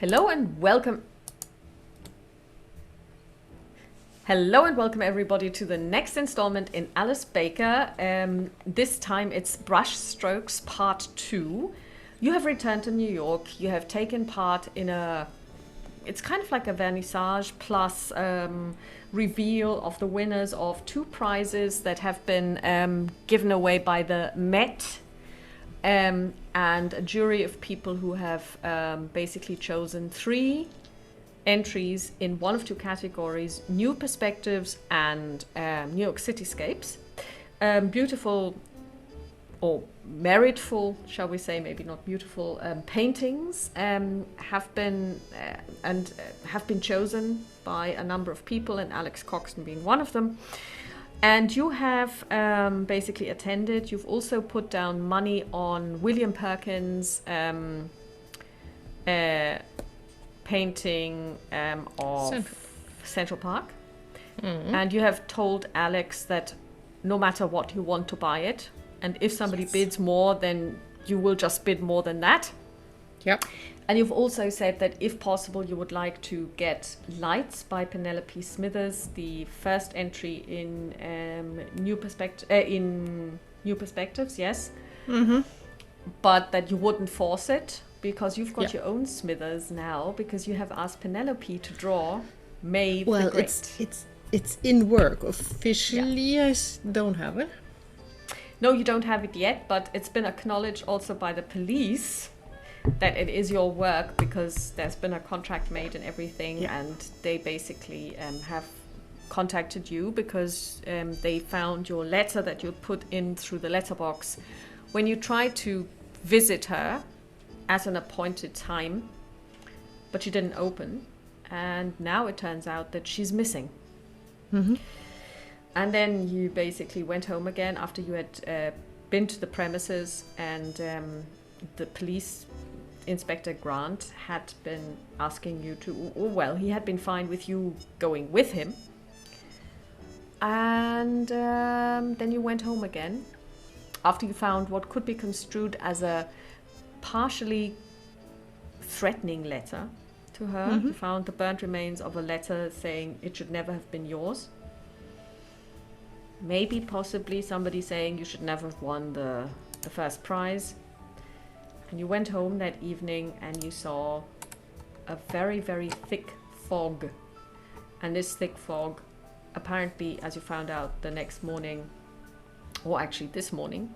Hello and welcome. Hello and welcome everybody to the next installment in Alice Baker. This time it's Brushstrokes Part 2. You have returned to New York. You have taken part in it's kind of like a vernissage plus reveal of the winners of 2 prizes that have been given away by the Met. And a jury of people who have basically chosen 3 entries in one of 2 categories: new perspectives and New York cityscapes. Beautiful or meritful, shall we say, maybe not beautiful, paintings have been chosen by a number of people, and Alex Coxton being one of them. And you have basically attended. You've also put down money on William Perkins' painting of Central Park. Mm-hmm. And you have told Alex that no matter what, you want to buy it. And if somebody bids more, then you will just bid more than that. Yep. And you've also said that if possible, you would like to get Lights by Penelope Smithers, the first entry in New Perspectives, yes. Mm-hmm. But that you wouldn't force it because you've got your own Smithers now, because you have asked Penelope to draw May the Great. It's in work. Officially, I don't have it. No, you don't have it yet, but it's been acknowledged also by the police that it is your work, because there's been a contract made and everything, and they basically have contacted you because they found your letter that you put in through the letterbox when you tried to visit her at an appointed time, but she didn't open, and now it turns out that she's missing. Mm-hmm. And then you basically went home again after you had been to the premises, and the police Inspector Grant had been asking you to, he had been fine with you going with him. And then you went home again after you found what could be construed as a partially threatening letter to her. Mm-hmm. You found the burnt remains of a letter saying it should never have been yours. Maybe, possibly somebody saying you should never have won the first prize. And you went home that evening and you saw a very, very thick fog. And this thick fog, apparently, as you found out the next morning, or actually this morning,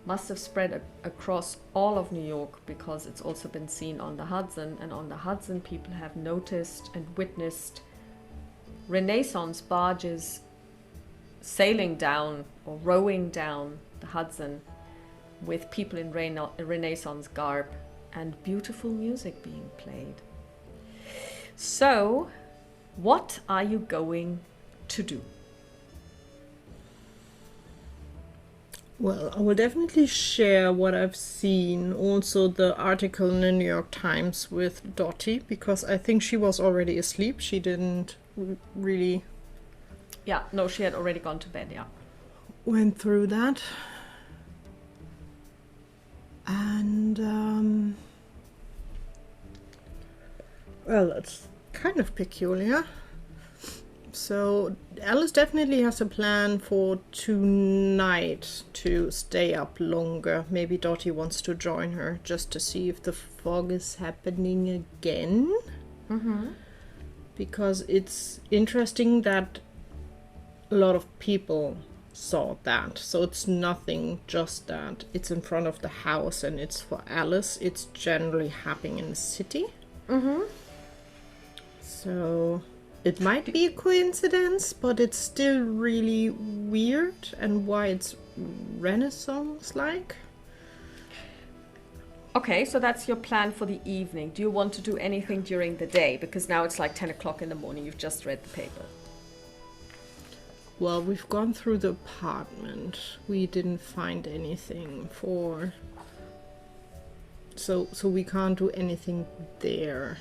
must have spread across all of New York, because it's also been seen on the Hudson. And on the Hudson, people have noticed and witnessed Renaissance barges sailing down or rowing down the Hudson with people in Renaissance garb and beautiful music being played. So, what are you going to do? Well, I will definitely share what I've seen. Also the article in the New York Times with Dottie, because I think she was already asleep. She didn't really... Yeah, no, she had already gone to bed, yeah. Went through that. And, well, it's kind of peculiar. So Alice definitely has a plan for tonight to stay up longer. Maybe Dottie wants to join her just to see if the fog is happening again. Mm-hmm. Because it's interesting that a lot of people saw that. So it's nothing just that it's in front of the house and it's for Alice. It's generally happening in the city. Mm-hmm. So it might be a coincidence, but it's still really weird, and why it's Renaissance-like. Okay, so that's your plan for the evening. Do you want to do anything during the day? Because now it's like 10 o'clock in the morning. You've just read the paper. Well, we've gone through the apartment. We didn't find anything for... So we can't do anything there.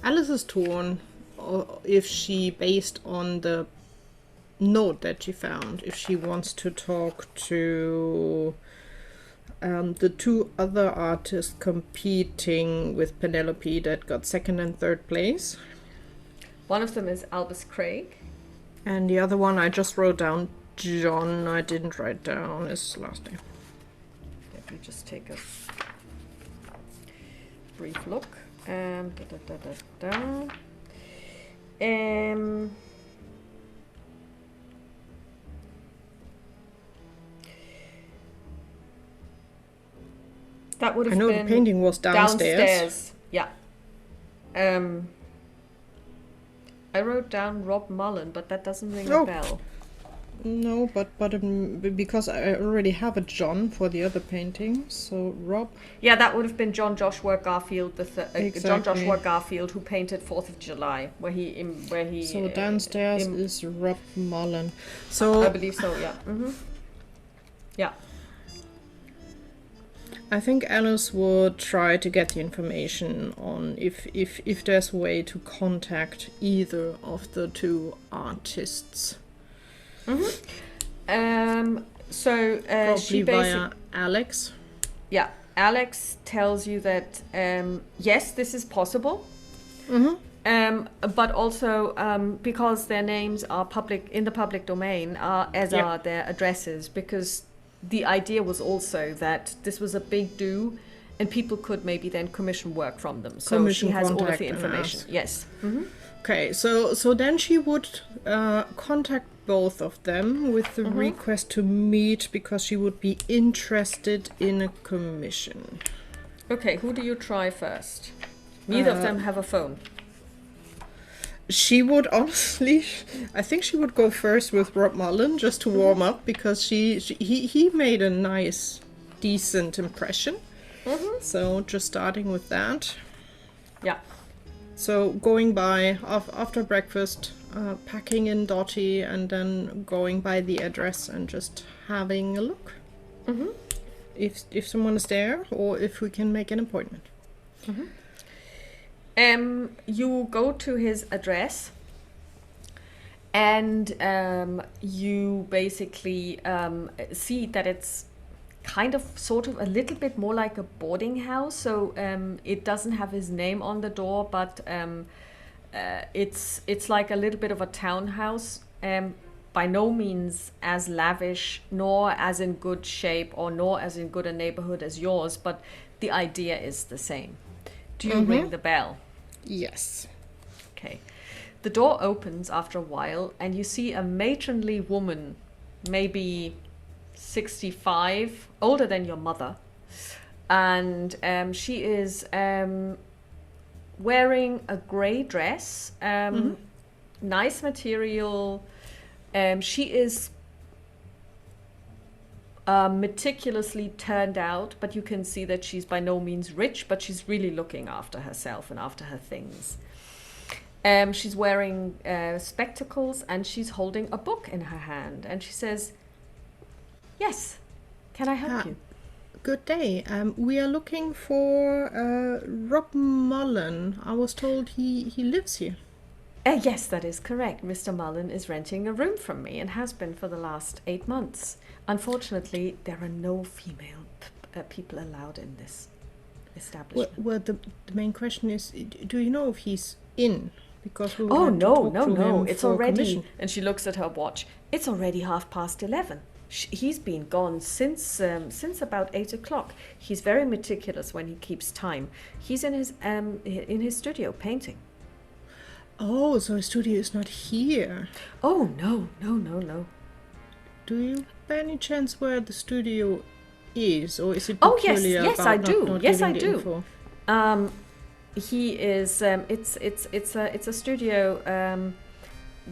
Alice is torn if she, based on the note that she found, if she wants to talk to the two other artists competing with Penelope that got second and third place. One of them is Albus Craig. And the other one I just wrote down, John. I didn't write down his last name. Let me just take a brief look. That would have been... I know the painting was downstairs. Yeah. I wrote down Rob Mullen, but that doesn't ring a bell. No, but because I already have a John for the other painting, so Rob. Yeah, that would have been John Joshua Garfield, Exactly. John Joshua Garfield, who painted 4th of July, where he. So downstairs is Rob Mullen. So I believe so. Yeah. Yeah. I think Alice would try to get the information on if there's a way to contact either of the two artists. So probably via Alex. Yeah, Alex tells you that yes, this is possible. But also because their names are public in the public domain, as are their addresses, because the idea was also that this was a big do, and people could maybe then commission work from them. So she has all of the information. Yes. Okay, so then she would contact both of them with the request to meet because she would be interested in a commission. Okay, who do you try first? Neither of them have a phone. She would honestly, I think she would go first with Rob Mullen just to warm up, because he made a nice, decent impression. So just starting with that. Yeah. So going by after breakfast, packing in Dottie, and then going by the address and just having a look. If someone is there, or if we can make an appointment. You go to his address, and you basically see that it's kind of sort of a little bit more like a boarding house. So it doesn't have his name on the door, but it's like a little bit of a townhouse. By no means as lavish, nor as in good shape, or nor as in good a neighborhood as yours, but the idea is the same. Do you ring the bell? Yes. Okay. The door opens after a while, and you see a matronly woman, maybe 65, older than your mother. And she is wearing a grey dress, nice material. She is meticulously turned out, but you can see that she's by no means rich, but she's really looking after herself and after her things. She's wearing spectacles, and she's holding a book in her hand, and she says, "Yes, can I help you?" Good day. We are looking for Rob Mullen. I was told he lives here. Yes, that is correct. Mr. Mullen is renting a room from me and has been for the last 8 months. Unfortunately, there are no female people allowed in this establishment. Well, the main question is, do you know if he's in? Because we will Oh, have to no, talk no, to no. him It's for already... commission. And she looks at her watch. It's already 11:30. He's been gone since about 8 o'clock. He's very meticulous when he keeps time. He's in his studio painting. Oh, so his studio is not here. Oh, no, no, no, no. Do you by any chance where the studio is, or is it Oh, yes, peculiar yes, about I do. not Yes, I giving the do. info? He is. It's a studio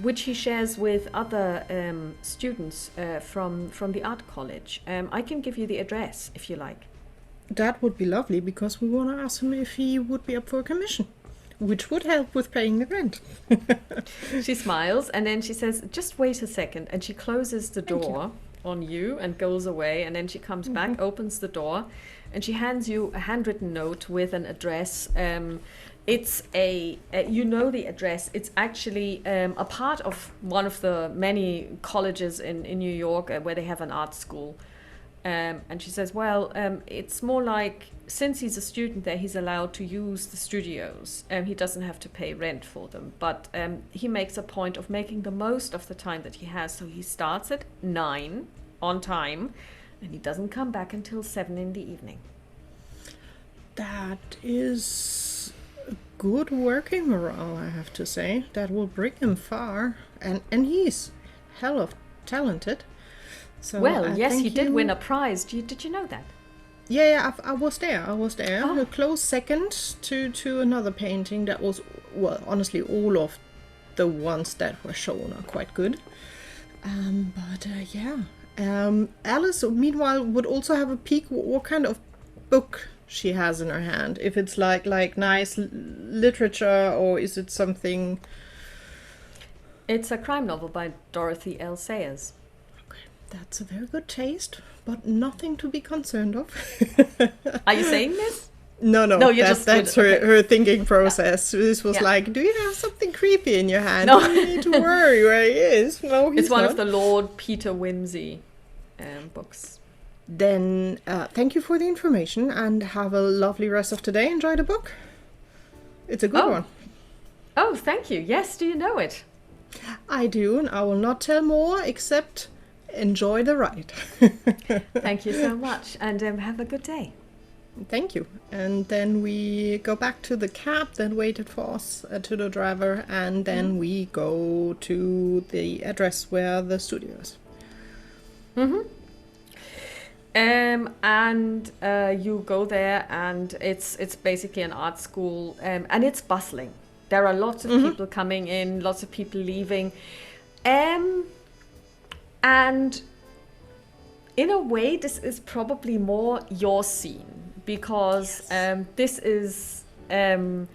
which he shares with other students from the art college. I can give you the address if you like. That would be lovely, because we want to ask him if he would be up for a commission, which would help with paying the rent. She smiles, and then she says, "Just wait a second," and she closes the door on you and goes away, and then she comes back, opens the door, and she hands you a handwritten note with an address. It's you know the address. It's actually a part of one of the many colleges in New York where they have an art school. And she says, well, it's more like, since he's a student there, he's allowed to use the studios. He doesn't have to pay rent for them. But he makes a point of making the most of the time that he has. So he starts at 9 on time, and he doesn't come back until 7 in the evening. That is good working morale, I have to say. That will bring him far. And he's hell of talented. So well, yes, he did win a prize. Did you know that? Yeah, I was there. Oh. A close second to another painting that was, well, honestly, all of the ones that were shown are quite good. Alice, meanwhile, would also have a peek what kind of book she has in her hand. If it's like nice literature, or is it something... It's a crime novel by Dorothy L. Sayers. That's a very good taste, but nothing to be concerned of. Are you saying this? No, that's her thinking process. Yeah. This was like, do you have something creepy in your hand? No. Do you need to worry where he is? No, he's It's one not. of the Lord Peter Wimsey books. Then thank you for the information and have a lovely rest of the day. Enjoy the book. It's a good one. Oh, thank you. Yes, do you know it? I do, and I will not tell more except... enjoy the ride. Thank you so much, and have a good day. Thank you. And then we go back to the cab that waited for us, to the driver, and then we go to the address where the studio is. And you go there, and it's basically an art school, and it's bustling. There are lots of people coming in, lots of people leaving. And in a way, this is probably more your scene, because this is men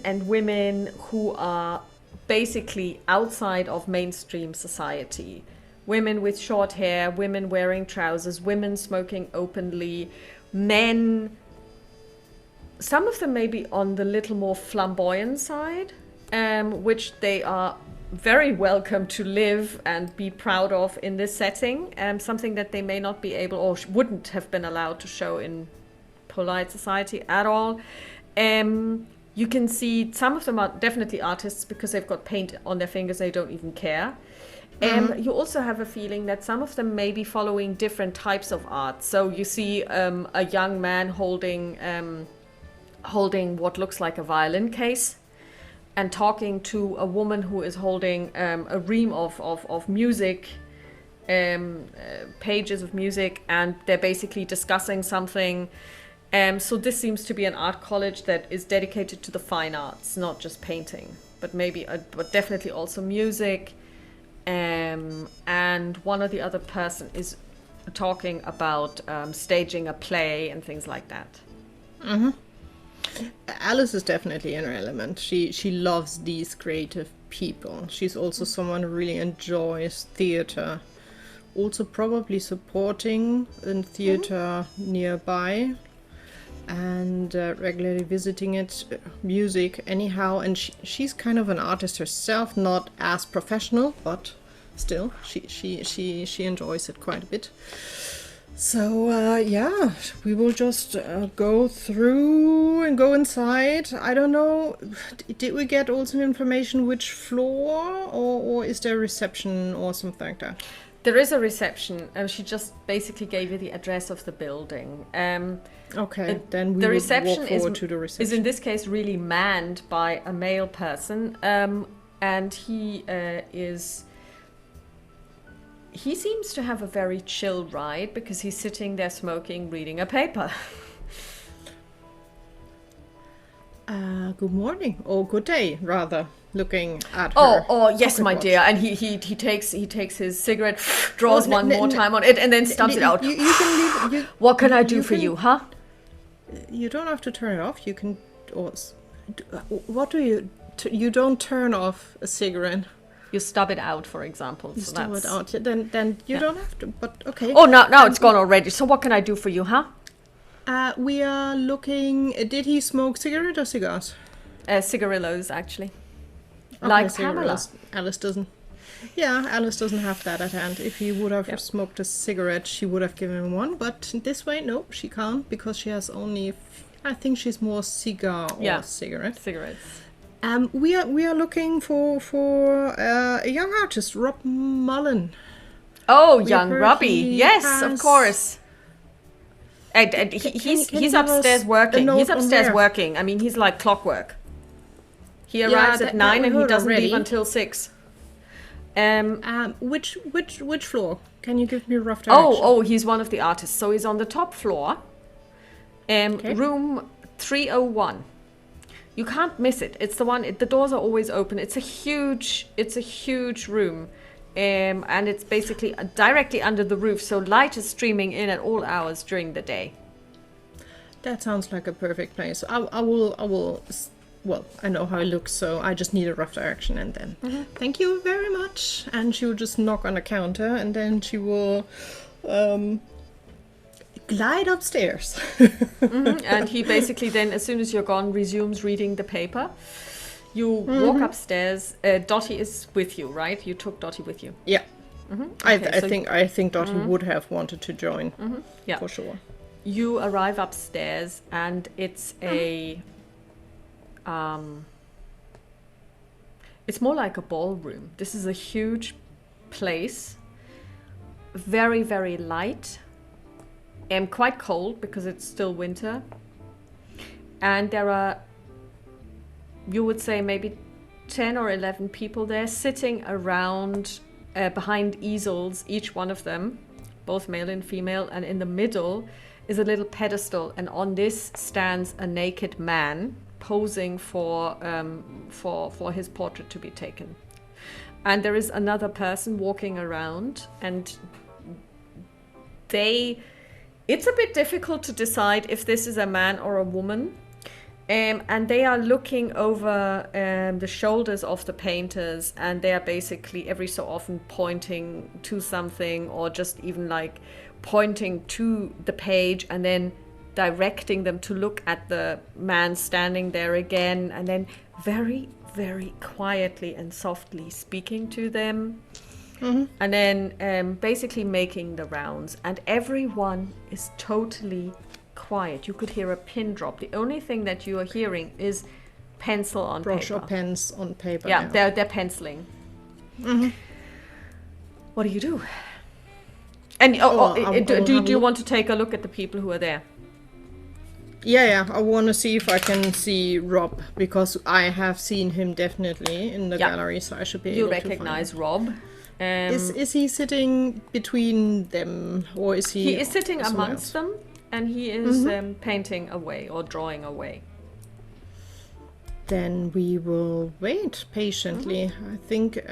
and women who are basically outside of mainstream society. Women with short hair, women wearing trousers, women smoking openly, men, some of them maybe on the little more flamboyant side, which they are very welcome to live and be proud of in this setting, something that they may not be able or wouldn't have been allowed to show in polite society at all. You can see some of them are definitely artists because they've got paint on their fingers, they don't even care. You also have a feeling that some of them may be following different types of art. So you see a young man holding what looks like a violin case, and talking to a woman who is holding a ream of music, pages of music, and they're basically discussing something. So this seems to be an art college that is dedicated to the fine arts, not just painting, but but definitely also music. And one or the other person is talking about staging a play and things like that. Alice is definitely in her element. She loves these creative people. She's also someone who really enjoys theater. Also probably supporting in theater nearby and regularly visiting it, music anyhow. And she's kind of an artist herself, not as professional, but still she enjoys it quite a bit. So, we will just go through and go inside. I don't know, did we get also information which floor, or is there a reception or something like that? There is a reception. She just basically gave you the address of the building. Okay, then we the will reception walk forward to the reception. Is in this case really manned by a male person, and he seems to have a very chill ride because he's sitting there smoking, reading a paper. Good morning, or good day, rather, looking at her. Oh, yes, my dear. And he takes his cigarette, draws one more time on it, and then stubs it out. You can leave. What can I do for you, huh? You don't have to turn it off. You can. What do you? You don't turn off a cigarette. You stub it out, for example. You stub it out. Then you don't have to. But okay. Oh, now it's gone already. So what can I do for you, huh? We are looking. Did he smoke cigarette or cigars? Cigarillos, actually. Okay, Like cigarillos. Pamela. Alice doesn't. Yeah, Alice doesn't have that at hand. If he would have smoked a cigarette, she would have given him one. But this way, no, she can't because she has only. I think she's more cigar or cigarette. Cigarettes. We are looking for a young artist, Rob Mullen. Oh, young Robbie. Yes, of course. And he's upstairs working. He's upstairs working. I mean, he's like clockwork. He arrives at 9 and he doesn't leave until 6. Which floor? Can you give me a rough direction? Oh, he's one of the artists. So he's on the top floor. Room 301. You can't miss it. It's the one. The doors are always open. It's a huge room, and it's basically directly under the roof. So light is streaming in at all hours during the day. That sounds like a perfect place. I will. Well, I know how it looks, so I just need a rough direction, and then thank you very much. And she will just knock on the counter, and then she will glide upstairs. And he basically then, as soon as you're gone, resumes reading the paper. You walk upstairs. Dottie is with you, right? You took Dottie with you. Yeah. Okay, I think Dottie would have wanted to join. Yeah, for sure. You arrive upstairs, and it's a. It's more like a ballroom. This is a huge place. Very, very light. And quite cold because it's still winter. And there are, you would say, maybe 10 or 11 people there sitting around behind easels, each one of them, both male and female. And in the middle is a little pedestal. And on this stands a naked man posing for his portrait to be taken. And there is another person walking around, and it's a bit difficult to decide if this is a man or a woman. And they are looking over the shoulders of the painters, and they are basically every so often pointing to something, or just even like pointing to the page and then directing them to look at the man standing there again, and then very, very quietly and softly speaking to them. And then basically making the rounds, and everyone is totally quiet. You could hear a pin drop. The only thing that you are hearing is pencil on brush paper. Or pens on paper. Yeah, they're penciling. What do you do? And do you want to take a look at the people who are there? Yeah, I want to see if I can see Rob, because I have seen him definitely in the gallery, so I should be able to find him. You recognize Rob. Is he sitting between them, or is he? He is sitting amongst them, and he is painting away or drawing away. Then we will wait patiently. I think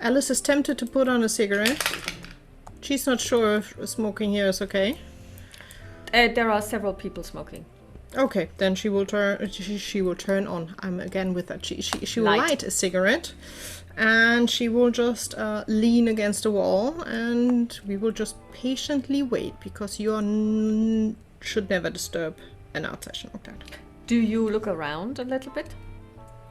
Alice is tempted to put on a cigarette. She's not sure if smoking here is okay. There are several people smoking. Okay, then she will turn. She will turn on. I'm again with that. She will light a cigarette, and she will just lean against the wall, and we will just patiently wait, because you should never disturb an art session like that. Do you look around a little bit?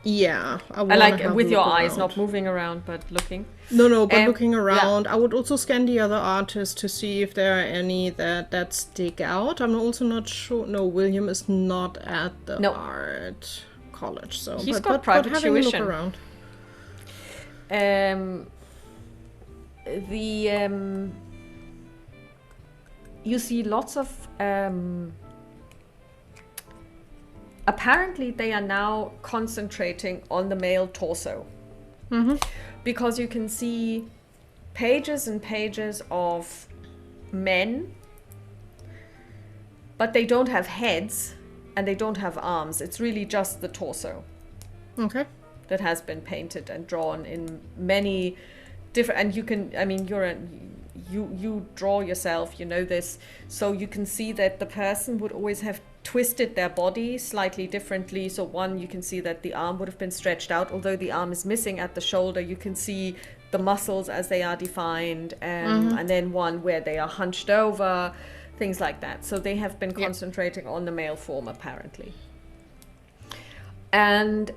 Yeah, I like with your eyes, not moving around, but looking. No, but looking around. Yeah. I would also scan the other artists to see if there are any that stick out. I'm also not sure. No, William is not at the art college, so he's got private tuition. A look around. You see lots of. Apparently, they are now concentrating on the male torso. Because you can see pages and pages of men, but they don't have heads and they don't have arms. It's really just the torso. Okay. That has been painted and drawn in many different, and you can, I mean, you draw yourself, you know this, so you can see that the person would always have twisted their body slightly differently. So one, you can see that the arm would have been stretched out, although the arm is missing at the shoulder. You can see the muscles as they are defined, and then one where they are hunched over. things like that. So they have been concentrating on the male form apparently. And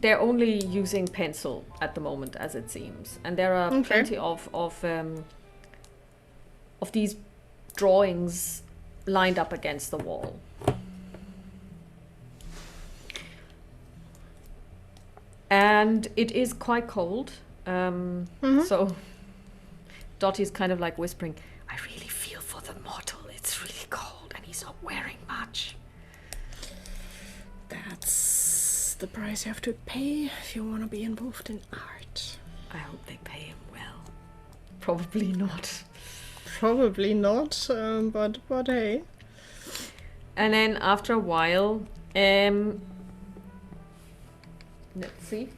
they're only using pencil at the moment, as it seems. And there are plenty of these drawings lined up against the wall. And it is quite cold. So Dottie's kind of like whispering, I really feel for the mortal. It's really cold and he's not wearing much. That's the price you have to pay if you want to be involved in art. I hope they pay him well. Probably not. Probably not, but hey. And then after a while, let's see.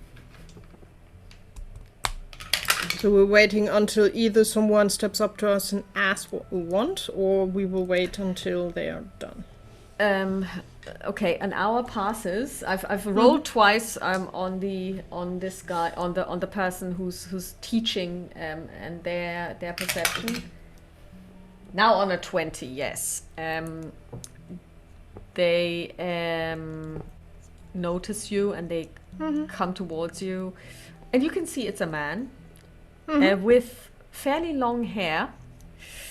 So we're waiting until either someone steps up to us and asks what we want, or we will wait until they are done. Okay, an hour passes. I've rolled twice on this guy, on the person who's teaching and their perception. Now on a 20, yes. They notice you and they come towards you, and you can see it's a man with fairly long hair.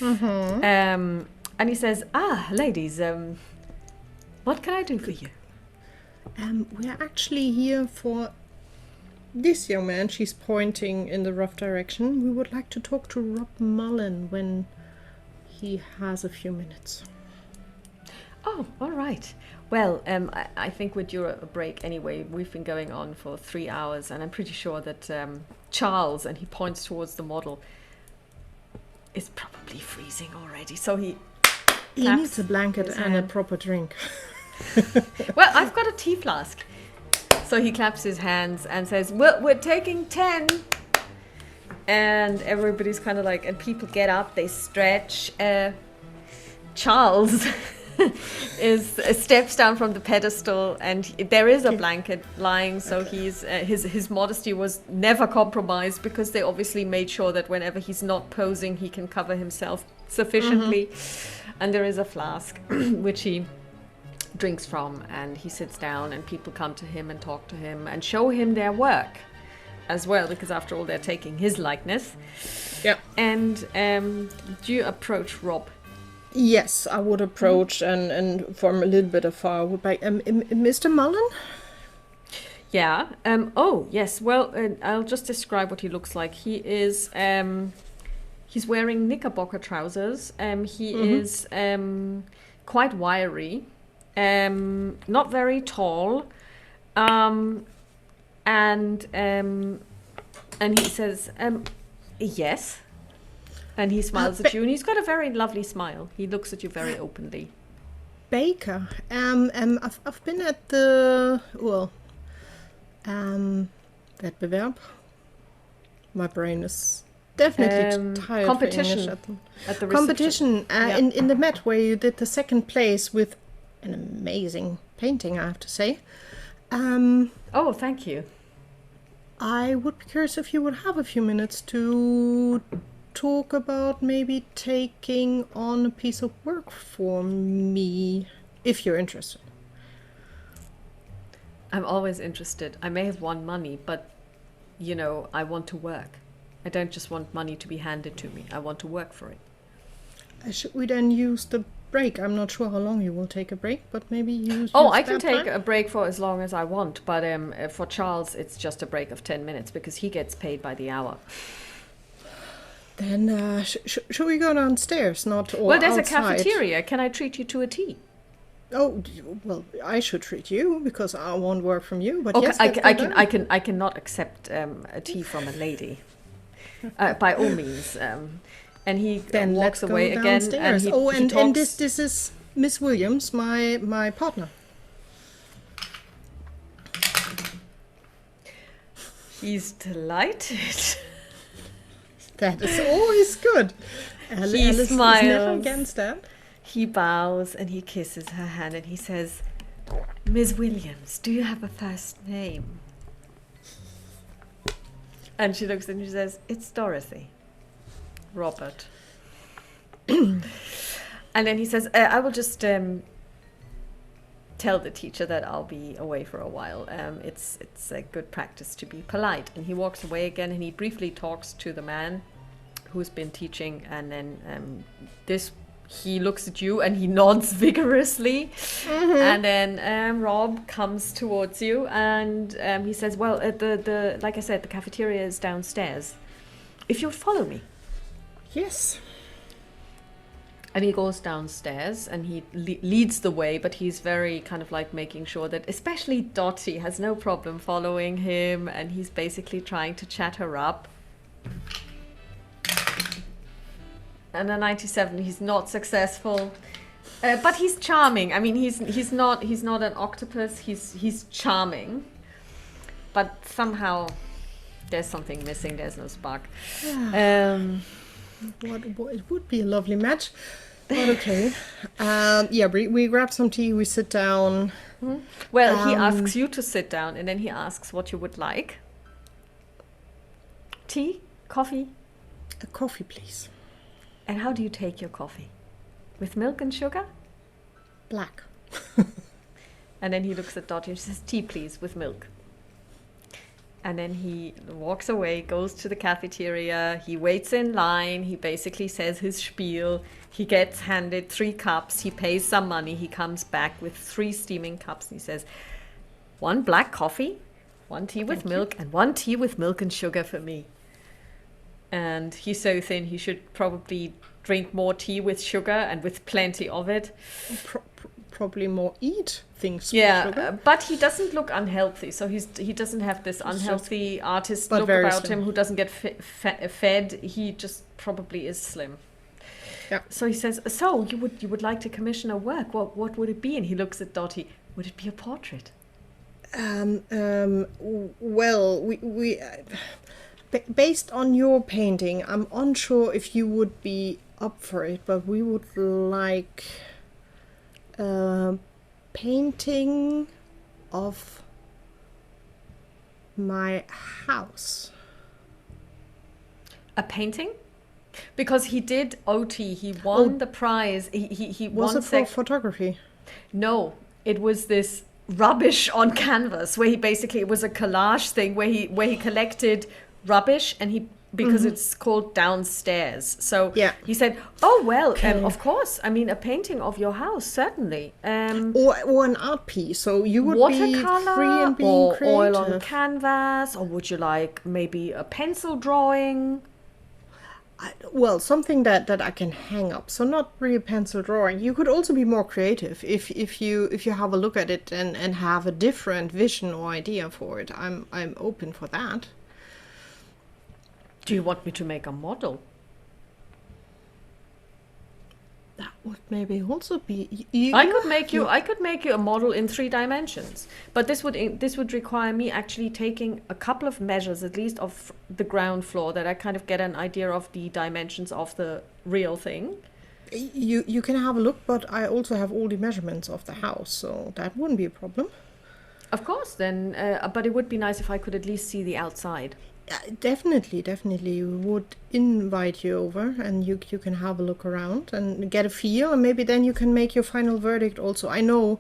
And he says, ladies, what can I do for you? We are actually here for this young man. She's pointing in the rough direction. We would like to talk to Rob Mullen when he has a few minutes. Oh, all right. Well, I think we're due a break anyway. We've been going on for 3 hours, and I'm pretty sure that Charles, and he points towards the model, is probably freezing already. So he needs a blanket and a proper drink. Well, I've got a tea flask. So he claps his hands and says, well, we're taking 10. And everybody's kind of like, and people get up, they stretch. Charles steps down from the pedestal, and there is a blanket lying, so he's his modesty was never compromised, because they obviously made sure that whenever he's not posing, he can cover himself sufficiently. And there is a flask which he drinks from, and he sits down, and people come to him and talk to him and show him their work as well, because after all, they're taking his likeness. Yeah. And do you approach Rob? Yes, I would approach, and from a little bit afar, I would be, Mr. Mullen? Yeah. Oh, yes. Well, I'll just describe what he looks like. He is, he's wearing knickerbocker trousers. He is quite wiry, not very tall, and he says, yes. And he smiles at you, and he's got a very lovely smile. He looks at you very openly. Baker. I've been at the Wettbewerb. My brain is definitely tired. Competition at the competition in the Met, where you did the second place with an amazing painting, I have to say. Oh, thank you. I would be curious if you would have a few minutes to talk about maybe taking on a piece of work for me, if you're interested. I'm always interested. I may have won money, but, you know, I want to work. I don't just want money to be handed to me. I want to work for it. Should we then use the break? I'm not sure how long you will take a break, but maybe use I can take a break for as long as I want, but for Charles, it's just a break of 10 minutes, because he gets paid by the hour. Then should we go downstairs? There's outside? A cafeteria. Can I treat you to a tea? Oh, well, I should treat you, because I won't work from you. But okay, yes, I cannot accept a tea from a lady. By all means. And he then walks away again. And and this is Miss Williams, my partner. He's delighted. That is always good. He smiles. Is never against that. He bows and he kisses her hand and he says, Miss Williams, do you have a first name? And she looks and she says, it's Dorothy. Robert. And then he says, I will just tell the teacher that I'll be away for a while. It's a good practice to be polite. And he walks away again, and he briefly talks to the man who's been teaching, and then he looks at you and he nods vigorously. And then Rob comes towards you, and he says, well, the like I said, the cafeteria is downstairs. If you'll follow me. Yes. And he goes downstairs and he leads the way, but he's very kind of like making sure that especially Dottie has no problem following him, and he's basically trying to chat her up. And a 97, he's not successful, but he's charming. I mean, he's not an octopus. He's charming, but somehow there's something missing. There's no spark. What it would be a lovely match, but okay. We grab some tea. We sit down. Well, he asks you to sit down, and then he asks what you would like. Tea, coffee. A coffee, please. And how do you take your coffee? With milk and sugar? Black. And then he looks at Dottie and says, tea, please, with milk. And then he walks away, goes to the cafeteria. He waits in line. He basically says his spiel. He gets handed 3 cups. He pays some money. He comes back with 3 steaming cups. And he says, 1 black coffee, 1 tea with milk, and 1 tea with milk and sugar for me. And he's so thin, he should probably drink more tea with sugar and with plenty of it. Probably more eat things with sugar. But he doesn't look unhealthy. So he doesn't have this unhealthy artist look about him who doesn't get fed. He just probably is slim. Yeah. So he says, so you would like to commission a work. What would it be? And he looks at Dottie. Would it be a portrait? Well, we based on your painting, I'm unsure if you would be up for it, but we would like a painting of my house. A painting? Because he did OT, he won the prize. He was won it for photography? No, it was this rubbish on canvas where it was a collage thing where he collected rubbish, and because it's called Downstairs. So he said, oh, well, of course. I mean, a painting of your house, certainly. Or an art piece. So you would watercolor, be free and being or creative. oil on canvas, or would you like maybe a pencil drawing? Well, something that I can hang up. So not really a pencil drawing. You could also be more creative if you have a look at it and have a different vision or idea for it. I'm open for that. Do you want me to make a model? That would maybe also be. I could make you a model in 3 dimensions, but this would require me actually taking a couple of measures, at least of the ground floor, that I kind of get an idea of the dimensions of the real thing. You can have a look, but I also have all the measurements of the house, so that wouldn't be a problem. Of course, then, but it would be nice if I could at least see the outside. Definitely. We would invite you over, and you can have a look around and get a feel, and maybe then you can make your final verdict also. I know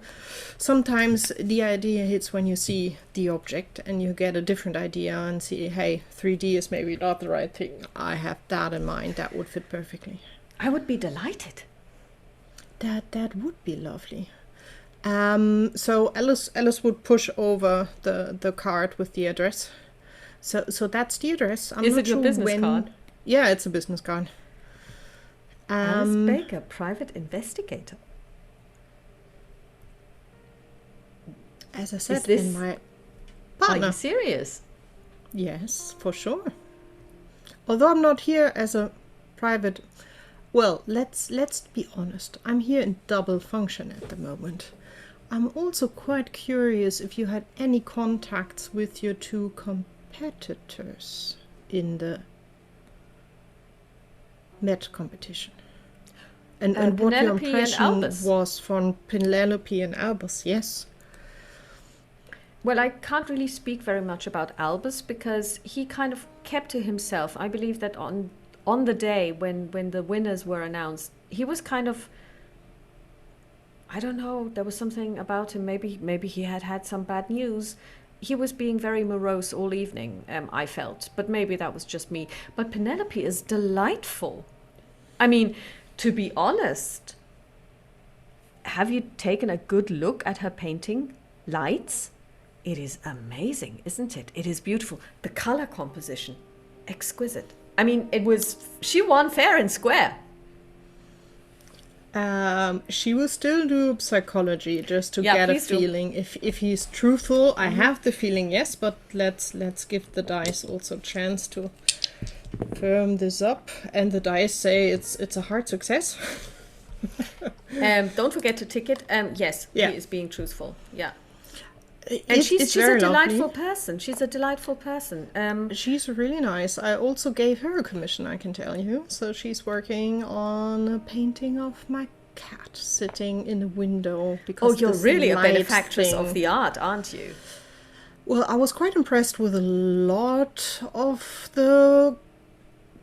sometimes the idea hits when you see the object and you get a different idea and see, hey, 3D is maybe not the right thing. I have that in mind. That would fit perfectly. I would be delighted. That would be lovely. So Alice would push over the card with the address. So that's the address. Is it your business card? Yeah, it's a business card. Alice Baker, private investigator. As I said, in my partner. Are you serious? Yes, for sure. Although I'm not here as a private. Well, let's be honest. I'm here in double function at the moment. I'm also quite curious if you had any contacts with your 2 competitors in the Met competition. And what your impression was from Penelope and Albus, yes. Well, I can't really speak very much about Albus because he kind of kept to himself. I believe that on on the day when the winners were announced, he was kind of, I don't know, there was something about him. Maybe he had some bad news. He was being very morose all evening, I felt. But maybe that was just me. But Penelope is delightful. I mean, to be honest, have you taken a good look at her painting? Lights? It is amazing, isn't it? It is beautiful. The color composition, exquisite. I mean, she won fair and square. She will still do psychology just to get a feeling if he's truthful. I have the feeling yes, but let's give the dice also a chance to firm this up. And the dice say it's a hard success. Don't forget to tick it. Yes, he is being truthful. Yeah. And she's a delightful person. She's a delightful person. She's really nice. I also gave her a commission, I can tell you. So she's working on a painting of my cat sitting in a window. Because you're really a benefactress of the art, aren't you? Well, I was quite impressed with a lot of the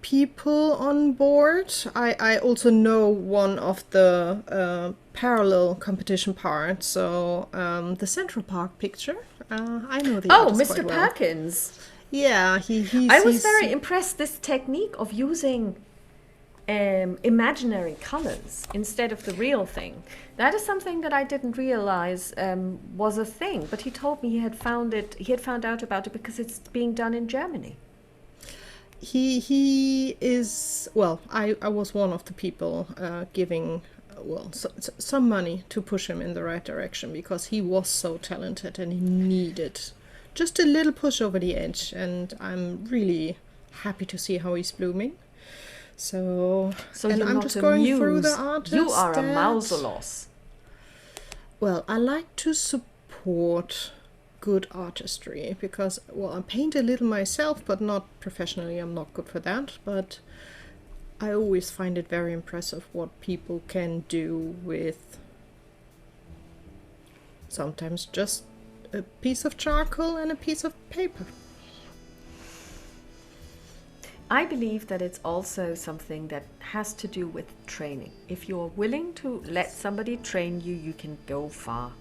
people on board. I also know one of the parallel competition parts, so the Central Park picture. I know the artist Mr. quite well. Perkins. Yeah, I was very impressed. This technique of using imaginary colors instead of the real thing. That is something that I didn't realize was a thing. But he told me he had found out about it because it's being done in Germany. He is, well, I was one of the people giving, some money to push him in the right direction because he was so talented and he needed just a little push over the edge, and I'm really happy to see how he's blooming. So and I'm just going through the artists. You are a mausolos. Well, I like to support good artistry because, I paint a little myself, but not professionally. I'm not good for that, but I always find it very impressive what people can do with sometimes just a piece of charcoal and a piece of paper. I believe that it's also something that has to do with training. If you're willing to let somebody train you, you can go far.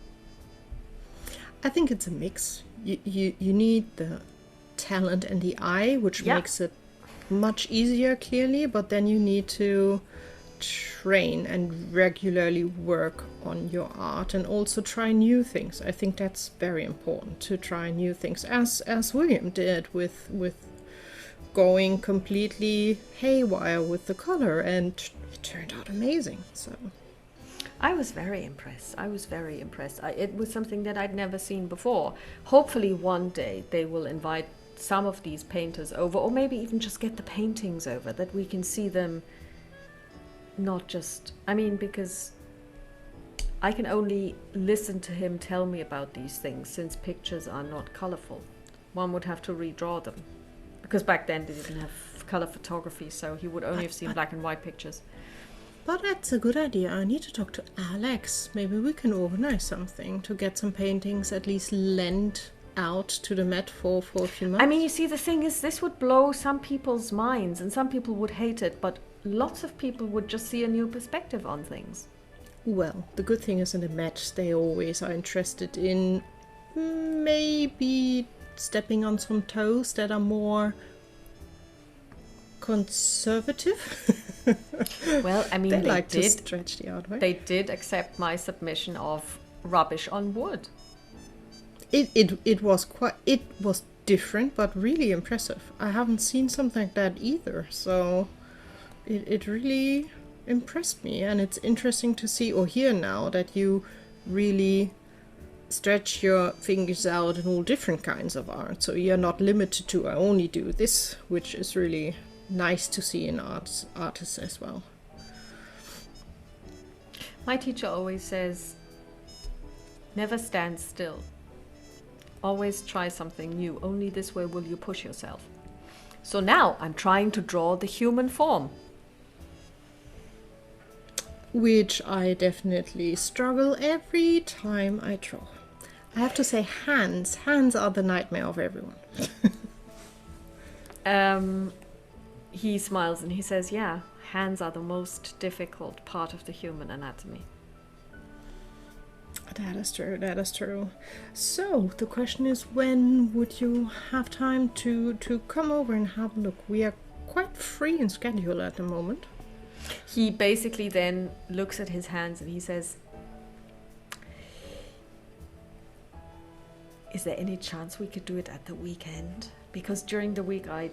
I think it's a mix. You need the talent and the eye, which makes it much easier, clearly, but then you need to train and regularly work on your art and also try new things. I think that's very important, to try new things, as William did with going completely haywire with the color, and it turned out amazing. So I was very impressed. It was something that I'd never seen before. Hopefully one day they will invite some of these painters over, or maybe even just get the paintings over, that we can see them. Not just, because I can only listen to him tell me about these things, since pictures are not colorful. One would have to redraw them, because back then they didn't have color photography, so he would only have seen black and white pictures. But that's a good idea. I need to talk to Alex. Maybe we can organize something to get some paintings at least lent out to the Met for a few months. You see, the thing is, this would blow some people's minds, and some people would hate it, but lots of people would just see a new perspective on things. Well, the good thing is in the Met, they always are interested in maybe stepping on some toes that are more conservative. Well, they like to stretch the art, right? They did accept my submission of rubbish on wood. It was different, but really impressive. I haven't seen something like that either, so it really impressed me, and it's interesting to see or hear now that you really stretch your fingers out in all different kinds of art, so you're not limited to I only do this, which is really nice to see in artists as well. My teacher always says, never stand still. Always try something new. Only this way will you push yourself. So now I'm trying to draw the human form. Which I definitely struggle every time I draw. I have to say hands. Hands are the nightmare of everyone. He smiles and he says, yeah, hands are the most difficult part of the human anatomy. That is true, that is true. So, the question is, when would you have time to come over and have a look? We are quite free in schedule at the moment. He basically then looks at his hands and he says, is there any chance we could do it at the weekend? Because during the week I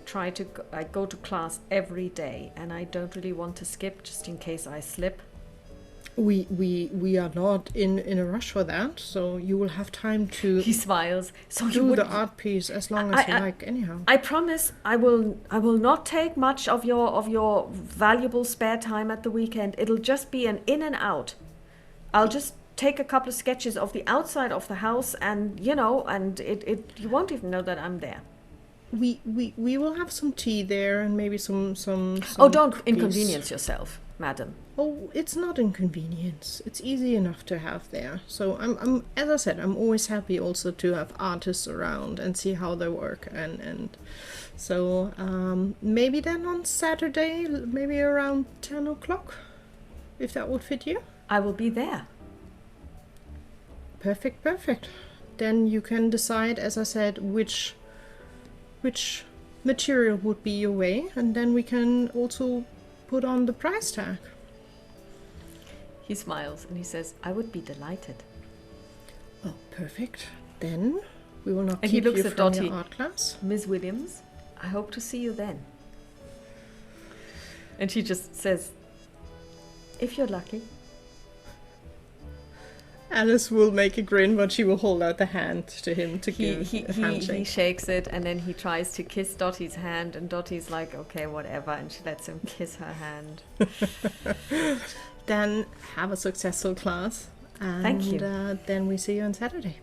go to class every day and I don't really want to skip just in case I slip. We are not in a rush for that, so you will have time to He smiles. So do the art piece as long as you like anyhow. I promise I will not take much of your valuable spare time at the weekend. It'll just be an in and out. I'll just take a couple of sketches of the outside of the house and you won't even know that I'm there. We will have some tea there and maybe some Oh, don't cookies. inconvenience yourself, madam. Oh, it's not inconvenience. It's easy enough to have there. So I'm as I said, I'm always happy also to have artists around and see how they work and so maybe then on Saturday, maybe around 10 o'clock, if that would fit you. I will be there. Perfect. Then you can decide, as I said, which material would be your way, and then we can also put on the price tag. He smiles and he says, I would be delighted. Oh, perfect. Then we will not And he keep looks you at from Dottie. your art class. Miss Williams, I hope to see you then. And she just says, if you're lucky. Alice will make a grin, but she will hold out the hand to him to give a handshake. He shakes it and then he tries to kiss Dottie's hand and Dottie's like, okay, whatever, and she lets him kiss her hand. Then have a successful class. And Thank you. Then we see you on Saturday.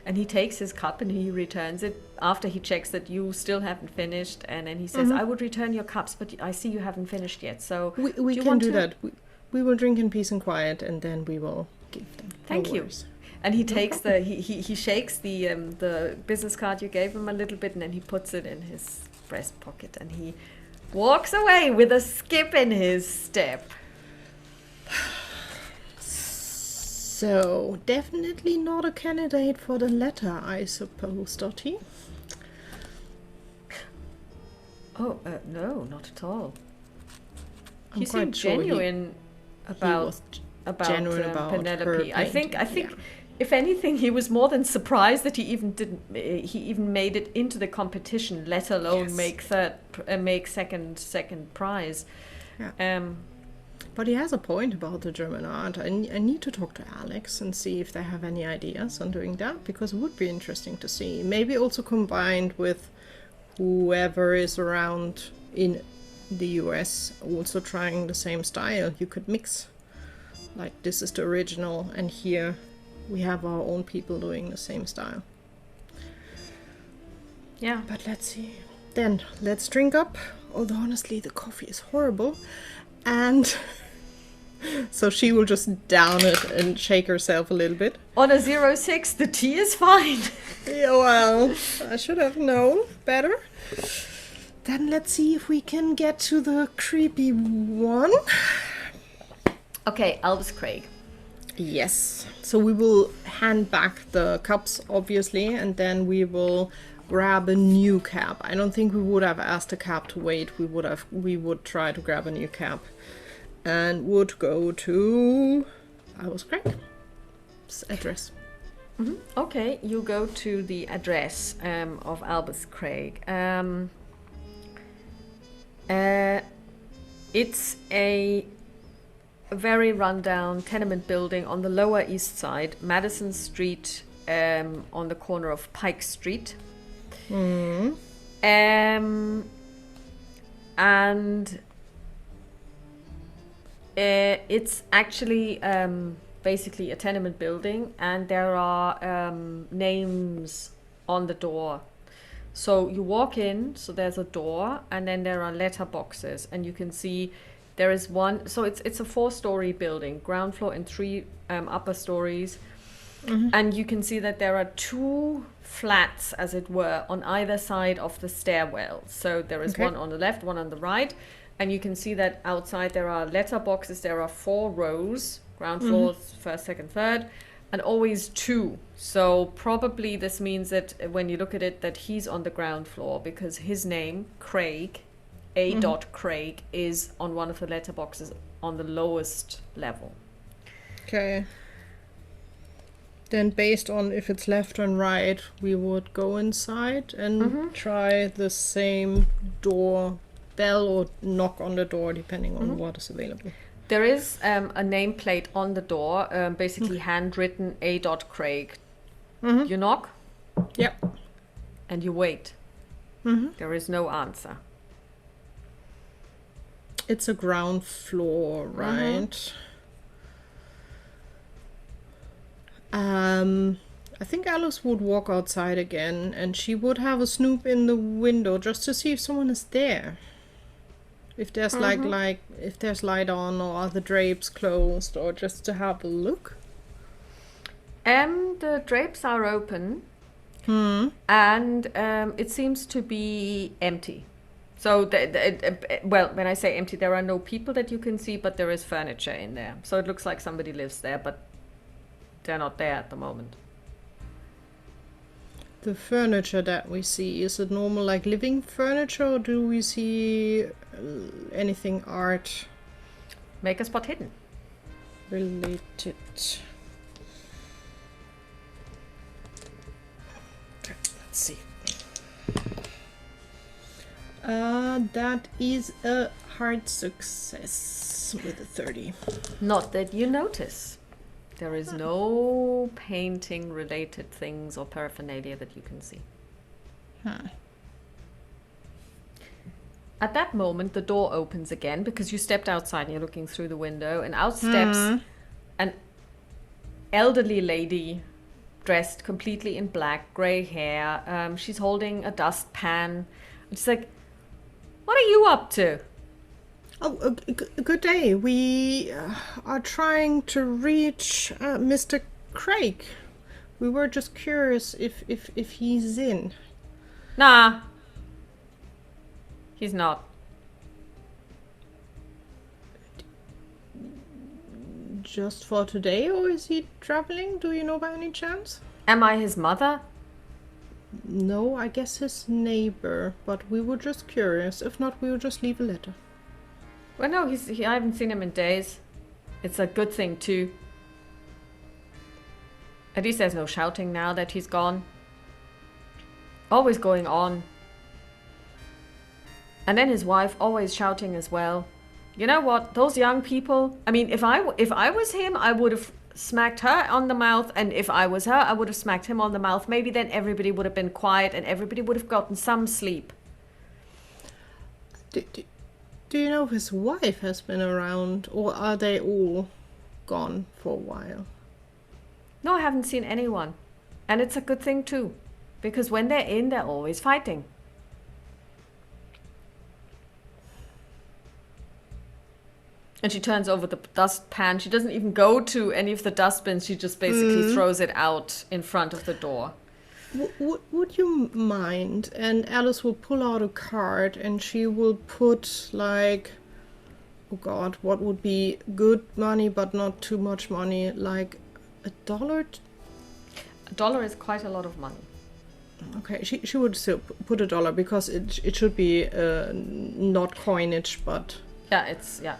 And he takes his cup and he returns it after he checks that you still haven't finished, and then he says, I would return your cups, but I see you haven't finished yet, so We can do that. We will drink in peace and quiet, and then we will give them. Thank you. And he takes he shakes the business card you gave him a little bit, and then he puts it in his breast pocket and he walks away with a skip in his step. So definitely not a candidate for the letter, I suppose, Dottie. Oh no, not at all. He I'm seemed quite sure genuine about genuine about Penelope. her I think painting, yeah. if anything, he was more than surprised that he even made it into the competition, let alone make second prize. Yeah. But he has a point about the German art. I need to talk to Alex and see if they have any ideas on doing that, because it would be interesting to see. Maybe also combined with whoever is around in the US also trying the same style. You could mix. Like, this is the original, and here we have our own people doing the same style. Yeah. But let's see. Then, let's drink up. Although, honestly, the coffee is horrible. And so she will just down it and shake herself a little bit. On a 0.6, the tea is fine. Yeah, well, I should have known better. Then let's see if we can get to the creepy one. Okay, Albus Craig. Yes. So we will hand back the cups, obviously, and then we will grab a new cap. I don't think we would have asked a cap to wait. We would try to grab a new cap and would go to Albus Craig's address. Mm-hmm. Okay, you go to the address of Albus Craig. It's a very rundown tenement building on the Lower East Side, Madison Street, on the corner of Pike Street. Mm. And it's actually basically a tenement building, and there are names on the door. So you walk in, so there's a door, and then there are letter boxes, and you can see there is one. So it's a 4-story building, ground floor and 3 upper stories. And you can see that there are two flats, as it were, on either side of the stairwell. So there is one on the left, one on the right. And you can see that outside there are letter boxes. There are 4 rows, ground floor, first, second, third, and always 2. So probably this means that when you look at it, that he's on the ground floor because his name, Craig, A. Craig, is on one of the letter boxes on the lowest level. Okay. Then based on if it's left and right, we would go inside and try the same door bell or knock on the door, depending on what is available. There is a nameplate on the door, basically handwritten A. Craig. You knock? Yep. And you wait. There is no answer. It's a ground floor, right? I think Alice would walk outside again and she would have a snoop in the window just to see if someone is there. If there's if there's light on or are the drapes closed, or just to have a look. The drapes are open and it seems to be empty. So, well, when I say empty, there are no people that you can see, but there is furniture in there. So it looks like somebody lives there, but they're not there at the moment. The furniture that we see, is it normal like living furniture, or do we see anything art? Make a spot hidden. Related. Okay, let's see. That is a hard success with a 30. Not that you notice. There is no painting related things or paraphernalia that you can see. At that moment, the door opens again because you stepped outside and you're looking through the window, and out steps an elderly lady dressed completely in black, grey hair. She's holding a dustpan. It's like, what are you up to? Oh, good day. We are trying to reach Mr. Craig. We were just curious if he's in. Nah. He's not. Just for today, or is he traveling? Do you know by any chance? Am I his mother? No, I guess his neighbor, but we were just curious. If not, we will just leave a letter. Well, no, I haven't seen him in days. It's a good thing, too. At least there's no shouting now that he's gone. Always going on. And then his wife always shouting as well. You know what? Those young people... I mean, if I was him, I would have smacked her on the mouth. And if I was her, I would have smacked him on the mouth. Maybe then everybody would have been quiet and everybody would have gotten some sleep. Do you know if his wife has been around, or are they all gone for a while? No, I haven't seen anyone. And it's a good thing too. Because when they're in, they're always fighting. And she turns over the dustpan. She doesn't even go to any of the dustbins. She just basically throws it out in front of the door. Would you mind? And Alice will pull out a card and she will put like, oh God, what would be good money but not too much money? Like $1? $1 is quite a lot of money. Okay, she would still put $1 because it should be not coinage, but... Yeah, it's... yeah.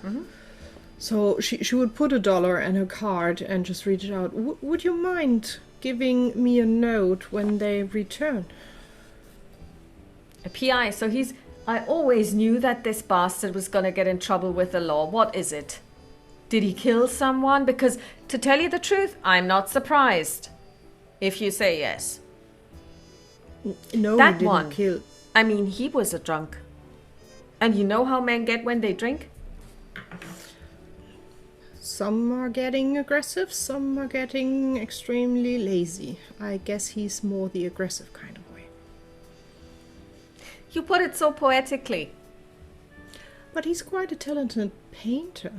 So she would put $1 and her card and just read it out. Would you mind giving me a note when they return? A PI, so he's... I always knew that this bastard was gonna get in trouble with the law. What is it? Did he kill someone? Because, to tell you the truth, I'm not surprised. If you say yes. No, that he didn't one. Kill. I mean, he was a drunk. And you know how men get when they drink? Some are getting aggressive, some are getting extremely lazy. I guess he's more the aggressive kind of way. You put it so poetically. But he's quite a talented painter.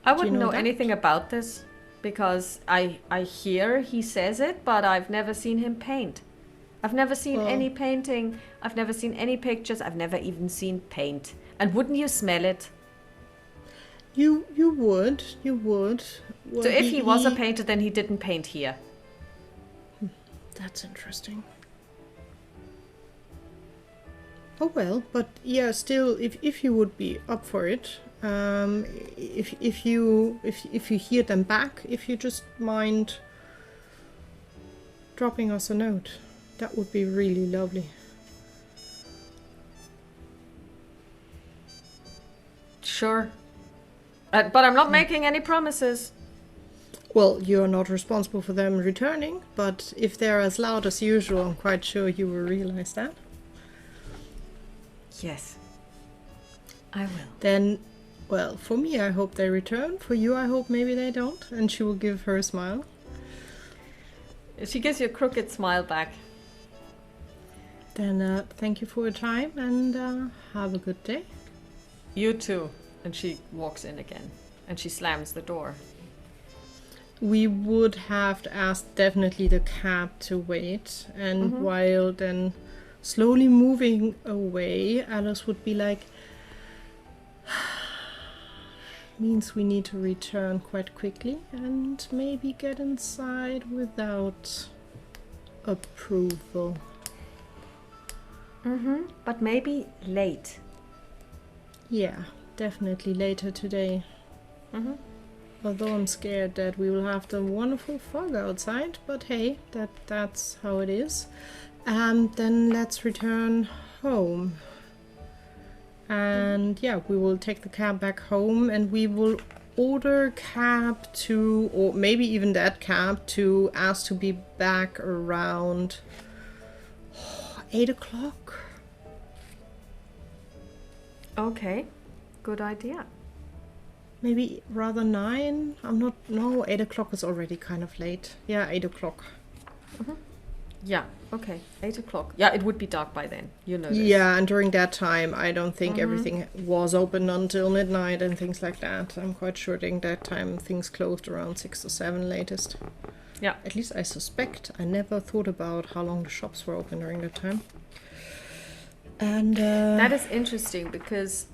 I wouldn't know that? anything about this. because I hear he says it, but I've never seen him paint. I've never seen any painting. I've never seen any pictures. I've never even seen paint. And wouldn't you smell it? You would. Well, So if he was a painter, then he didn't paint here. That's interesting. Oh well, but yeah, still, if you would be up for it, if you hear them back, if you just mind dropping us a note, that would be really lovely. Sure. But I'm not making any promises. Well, you're not responsible for them returning, but if they're as loud as usual, I'm quite sure you will realize that. Yes. I will. Then, well, for me, I hope they return. For you, I hope maybe they don't. And she will give her a smile. She gives you a crooked smile back. Then thank you for your time and have a good day. You too. And she walks in again. And she slams the door. We would have to ask definitely the cab to wait. And while then slowly moving away, Alice would be like, means we need to return quite quickly and maybe get inside without approval. But maybe late. Yeah, definitely later today. Although I'm scared that we will have the wonderful fog outside, but hey, that's how it is. Then let's return home. And yeah, we will take the cab back home and we will order cab to, or maybe even that cab to ask to be back around 8 o'clock. Okay. Good idea. Maybe rather 9? No, 8 o'clock is already kind of late. Yeah, 8 o'clock. Yeah, okay. 8 o'clock. Yeah, it would be dark by then. You know this. Yeah, and during that time, I don't think everything was open until midnight and things like that. I'm quite sure during that time things closed around 6 or 7 latest. Yeah. At least I suspect. I never thought about how long the shops were open during that time. And that is interesting because,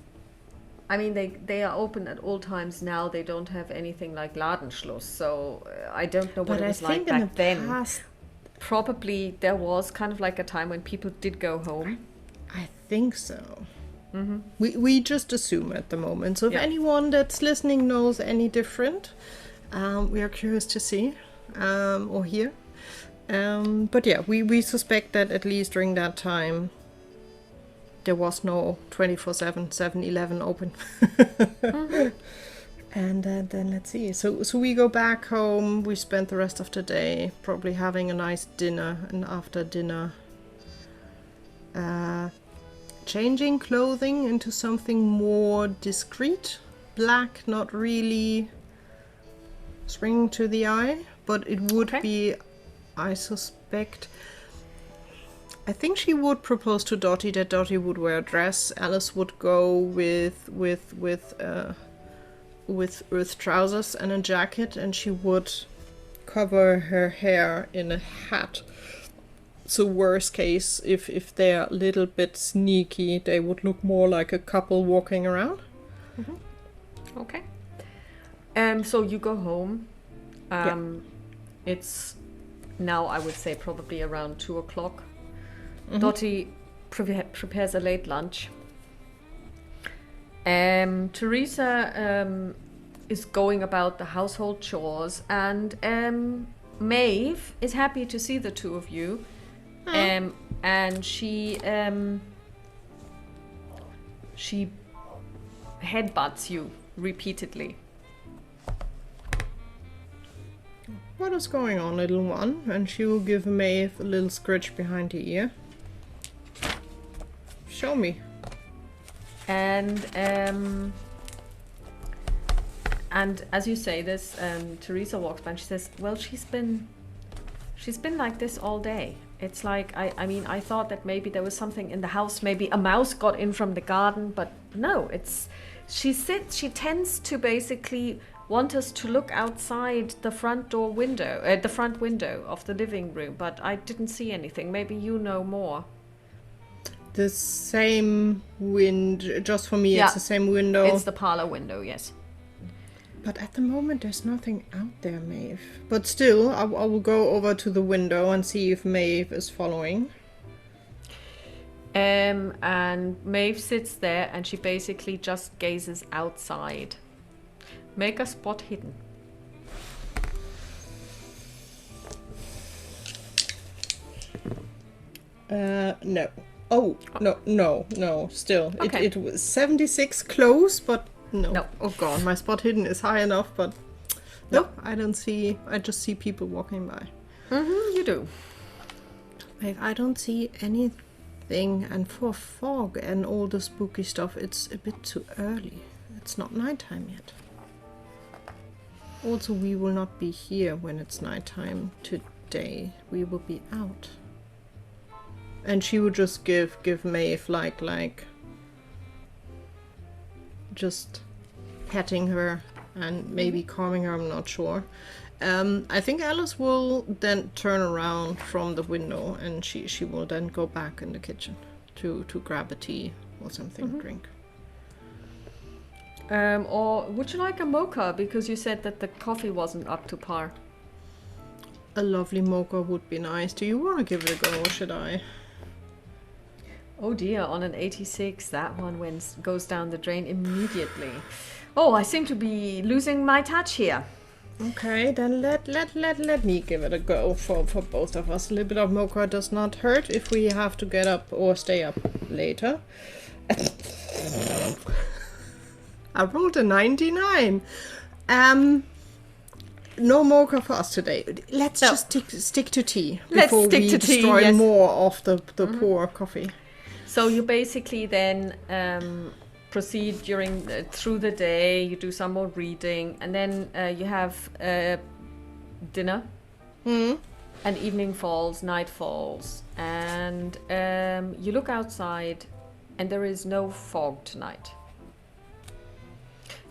I mean, they are open at all times now. They don't have anything like Ladenschluss, so I don't know what it was like back then. Past, probably there was kind of like a time when people did go home. I think so. We just assume at the moment. So if Yeah. anyone that's listening knows any different, we are curious to see or hear. But yeah, we suspect that at least during that time there was no 24/7 7-Eleven open. And then let's see. So we go back home. We spend the rest of the day probably having a nice dinner, and after dinner, changing clothing into something more discreet. Black, not really springing to the eye, but it would be, I suspect. I think she would propose to Dottie that Dottie would wear a dress. Alice would go with trousers and a jacket, and she would cover her hair in a hat. So worst case, if they're a little bit sneaky, they would look more like a couple walking around. Okay. So you go home. It's now, I would say, probably around 2 o'clock. Dottie prepares a late lunch. Teresa is going about the household chores, and Maeve is happy to see the two of you. And she headbutts you repeatedly. What is going on, little one? And she will give Maeve a little scratch behind the ear. Show me. And as you say this, Teresa walks by and she says, "Well, she's been like this all day. It's like I mean, I thought that maybe there was something in the house, maybe a mouse got in from the garden, but no, she tends to basically want us to look outside the front window of the living room, but I didn't see anything. Maybe you know more. The same window, just for me, Yeah. it's the same window. It's the parlor window, yes. But at the moment, there's nothing out there, Maeve. But still, I will go over to the window and see if Maeve is following. And Maeve sits there and she basically just gazes outside. Make a spot hidden. No. Oh, no, still. Okay. It was 76 close, but no. No. Oh god, my spot hidden is high enough, but no, I don't see, I just see people walking by. You do. I don't see anything, and for fog and all the spooky stuff, it's a bit too early. It's not nighttime yet. Also, we will not be here when it's nighttime today. We will be out. And she would just give Maeve like just petting her and maybe calming her, I'm not sure. I think Alice will then turn around from the window and she will then go back in the kitchen to grab a tea or something to drink. Or would you like a mocha? Because you said that the coffee wasn't up to par. A lovely mocha would be nice. Do you want to give it a go, or should I? Oh dear, on an 86, that one goes down the drain immediately. Oh, I seem to be losing my touch here. Okay, then let me give it a go for both of us. A little bit of mocha does not hurt if we have to get up or stay up later. I rolled a 99. No mocha for us today. Let's just stick to tea before we destroy more of the poor coffee. So you basically then proceed through the day. You do some more reading, and then you have dinner. And evening falls, night falls, and you look outside, and there is no fog tonight.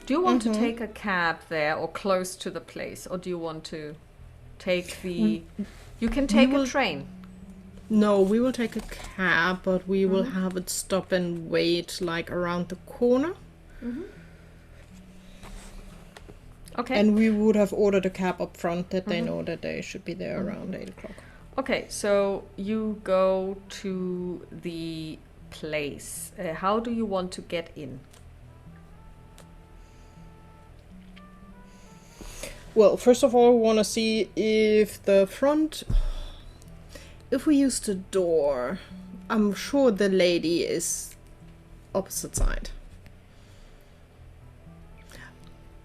Do you want to take a cab there or close to the place, or do you want to take the... You can take a train. No, we will take a cab, but we will have it stop and wait like around the corner. Okay. And we would have ordered a cab up front that they know that they should be there around 8 o'clock. Okay, so you go to the place. How do you want to get in? Well, first of all, we want to see if the front... If we use the door, I'm sure the lady is opposite side.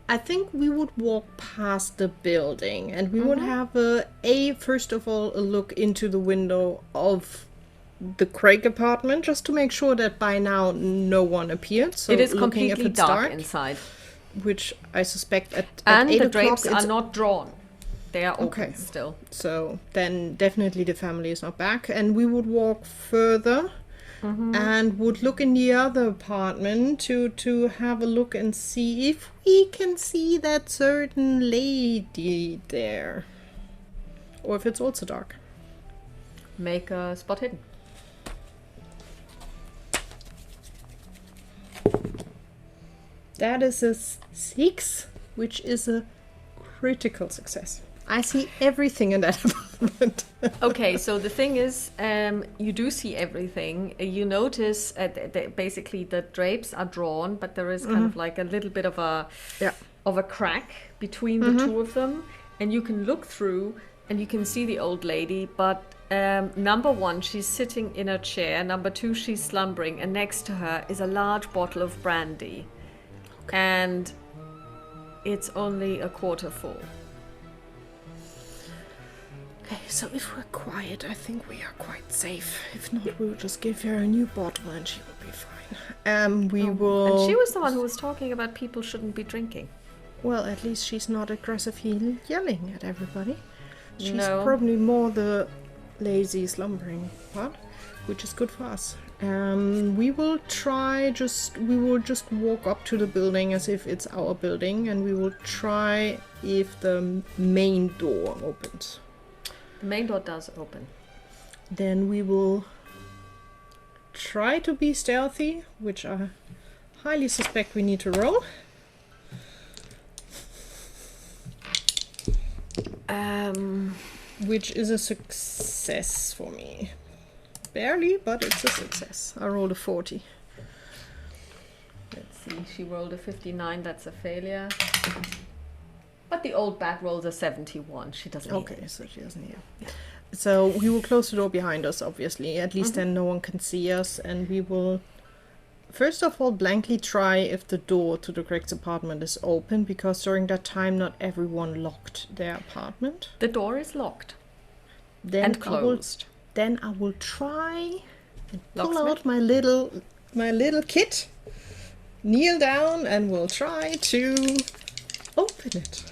I think we would walk past the building and we would have first of all, a look into the window of the Craig apartment, just to make sure that by now no one appeared. So it is looking completely if it's dark inside. Which I suspect at 8 and the o'clock drapes are not drawn. They are open still. So then definitely the family is not back. And we would walk further and would look in the other apartment to have a look and see if we can see that certain lady there. Or if it's also dark. Make a spot hidden. That is a 6, which is a critical success. I see everything in that apartment. Okay, so the thing is, you do see everything. You notice basically the drapes are drawn, but there is kind of like a little bit of a crack between the two of them, and you can look through and you can see the old lady. But number one, she's sitting in a chair. Number two, she's slumbering, and next to her is a large bottle of brandy, and it's only a quarter full. Okay, so if we're quiet, I think we are quite safe. If not, we'll just give her a new bottle and she will be fine. We will... And she was the one who was talking about people shouldn't be drinking. Well, at least she's not aggressively yelling at everybody. She's probably more the lazy slumbering part, which is good for us. We will just walk up to the building as if it's our building, and we will try if the main door opens. The main door does open. Then we will try to be stealthy, which I highly suspect we need to roll. Which is a success for me. Barely, but it's a success. I rolled a 40. Let's see, she rolled a 59, that's a failure. But the old bat rolls a 71, she doesn't hear. Okay, so she doesn't hear. So we will close the door behind us, obviously. At least then no one can see us, and we will first of all blankly try if the door to the Greg's apartment is open, because during that time not everyone locked their apartment. The door is locked. Then and closed. Then I will try and pull Locksmith? out my little kit, kneel down, and we'll try to open it.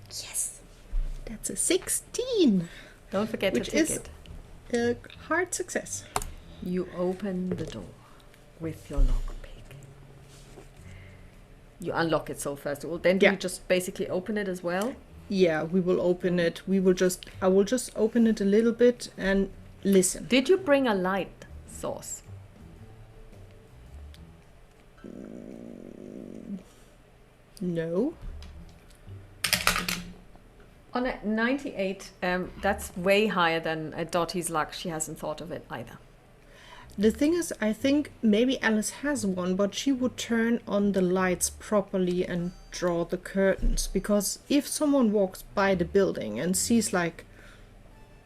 Yes, that's a 16. Don't forget Which to take is it. a hard success. You open the door with your lockpick. You unlock it, so first of all. Then do Yeah. you just basically open it as well? Yeah, we will open it. I will just open it a little bit and listen. Did you bring a light source? No. On a 98, that's way higher than Dottie's luck. She hasn't thought of it either. The thing is, I think maybe Alice has one, but she would turn on the lights properly and draw the curtains. Because if someone walks by the building and sees, like,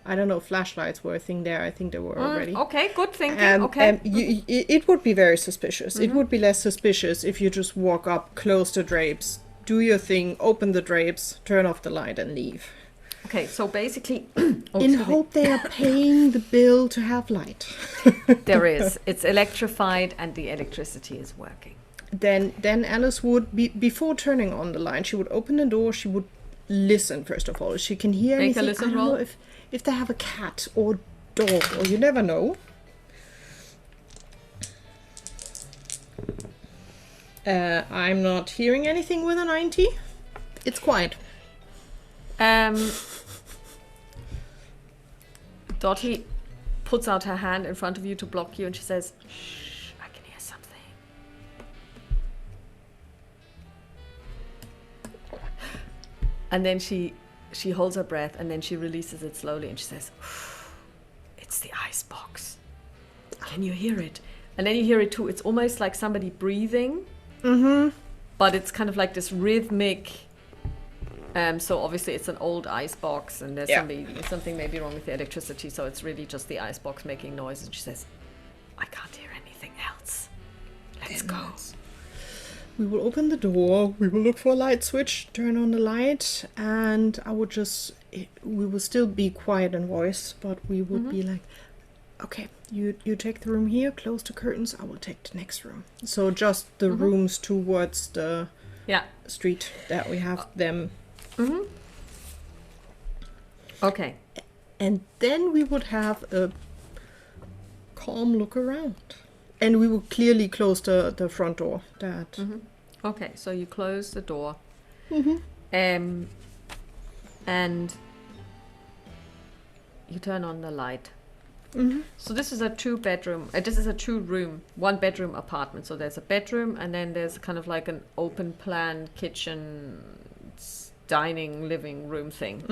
I don't know, flashlights were a thing there. I think they were already. Okay, good thinking. Okay. It would be very suspicious. It would be less suspicious if you just walk up, close the drapes, do your thing, open the drapes, turn off the light, and leave. Okay, so basically... In hope they are paying the bill to have light. There is. It's electrified and the electricity is working. Then Alice would, before turning on the light, she would open the door, she would listen first of all. If she can hear Make a anything. listen I don't roll. know if they have a cat or dog, or you never know. I'm not hearing anything with a 90. It's quiet. Dottie puts out her hand in front of you to block you and she says, "Shh, I can hear something." And then she holds her breath and then she releases it slowly and she says, "It's the ice box. Can you hear it?" And then you hear it too. It's almost like somebody breathing. But it's kind of like this rhythmic. So obviously it's an old ice box and there's something maybe wrong with the electricity. So it's really just the ice box making noise. And she says, "I can't hear anything else. Let's go." We will open the door, we will look for a light switch, turn on the light, and we will still be quiet in voice, but we would be like, okay, you take the room here, close the curtains, I will take the next room. So just the rooms towards the street that we have them. Okay. And then we would have a calm look around. And we will clearly close the front door. Okay, so you close the door. And you turn on the light. So this is a two-bedroom, this is a two-room, one-bedroom apartment. So there's a bedroom and then there's kind of like an open plan kitchen, dining, living room thing.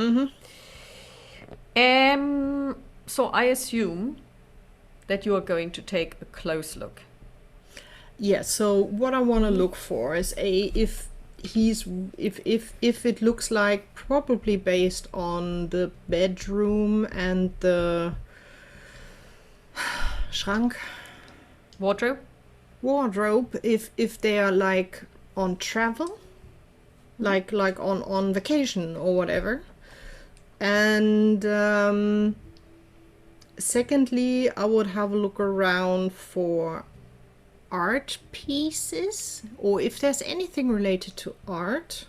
So I assume that you are going to take a close look. Yeah, so what I want to look for is if it looks like, probably based on the bedroom and the Schrank wardrobe, if they are like on travel, like on vacation or whatever. And secondly, I would have a look around for art pieces, or if there's anything related to art.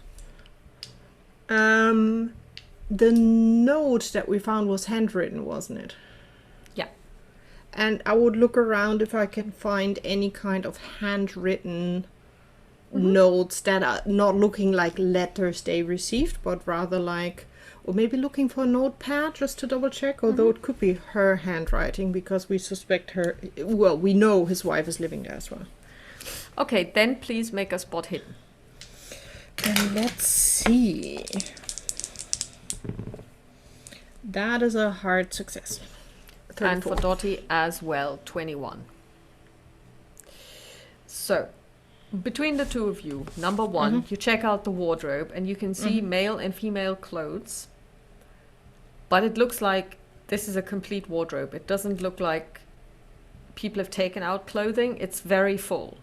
The note that we found was handwritten, wasn't it? Yeah. And I would look around if I can find any kind of handwritten notes that are not looking like letters they received, but rather like, or maybe looking for a notepad just to double check, although it could be her handwriting because we suspect her, well, we know his wife is living there as well. Okay, then please make a spot hidden. And let's see. That is a hard success. 34. And for Dottie as well, 21. So, between the two of you, number one, you check out the wardrobe and you can see male and female clothes. But it looks like this is a complete wardrobe. It doesn't look like people have taken out clothing. It's very full.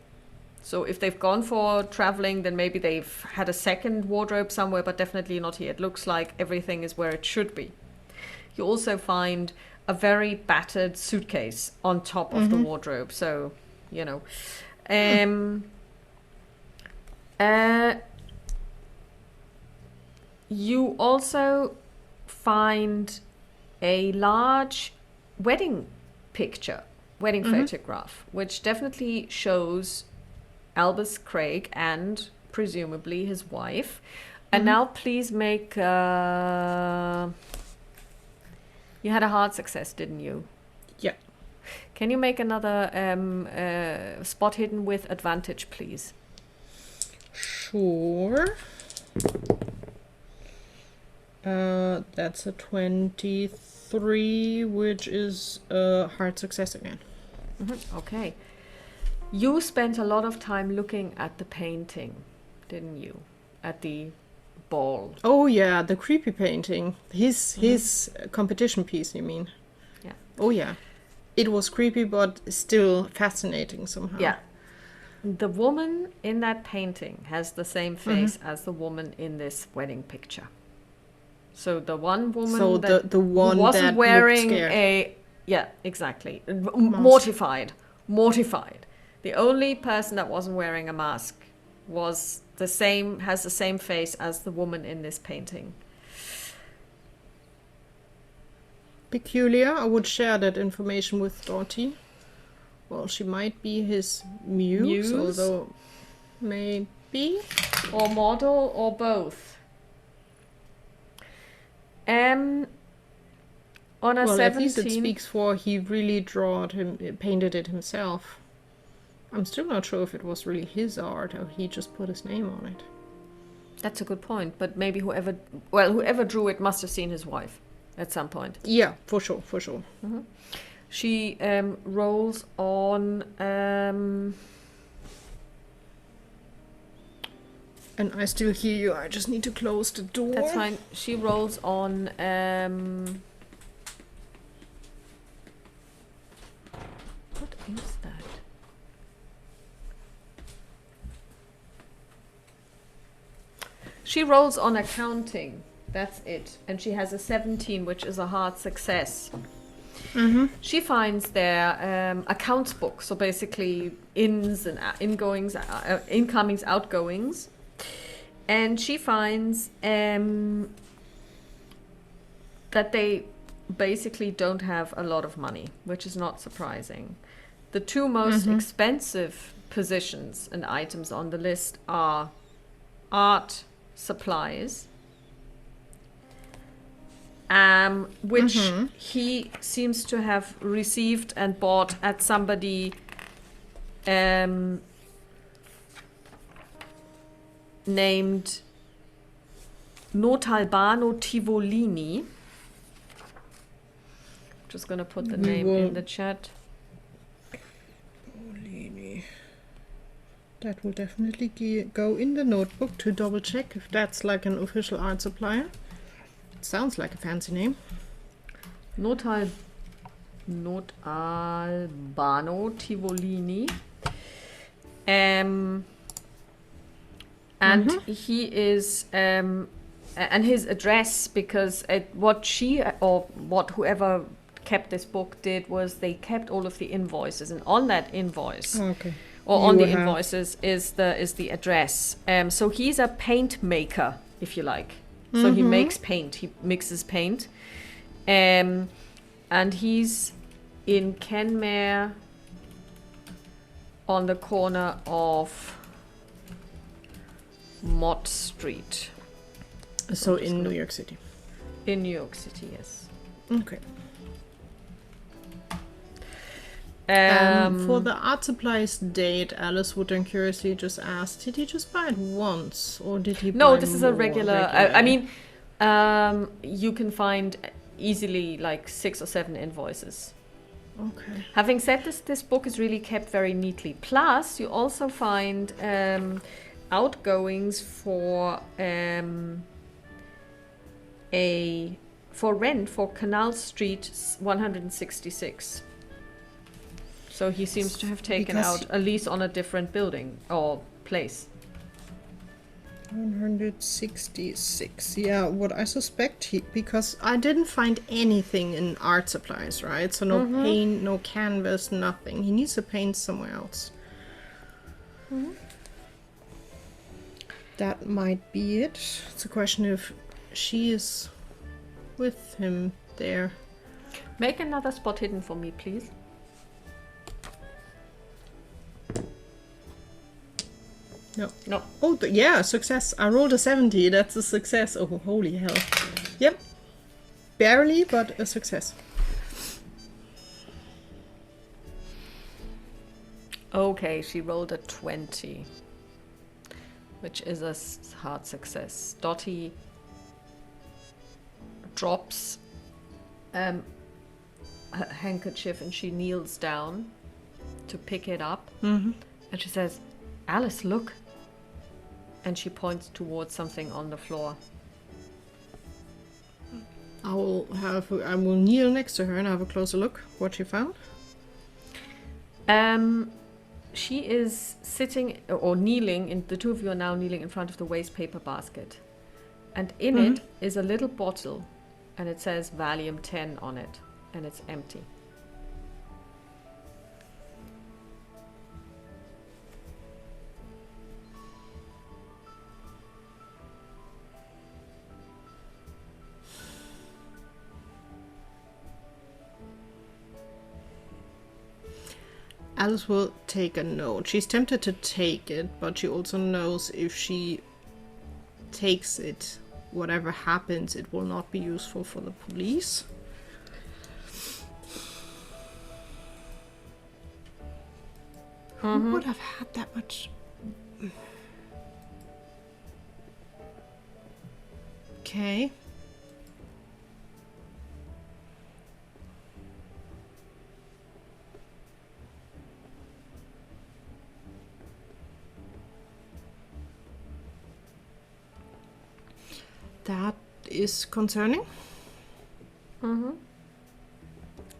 So if they've gone for traveling, then maybe they've had a second wardrobe somewhere, but definitely not here. It looks like everything is where it should be. You also find a very battered suitcase on top of the wardrobe. So, you know. You also find a large wedding picture, wedding photograph, which definitely shows Albus Craig and presumably his wife. And now please make... you had a hard success, didn't you? Yeah. Can you make another spot hidden with advantage, please? Sure. That's a 23, which is a hard success again. Okay. You spent a lot of time looking at the painting, didn't you? At the ball. Oh yeah, the creepy painting. His competition piece, you mean? Yeah. Oh yeah. It was creepy, but still fascinating somehow. Yeah. The woman in that painting has the same face as the woman in this wedding picture. So the one woman the one who wasn't that wearing looked scared. exactly. Mortified. The only person that wasn't wearing a mask has the same face as the woman in this painting. Peculiar. I would share that information with Dottie. Well, she might be his muse, although maybe. Or model, or both. On a 17... at least it speaks for he really painted it himself. I'm still not sure if it was really his art or he just put his name on it. That's a good point, but maybe whoever drew it must have seen his wife at some point. Yeah, for sure. She rolls on... And I still hear you, I just need to close the door. That's fine. She rolls on... What is that? She rolls on accounting. That's it. And she has a 17, which is a hard success. She finds their accounts book. So basically ins and ingoings, incomings, outgoings. And she finds that they basically don't have a lot of money, which is not surprising. The two most expensive positions and items on the list are art supplies, which he seems to have received and bought at somebody named Notalbano Tivolini. Just gonna put the name in the chat. Tivolini. That will definitely go in the notebook to double check if that's like an official art supplier. It sounds like a fancy name. Notalbano Tivolini. And he is, and his address, because whoever kept this book did was they kept all of the invoices, and on that invoice, invoices is the address. So he's a paint maker, if you like. So he makes paint, he mixes paint, and he's in Kenmare on the corner of Mott Street. So in New York City. In New York City, yes. Okay. Um, For the art supplies date, Alice would then curiously just ask, did he just buy it once? Or did he buy no, this is a more regular. I regularly? mean, you can find easily like 6 or 7 invoices. Okay. Having said this book is really kept very neatly. Plus, you also find outgoings for rent for Canal Street 166. So he seems to have taken Because out a lease on a different building or place. 166. Yeah, what I suspect because I didn't find anything in art supplies, right? So no paint, no canvas, nothing. He needs to paint somewhere else. That might be it. It's a question if she is with him there. Make another spot hidden for me, please. No. Oh, yeah, success. I rolled a 70. That's a success. Oh, holy hell. Yep. Barely, but a success. Okay, she rolled a 20, which is a hard success. Dottie drops her handkerchief and she kneels down to pick it up. Mm-hmm. And she says, Alice, look. And she points towards something on the floor. I will kneel next to her and have a closer look. What she found? She is sitting or kneeling, the two of you are now kneeling in front of the waste paper basket. And in it is a little bottle and it says Valium 10 on it and it's empty. Alice will take a note. She's tempted to take it, but she also knows if she takes it, whatever happens, it will not be useful for the police. Who would have had that much? Okay. That is concerning.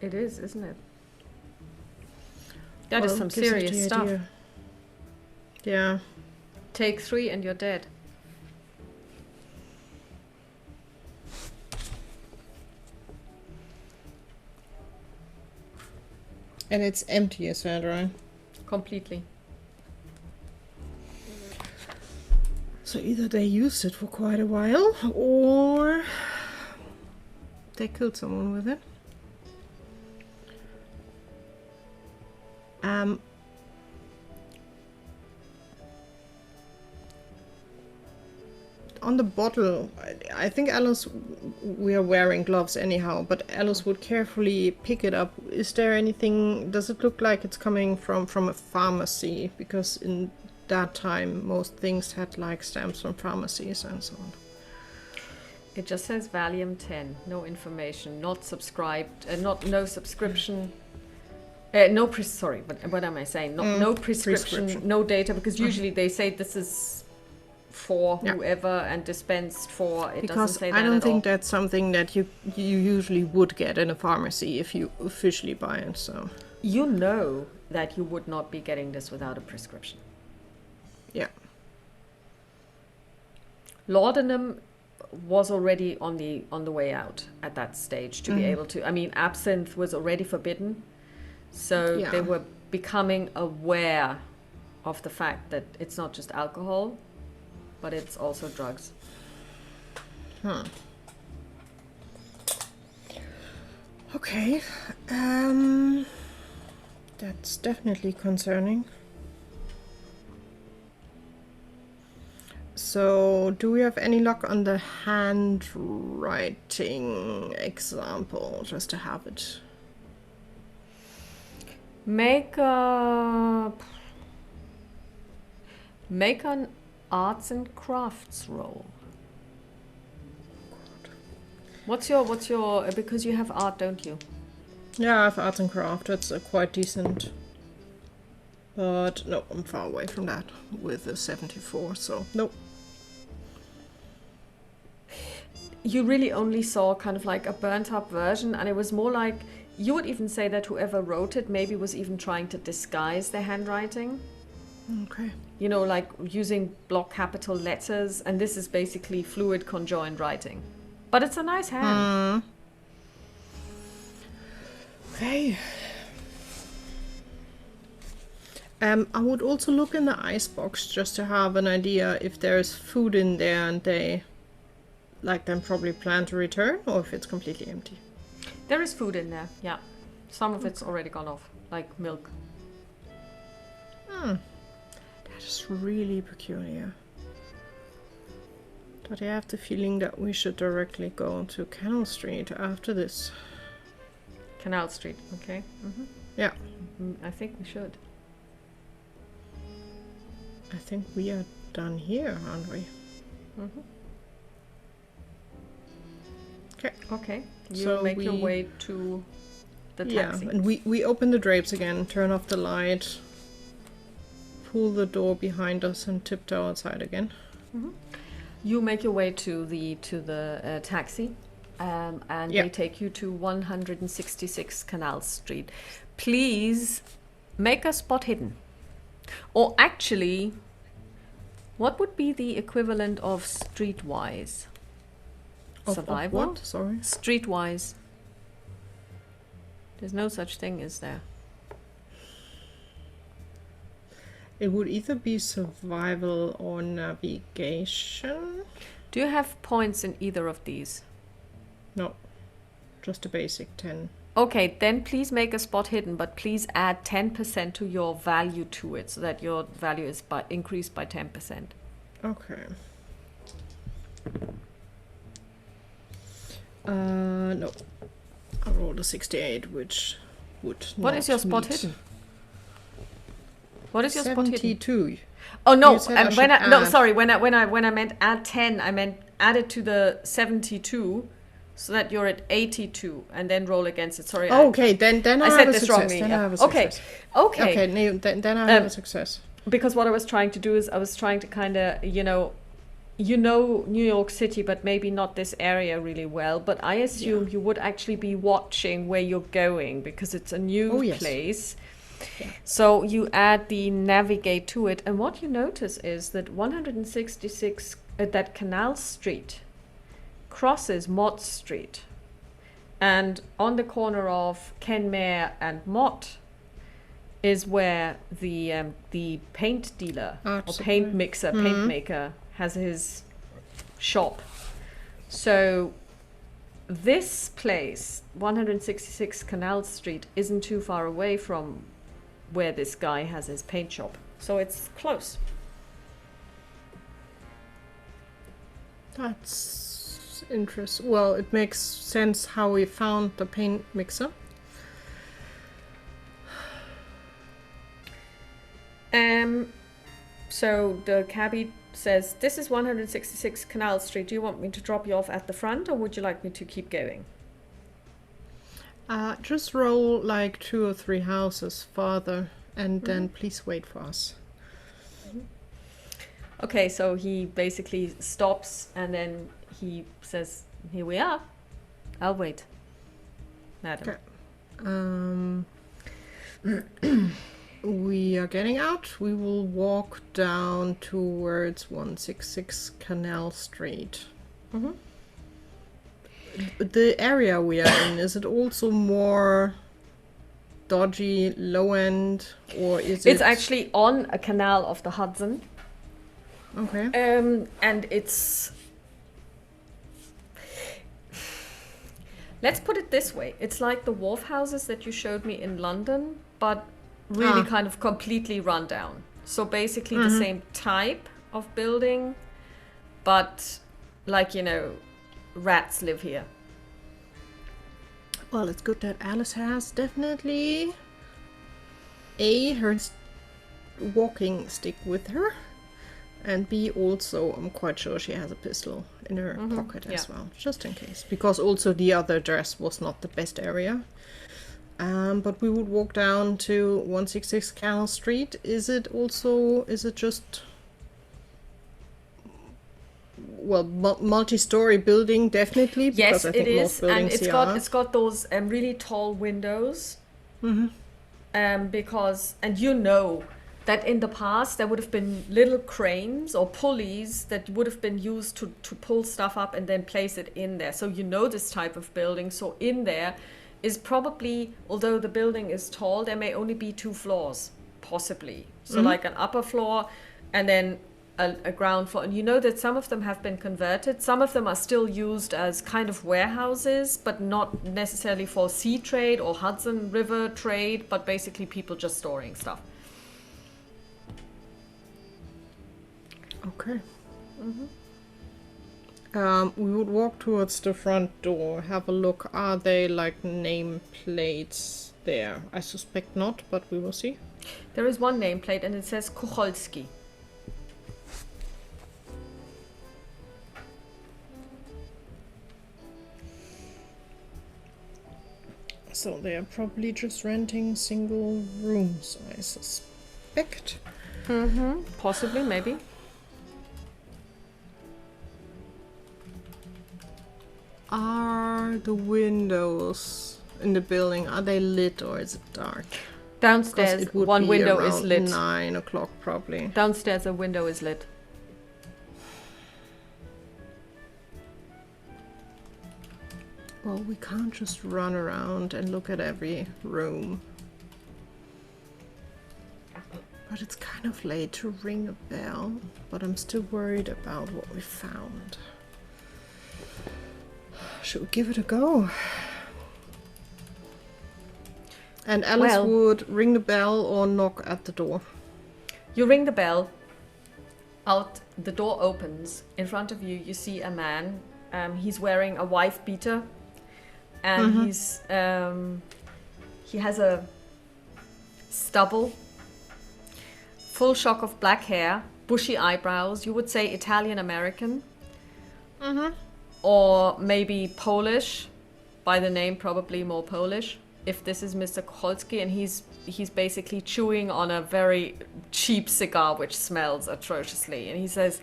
It is, isn't it? That is Well, some gives us serious the stuff. idea. Yeah. Take 3 and you're dead. And it's empty, is that right? Completely. So either they used it for quite a while, or they killed someone with it. On the bottle, I think Alice, we are wearing gloves anyhow, but Alice would carefully pick it up. Is there anything, does it look like it's coming from a pharmacy? Because in that time, most things had like stamps from pharmacies and so on. It just says Valium 10, no information, not subscribed, no subscription. What am I saying? No prescription, no data, because usually they say this is for whoever and dispensed for. It doesn't say that I don't at think all. that's something that you usually would get in a pharmacy if you officially buy it. So You know that you would not be getting this without a prescription. yeah, Laudanum was already on the way out at that stage to be able to. I mean, absinthe was already forbidden, so they were becoming aware of the fact that it's not just alcohol, but it's also drugs. Okay. That's definitely concerning. So, do we have any luck on the handwriting example, just to have it? Make an arts and crafts roll. What's your because you have art, don't you? Yeah, I have arts and craft. That's quite decent. But no, I'm far away from that with a 74, so nope. You really only saw kind of like a burnt up version, and it was more like, you would even say that whoever wrote it maybe was even trying to disguise their handwriting. Okay. You know, like using block capital letters, and this is basically fluid conjoined writing. But it's a nice hand. Okay. I would also look in the icebox just to have an idea if there's food in there and they then probably plan to return, or if it's completely empty. There is food in there, yeah. Some of it's already gone off, like milk. That is really peculiar. But I have the feeling that we should directly go to Canal Street after this. Canal Street, okay. Yeah. I think we should. I think we are done here, aren't we? Okay. Okay. You So make your way to the taxi. Yeah, and we open the drapes again, turn off the light, pull the door behind us, and tiptoe outside again. You make your way to the taxi, and they take you to 166 Canal Street. Please make a spot hidden. Or actually, what would be the equivalent of streetwise? Survival? Of what? Sorry. Streetwise. There's no such thing, is there? It would either be survival or navigation. Do you have points in either of these? No, just a basic 10. Okay, then please make a spot hidden, but please add 10% to your value to it, so that your value is increased by 10%. Okay. No. I rolled a 68, which would What is your not spot meet. hidden? What is your spot hidden? 72. Oh no! You said I should No, add. sorry. When I meant add 10, I meant add it to the 72, so that you're at 82, and then roll against it. Sorry. Oh, okay, then I I have said a this success. wrongly. Then Yeah. I have a Okay. success. Okay. Okay, no, then I have a success. Because what I was trying to do is I was trying to kind of, you know New York City, but maybe not this area really well. But I assume you would actually be watching where you're going, because it's a new place. Yeah. So you add the navigate to it, and what you notice is that 166 that Canal Street crosses Mott Street, and on the corner of Kenmare and Mott is where the paint dealer or paint maker has his shop. So this place, 166 Canal Street, isn't too far away from where this guy has his paint shop. So it's close. That's interesting. Well, it makes sense how we found the paint mixer. So the cabbie says, "This is 166 Canal Street. Do you want me to drop you off at the front, or would you like me to keep going?" Just roll like 2 or 3 houses farther, and then please wait for us. Okay, so he basically stops, and then he says, "Here we are. I'll wait, madam." Okay. We are getting out. We will walk down towards 166 Canal Street. The area we are in, is it also more dodgy, low end, or is it... It's actually on a canal of the Hudson. Okay. And it's... Let's put it this way. It's like the wharf houses that you showed me in London, but really kind of completely run down. So basically the same type of building, but like, you know, rats live here. Well, it's good that Alice has definitely her walking stick with her, and B, also I'm quite sure she has a pistol in her pocket as well, just in case, because also the other dress was not the best area. But we would walk down to 166 Canal Street. Is it just, well, multi-story building, definitely? Yes, I think it most is, and buildings it's got those really tall windows. Because, and you know that in the past there would have been little cranes or pulleys that would have been used to pull stuff up and then place it in there. So you know this type of building. So in there is probably, although the building is tall, there may only be 2 floors, possibly. So like an upper floor and then a ground floor. And you know that some of them have been converted. Some of them are still used as kind of warehouses, but not necessarily for sea trade or Hudson River trade, but basically people just storing stuff. Okay. We would walk towards the front door, have a look. Are they like nameplates there? I suspect not, but we will see. There is one nameplate and it says Kucholski. So they are probably just renting single rooms, I suspect. Possibly, maybe. Are the windows in the building, are they lit or is it dark? Downstairs, It would one be window is around lit. 9 o'clock probably. Downstairs, a window is lit. Well, we can't just run around and look at every room. But it's kind of late to ring a bell, but I'm still worried about what we found. Should we give it a go? And Alice would ring the bell or knock at the door. You ring the bell. Out, the door opens. In front of you, you see a man. He's wearing a wife beater, and he has a stubble, full shock of black hair, bushy eyebrows. You would say Italian American, or maybe Polish, by the name, probably more Polish. If this is Mr. Kucholski, and he's basically chewing on a very cheap cigar which smells atrociously, and he says,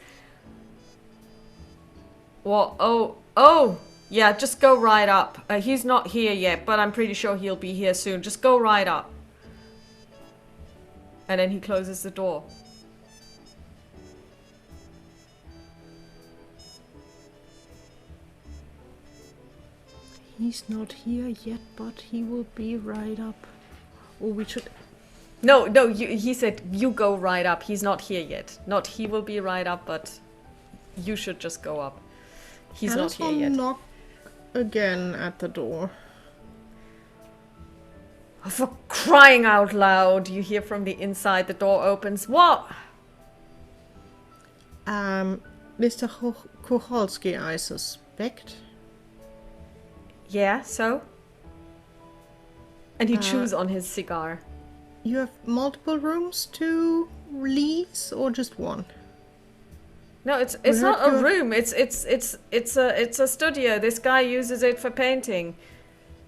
"Well, oh, yeah, just go right up. He's not here yet, but I'm pretty sure he'll be here soon. Just go right up." And then he closes the door. He's not here yet, but he will be right up. Or we should... No, he said, you go right up. He's not here yet. Not he will be right up, but you should just go up. He's not here yet. Knock again at the door. Oh, for crying out loud, you hear from the inside, the door opens. What? Mr. Kucholski, I suspect. Yeah, so? And he chews on his cigar. You have multiple rooms to lease or just one? No, it's not a room. It's a studio. This guy uses it for painting.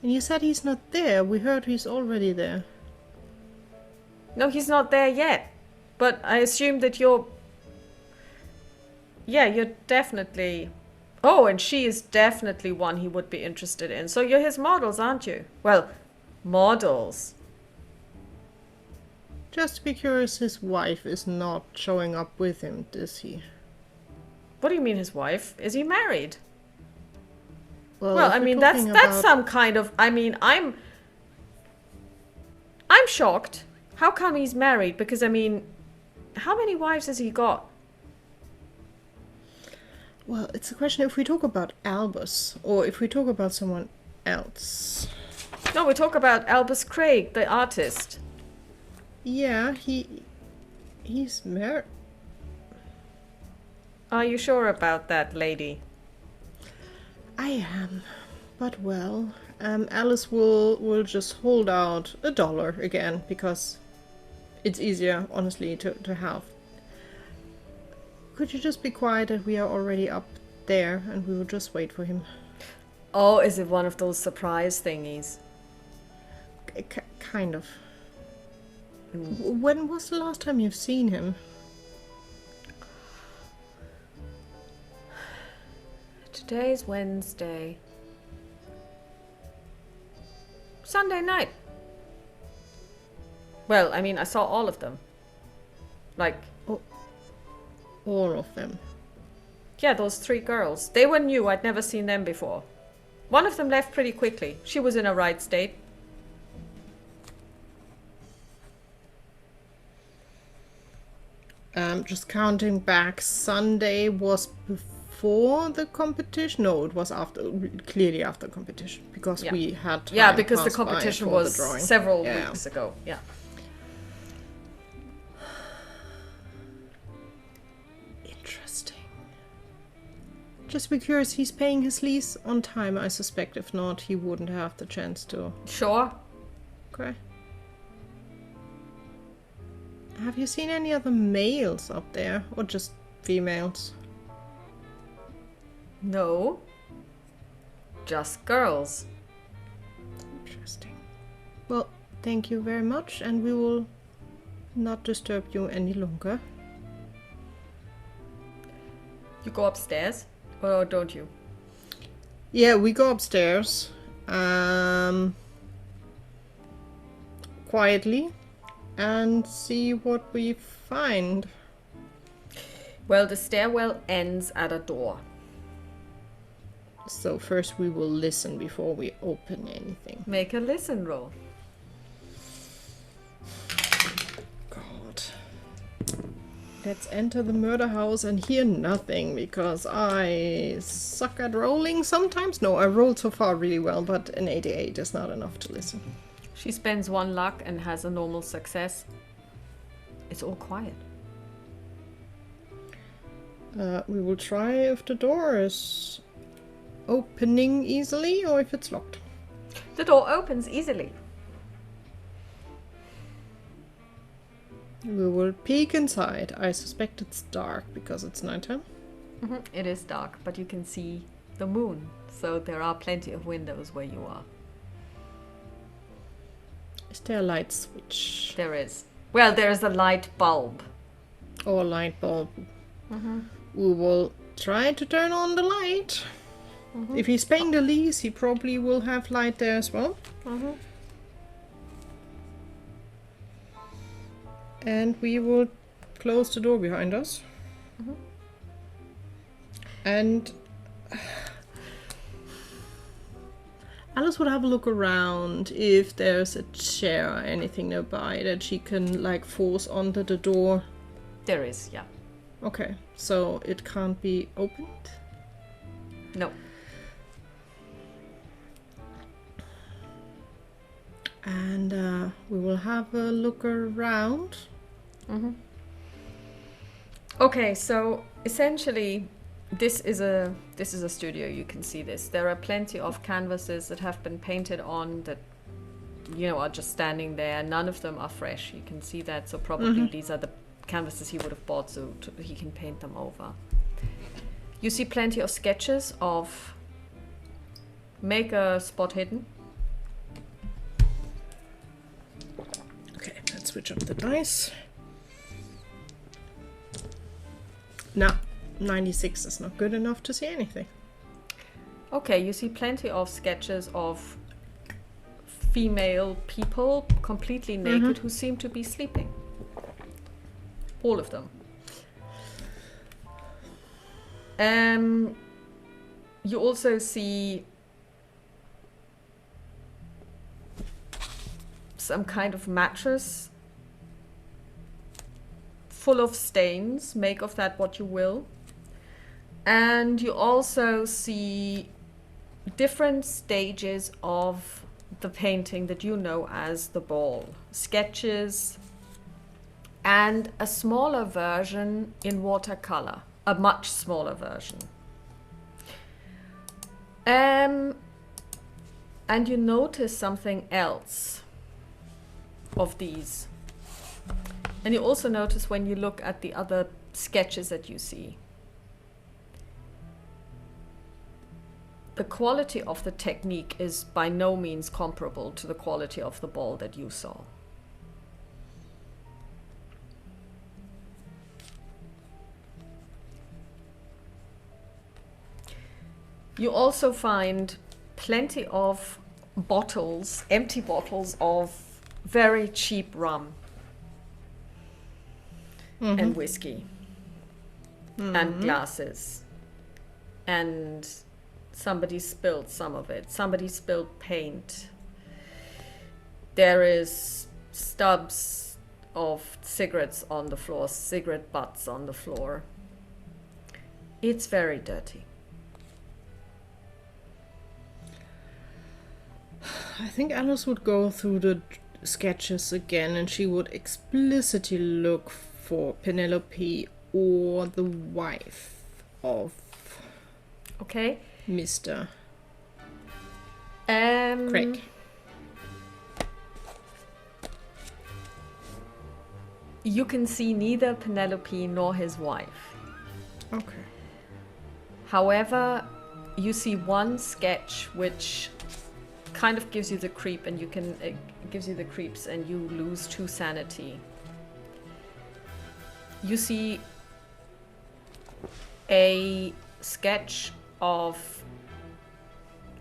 And you said he's not there. We heard he's already there. No, he's not there yet. But I assume that you're definitely... Oh, and she is definitely one he would be interested in. So you're his models, aren't you? Well, models. Just to be curious, his wife is not showing up with him, is he? What do you mean his wife? Is he married? Well, I mean, that's some kind of... I mean, I'm shocked. How come he's married? Because, I mean, how many wives has he got? Well, it's a question if we talk about Albus, or if we talk about someone else? No, we talk about Albus Craig, the artist. Yeah, he's married. Are you sure about that, lady? I am, but well, Alice will just hold out $1 again because it's easier, honestly, to have. Could you just be quiet that we are already up there and we will just wait for him? Oh, is it one of those surprise thingies? Kind of. When was the last time you've seen him? Today's Wednesday. Sunday night. Well, I mean, I saw all of them. Like... Oh, all of them? Yeah, those 3 girls. They were new, I'd never seen them before. One of them left pretty quickly. She was in a right state. Just counting back, Sunday was before the competition. No, it was clearly after competition, because we had time. Yeah, because the competition was several weeks ago. Yeah. Interesting. Just because he's paying his lease on time, I suspect. If not, he wouldn't have the chance to. Sure. Okay. Have you seen any other males up there, or just females? No. Just girls. Interesting. Well, thank you very much, and we will not disturb you any longer. You go upstairs, or don't you? Yeah, we go upstairs. Quietly. And see what we find. Well, the stairwell ends at a door. So first we will listen before we open anything. Make a listen roll. God. Let's enter the murder house and hear nothing, because I suck at rolling sometimes. No, I rolled so far really well, but an 88 is not enough to listen. She spends 1 luck and has a normal success. It's all quiet. We will try if the door is opening easily or if it's locked. The door opens easily. We will peek inside. I suspect it's dark because it's nighttime. It is dark, but you can see the moon. So there are plenty of windows where you are. Is there a light switch? There is. Well, there is a light bulb. Or a light bulb. We will try to turn on the light. If he's paying the lease, he probably will have light there as well. And we will close the door behind us. And Alice would have a look around if there's a chair or anything nearby that she can like force onto the door. There is, yeah. Okay, so it can't be opened? No. And we will have a look around. Okay, so essentially this is a studio. You can see this. There are plenty of canvases that have been painted on that, you know, are just standing there. None of them are fresh. You can see that. So probably these are the canvases he would have bought so he can paint them over. You see plenty of sketches of make a spot hidden. Okay, let's switch up the dice. No, 96 is not good enough to see anything. Okay, you see plenty of sketches of female people completely naked who seem to be sleeping. All of them. You also see some kind of mattress full of stains. Make of that what you will. And you also see different stages of the painting that you know as the ball. Sketches and a smaller version in watercolor, a much smaller version. And you notice something else of these. And you also notice when you look at the other sketches that you see. The quality of the technique is by no means comparable to the quality of the ball that you saw. You also find plenty of bottles, empty bottles of very cheap rum and whiskey and glasses. And somebody spilled some of it. Somebody spilled paint. There is stubs of cigarettes on the floor, cigarette butts on the floor. It's very dirty. I think Alice would go through the sketches again and she would explicitly look for Penelope or the wife of Mr. Craig. You can see neither Penelope nor his wife. Okay. However, you see one sketch which kind of gives you the creep, and it gives you the creeps, and you lose 2 sanity. You see a sketch of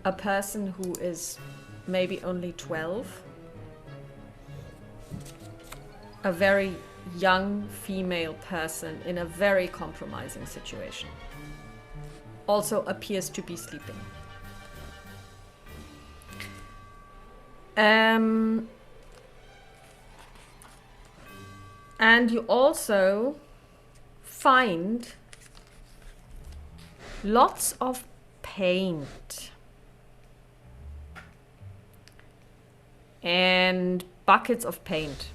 a person who is maybe only 12, a very young female person in a very compromising situation, also appears to be sleeping. And you also find lots of paint and buckets of paint,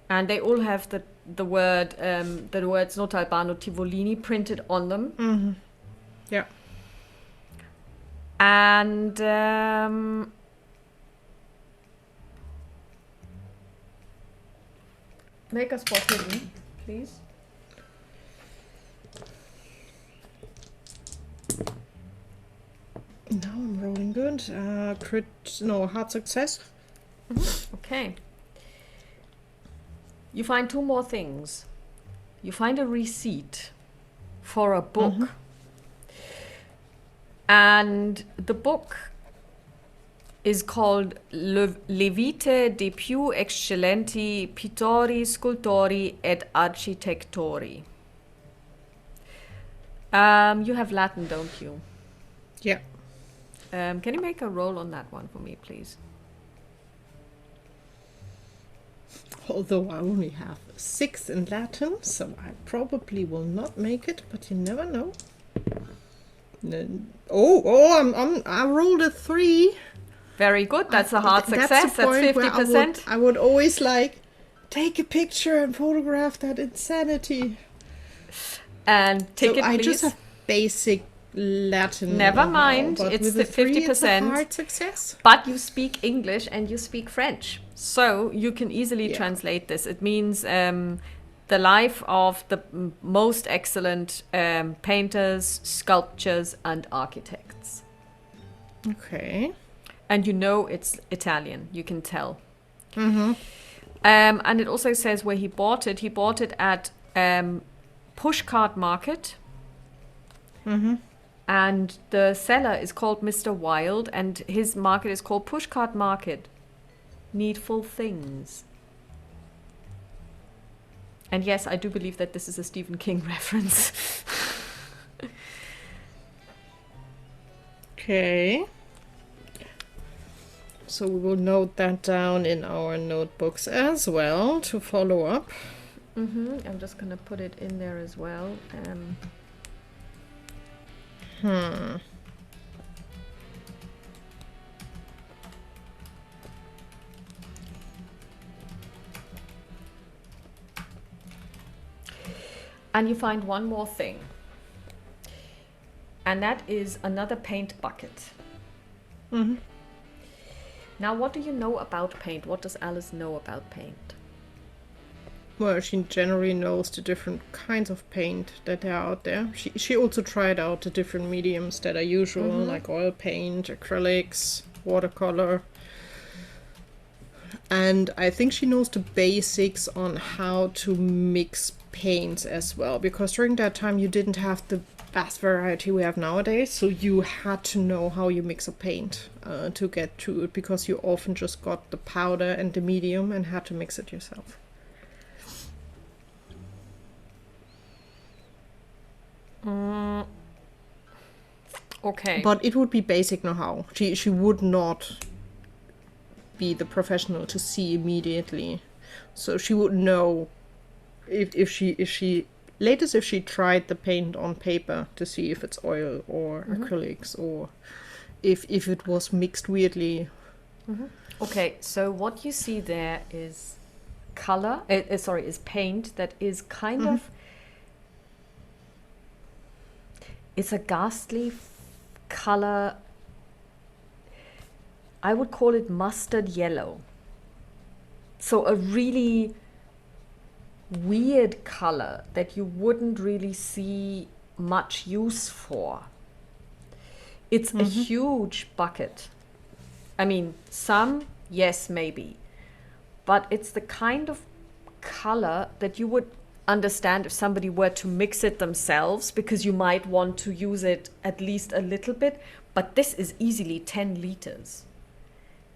and they all have the words Notalbano Tivolini printed on them. Yeah. And make a spot hidden, please. Now I'm rolling good. Hard success. Okay. You find 2 more things. You find a receipt for a book. And the book is called Le Vite dei più eccellenti pittori, scultori ed architectori. You have Latin, don't you? Yeah. Can you make a roll on that one for me, please? Although I only have 6 in Latin, so I probably will not make it, but you never know. I rolled a 3. Very good. That's a hard success. That's 50%. I would always take a picture and photograph that insanity. And take it, please. I just have basic Latin. Never mind. It's the 50%. It's a hard success. But you speak English and you speak French, so you can easily translate this. It means the life of the most excellent painters, sculptors, and architects. Okay. And you know it's Italian. You can tell. And it also says where he bought it. He bought it at Pushcart Market. And the seller is called Mr. Wilde, and his market is called Pushcart Market. Needful Things. And yes, I do believe that this is a Stephen King reference. Okay. So we will note that down in our notebooks as well to follow up. I'm just going to put it in there as well. And you find one more thing. And that is another paint bucket. Mm-hmm. Now, what do you know about paint? What does Alice know about paint? Well, she generally knows the different kinds of paint that are out there. She also tried out the different mediums that are usual, like oil paint, acrylics, watercolor. And I think she knows the basics on how to mix paints as well, because during that time you didn't have the vast variety we have nowadays, so you had to know how you mix a paint to get to it, because you often just got the powder and the medium and had to mix it yourself. Okay. But it would be basic know-how. She would not be the professional to see immediately, so she would know if she latest if she tried the paint on paper to see if it's oil or acrylics, or if it was mixed weirdly. Okay, so what you see there is color, is paint that is kind of, it's a ghastly color. I would call it mustard yellow. So a really weird color that you wouldn't really see much use for. It's a huge bucket. I mean, some, yes, maybe. But it's the kind of color that you would understand if somebody were to mix it themselves, because you might want to use it at least a little bit. But this is easily 10 liters.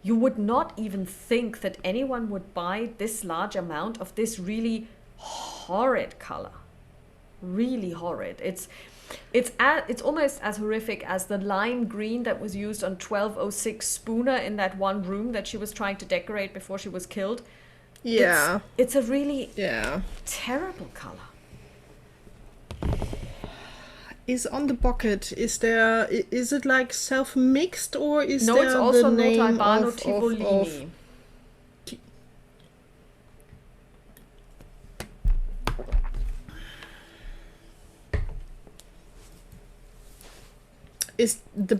You would not even think that anyone would buy this large amount of this really horrid color. Really horrid. It's almost as horrific as the lime green that was used on 1206 Spooner in that one room that she was trying to decorate before she was killed. Yeah. It's a really Yeah. terrible color. Is on the bucket, is it like self-mixed, or is No, there it's also the name Notaibano of Tivolini. Is the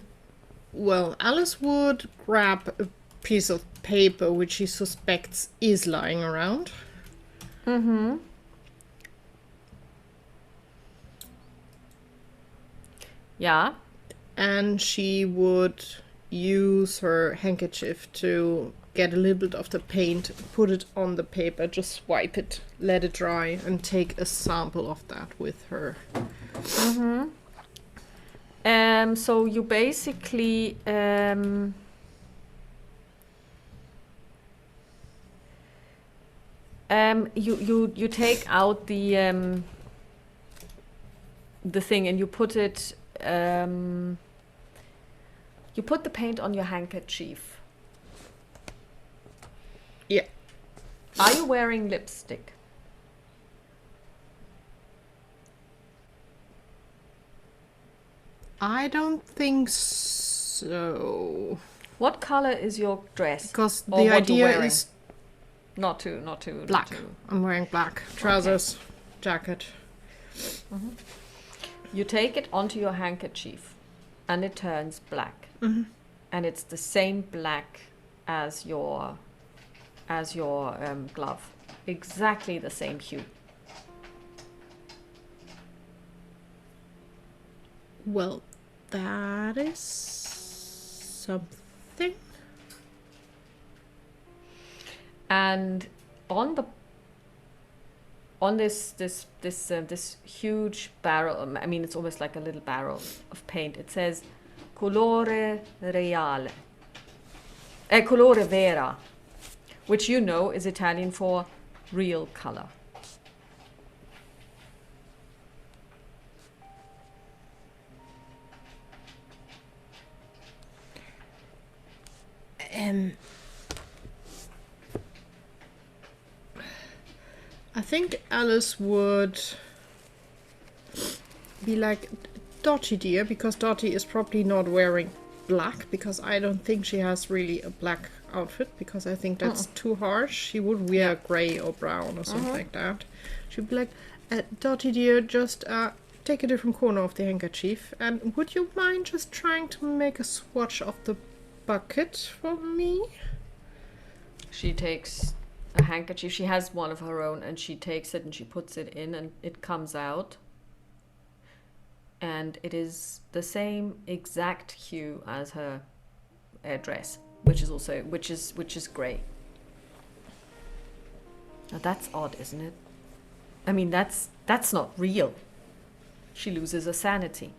Alice would grab a piece of paper which she suspects is lying around. Yeah. And she would use her handkerchief to get a little bit of the paint, put it on the paper, just wipe it, let it dry, and take a sample of that with her. So you basically you take out the thing and you put it you put the paint on your handkerchief. Yeah. Are you wearing lipstick? I don't think so. What color is your dress? Because Or the what you're idea wearing? is Not too black. I'm wearing black trousers, jacket. You take it onto your handkerchief and it turns black. And it's the same black as your glove. Exactly the same hue. Well, that is something. And on this huge barrel, I mean, it's almost like a little barrel of paint. It says colore reale, colore vera, which you know is Italian for real color. I think Alice would be like, Dottie dear, because Dottie is probably not wearing black, because I don't think she has really a black outfit, because I think that's too harsh. She would wear grey or brown or something like that. She'd be like, Dottie dear, just take a different corner of the handkerchief, and would you mind just trying to make a swatch of the bucket for me? She takes a handkerchief. She has one of her own, and she takes it and she puts it in, and it comes out. And it is the same exact hue as her dress, which is grey. Now that's odd, isn't it? I mean, that's not real. She loses her sanity.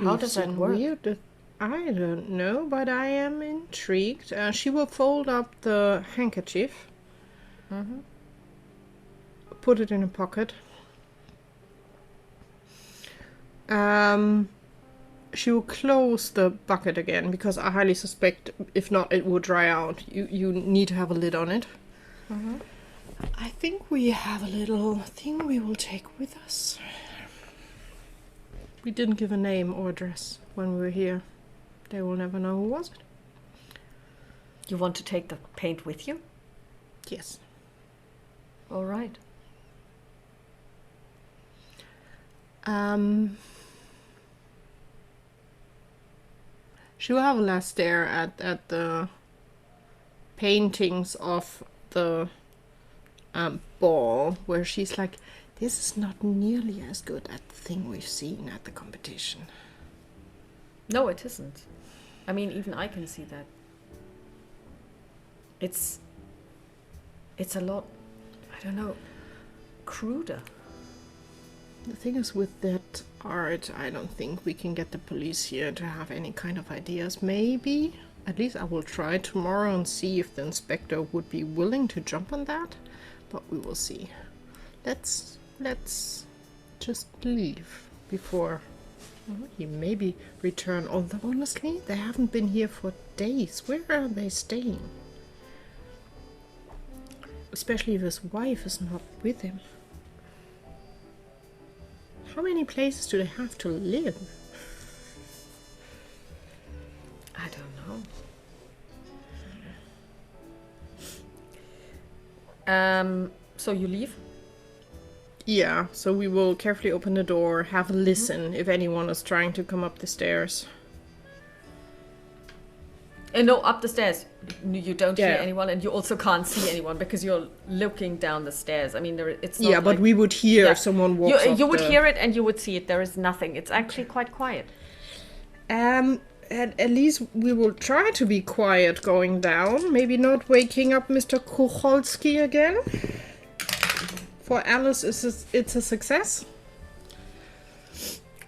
How does that work? Weird. I don't know, but I am intrigued. She will fold up the handkerchief, put it in a pocket. She will close the bucket again, because I highly suspect, if not, it will dry out. You need to have a lid on it. I think we have a little thing we will take with us. We didn't give a name or address when we were here. They will never know who was it. You want to take the paint with you? Yes. All right. She will have a last stare at the paintings of the ball, where she's like, this is not nearly as good as the thing we've seen at the competition. No, it isn't. I mean, even I can see that. It's a lot, I don't know, cruder. The thing is, with that art, I don't think we can get the police here to have any kind of ideas. Maybe, at least I will try tomorrow and see if the inspector would be willing to jump on that, but we will see. Let's just leave before he maybe return. Although honestly, they haven't been here for days. Where are they staying? Especially if his wife is not with him. How many places do they have to live? I don't know. So you leave? Yeah, so we will carefully open the door, have a listen if anyone is trying to come up the stairs. No, up the stairs. You don't hear Yeah. anyone, and you also can't see anyone because you're looking down the stairs. I mean, it's not Yeah, but like, we would hear if someone walks up you would the... hear it and you would see it. There is nothing. It's actually quite quiet. At least we will try to be quiet going down. Maybe not waking up Mr. Kucholski again. For Alice, it's a success.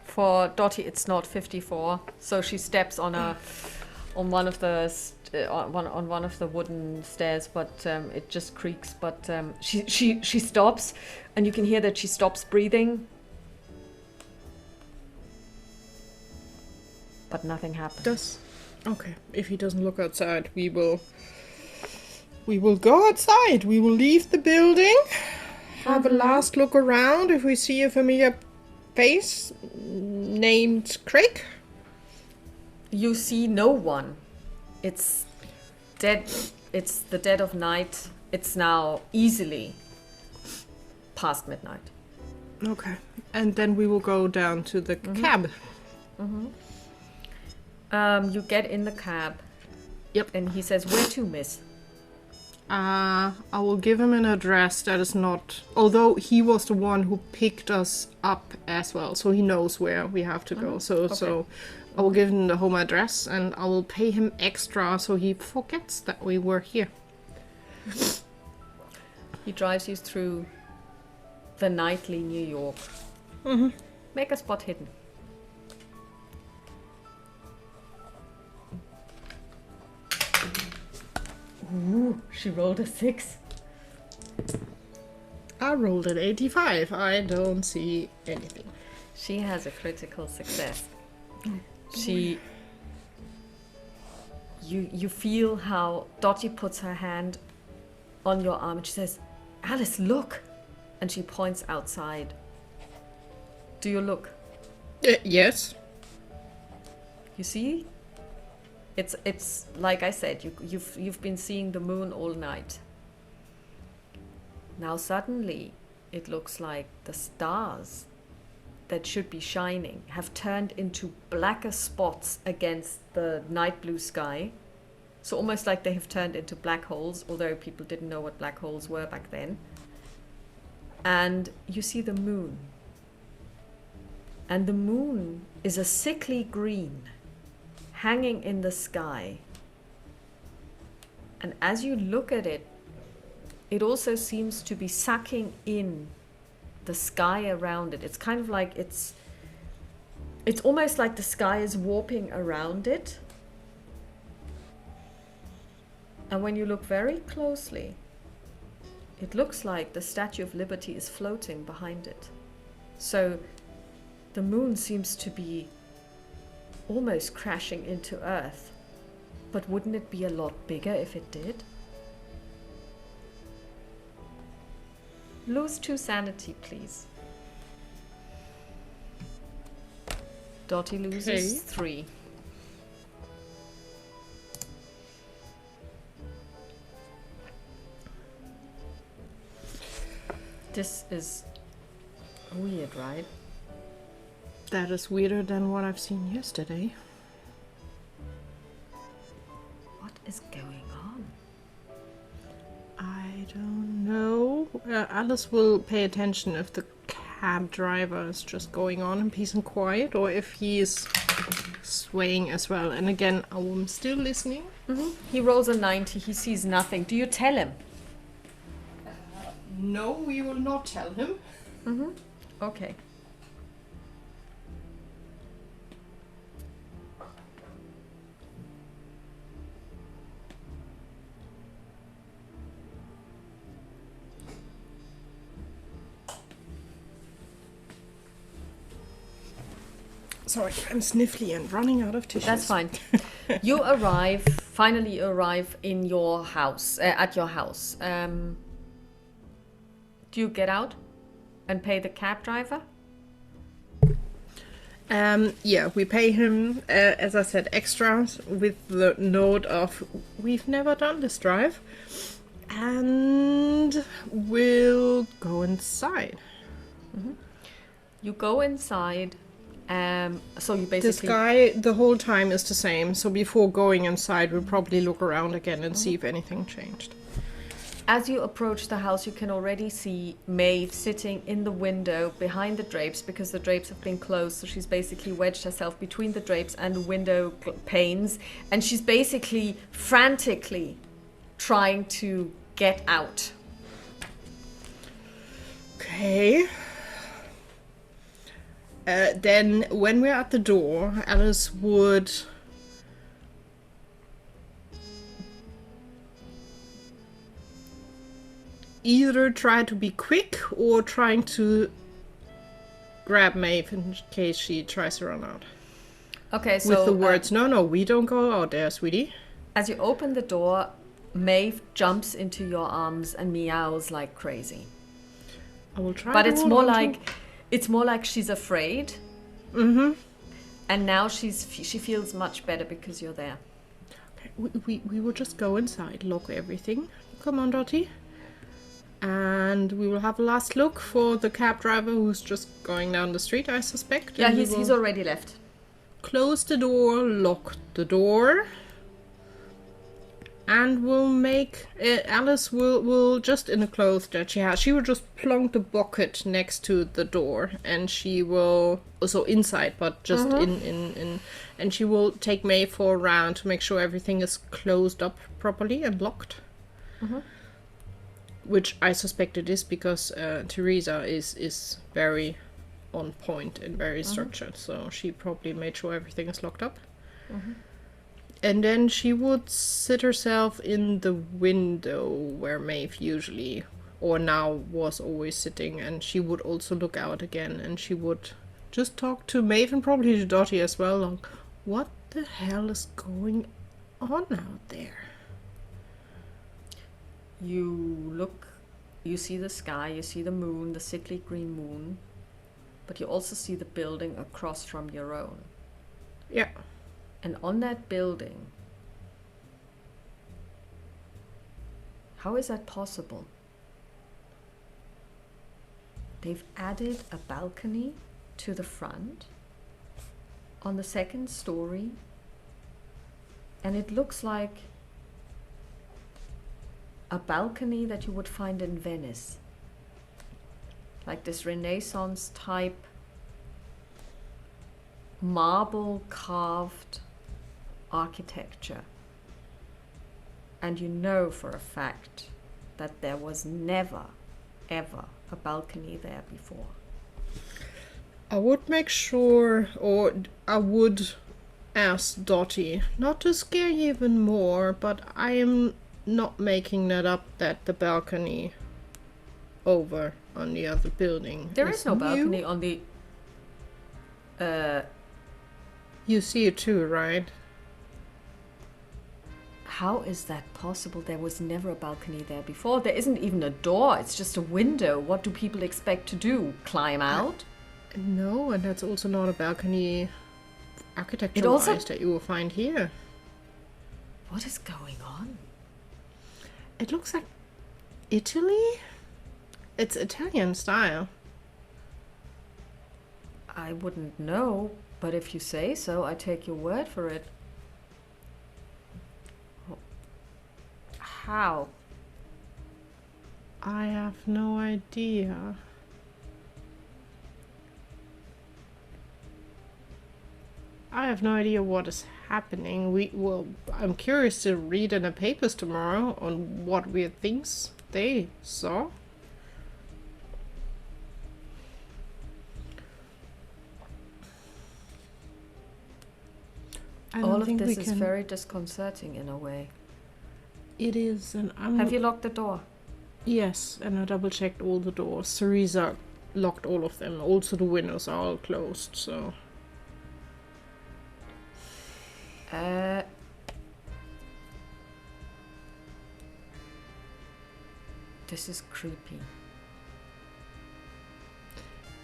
For Dottie, it's not 54. So she steps on one of the on one of the wooden stairs, but it just creaks. But she stops, and you can hear that she stops breathing. But nothing happens. Okay. If he doesn't look outside, we will go outside. We will leave the building. Have a last look around if we see a familiar face named Craig. You see no one. It's dead. It's the dead of night. It's now easily past midnight. Okay. And then we will go down to the cab. You get in the cab. Yep. And he says, "Where to, miss?" I will give him an address that is not... Although he was the one who picked us up as well, so he knows where we have to go. So I will give him the home address, and I will pay him extra so he forgets that we were here. He drives you through the nightly New York. Make a spot hidden. Ooh, she rolled a 6. I rolled an 85. I don't see anything. She has a critical success. You feel how Dottie puts her hand on your arm and she says, "Alice, look!" And she points outside. Do you look? Yes. You see? It's like I said, you've been seeing the moon all night. Now suddenly it looks like the stars that should be shining have turned into blacker spots against the night blue sky. So almost like they have turned into black holes, although people didn't know what black holes were back then. And you see the moon. And the moon is a sickly green hanging in the sky. And as you look at it, it also seems to be sucking in the sky around it. It's kind of like it's almost like the sky is warping around it. And when you look very closely, it looks like the Statue of Liberty is floating behind it. So the moon seems to be almost crashing into Earth. But wouldn't it be a lot bigger if it did? Lose 2 sanity, please. Dottie loses 3. This is weird, right? That is weirder than what I've seen yesterday. What is going on? I don't know. Alice will pay attention if the cab driver is just going on in peace and quiet, or if he is swaying as well. And again, I'm still listening. Mm-hmm. He rolls a 90. He sees nothing. Do you tell him? No, we will not tell him. Mm-hmm. Okay. Sorry, I'm sniffly and running out of tissues. That's fine. You finally arrive in your house, at your house. Do you get out and pay the cab driver? Yeah, we pay him, as I said, extras with the note of, we've never done this drive. And we'll go inside. Mm-hmm. You go inside. So you basically... The sky the whole time is the same. So before going inside, we'll probably look around again and see if anything changed. As you approach the house, you can already see Maeve sitting in the window behind the drapes because the drapes have been closed. So she's basically wedged herself between the drapes and the window panes. And she's basically frantically trying to get out. Okay. Then when we're at the door, Alice would... either try to be quick or trying to grab Maeve in case she tries to run out. Okay, so... with the words, no, we don't go out there, sweetie. As you open the door, Maeve jumps into your arms and meows like crazy. I will try. But it's more like she's afraid. Mm-hmm. And now she feels much better because you're there. Okay, we will just go inside, lock everything. Come on, Dottie. And we will have a last look for the cab driver who's just going down the street, I suspect. Yeah, he's already left. Close the door, lock the door. And we'll make... Alice will just in the clothes that she has, she will just plonk the bucket next to the door. And she will... also inside, but just in... And she will take May for a round to make sure everything is closed up properly and locked. Mm-hmm. Which I suspect it is because Teresa is very on point and very structured. So she probably made sure everything is locked up. Mm-hmm. And then she would sit herself in the window where Maeve usually, or now was always sitting, and she would also look out again, and she would just talk to Maeve and probably to Dottie as well, like, what the hell is going on out there? You look, you see the sky, you see the moon, the sickly green moon, but you also see the building across from your own. Yeah. And on that building, how is that possible? They've added a balcony to the front on the second story, and it looks like a balcony that you would find in Venice, like this Renaissance type marble carved architecture. And you know for a fact that there was never ever a balcony there before. I would make sure, or I would ask Dottie, not to scare you even more, but I am not making that up, that the balcony over on the other building There is no new. balcony on the You see it too, right? how is that possible? There was never a balcony there before. There isn't even a door, it's just a window. What do people expect to do? Climb out? No, and that's also not a balcony architecture-wise that you will find here. What is going on? It looks like Italy? It's Italian style. I wouldn't know, but if you say so, I take your word for it. How? I have no idea. I have no idea what is happening. I'm curious to read in the papers tomorrow on what weird things they saw. All of this is very disconcerting in a way. It is, and Have you locked the door? Yes, and I double checked all the doors. Teresa locked all of them. Also the windows are all closed, so. This is creepy.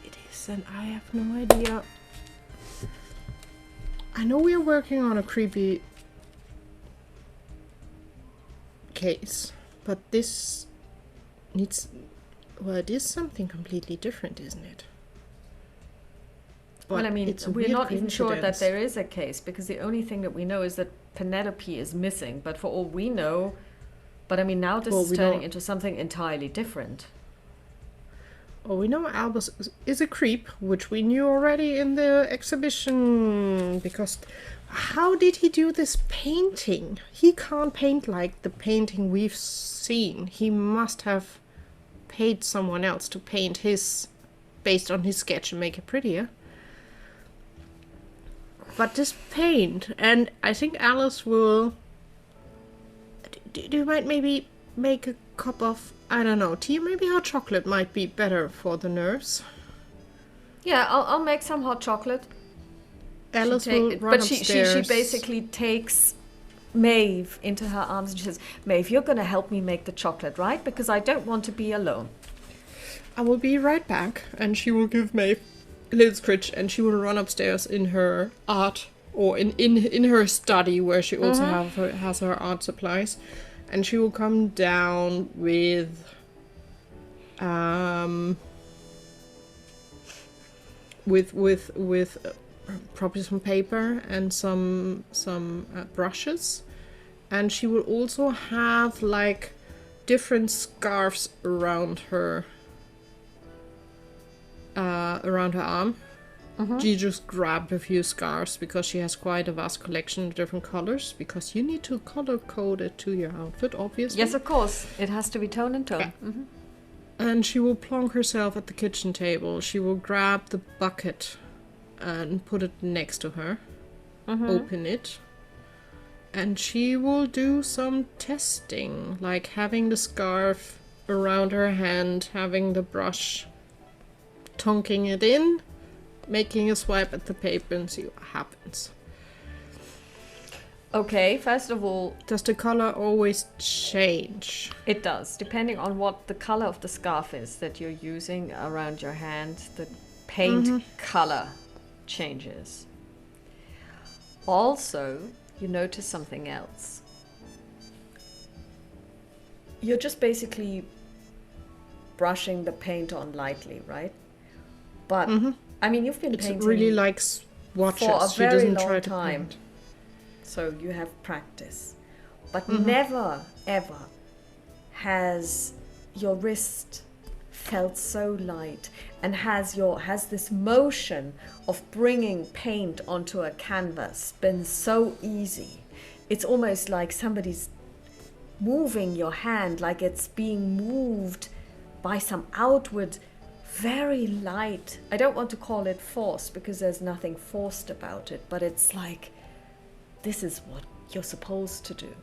It is, and I have no idea. I know we are working on a creepy case, but this needs... Well, it is something completely different, isn't it? Well, I mean, it's a we're weird not even sure that coincidence. there is a case, because the only thing that we know is that Penelope is missing. But for all we know, but I mean, now this is turning into something entirely different. Well, we know Albus is a creep, which we knew already in the exhibition, because how did he do this painting? He can't paint like the painting we've seen. He must have paid someone else to paint his, based on his sketch, and make it prettier. But this paint, and I think Alice will... Do you might maybe make a cup of, I don't know, tea? Maybe hot chocolate might be better for the nerves. Yeah, I'll make some hot chocolate. Alice will run upstairs. She basically takes Maeve into her arms and she says, Maeve, you're going to help me make the chocolate, right? Because I don't want to be alone. I will be right back. And she will give Maeve a little scritch and she will run upstairs in her art, or in her study where she also has her art supplies. And she will come down with probably some paper and some brushes, and she will also have like different scarves around her arm. She just grabbed a few scarves because she has quite a vast collection of different colors, because you need to color code it to your outfit, obviously. Yes, of course. It has to be tone and tone. Yeah. And she will plonk herself at the kitchen table. She will grab the bucket and put it next to her. Open it. And she will do some testing, like having the scarf around her hand, having the brush, tonking it in, making a swipe at the paper and see what happens. Okay, first of all... Does the color always change? It does, depending on what the color of the scarf is that you're using around your hand. The paint color changes. Also, you notice something else. You're just basically brushing the paint on lightly, right? But I mean, you've been painting really like swatches. for a She very doesn't long try to time, paint. so you have practice. But never ever has your wrist felt so light and has this motion of bringing paint onto a canvas been so easy. It's almost like somebody's moving your hand, like it's being moved by some outward, very light, I don't want to call it force because there's nothing forced about it, but it's like, this is what you're supposed to do,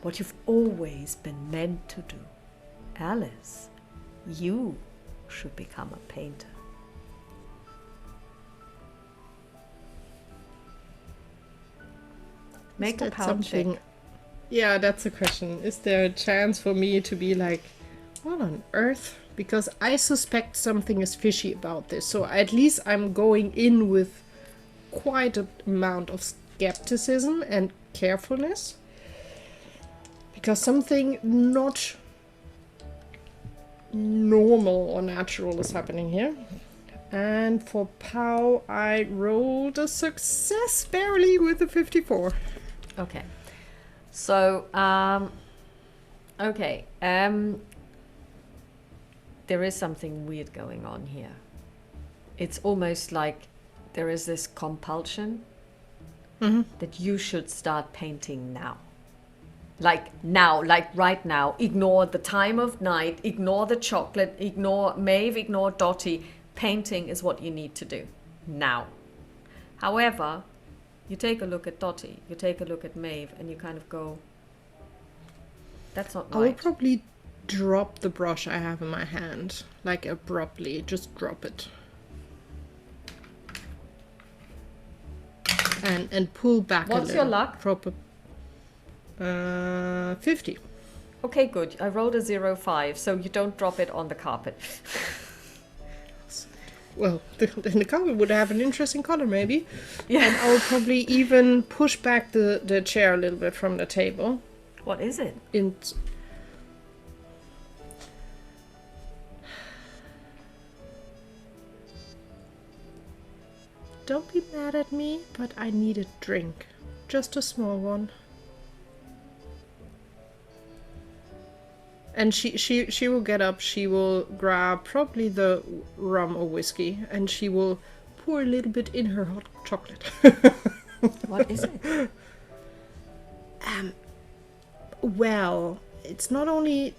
what you've always been meant to do. Alice, you should become a painter. Make a power check. Yeah, that's a question. Is there a chance for me to be like, what on earth? Because I suspect something is fishy about this. So at least I'm going in with quite an amount of skepticism and carefulness. Because something not normal or natural is happening here. And for Pow, I rolled a success barely with a 54. Okay. So, there is something weird going on here. It's almost like there is this compulsion that you should start painting now. Like now, like right now. Ignore the time of night, ignore the chocolate, ignore Maeve, ignore Dottie. Painting is what you need to do now. However, you take a look at Dottie, you take a look at Maeve, and you kind of go, that's not right. I will probably drop the brush I have in my hand, like abruptly, just drop it. And pull back a little. What's your luck? 50. Okay, good. I rolled a 0-5, so you don't drop it on the carpet. Well, then the carpet would have an interesting color, maybe. Yeah. And I'll probably even push back the chair a little bit from the table. What is it? Don't be mad at me, but I need a drink. Just a small one. And she will get up, she will grab probably the rum or whiskey, and she will pour a little bit in her hot chocolate. What is it? Well, it's not only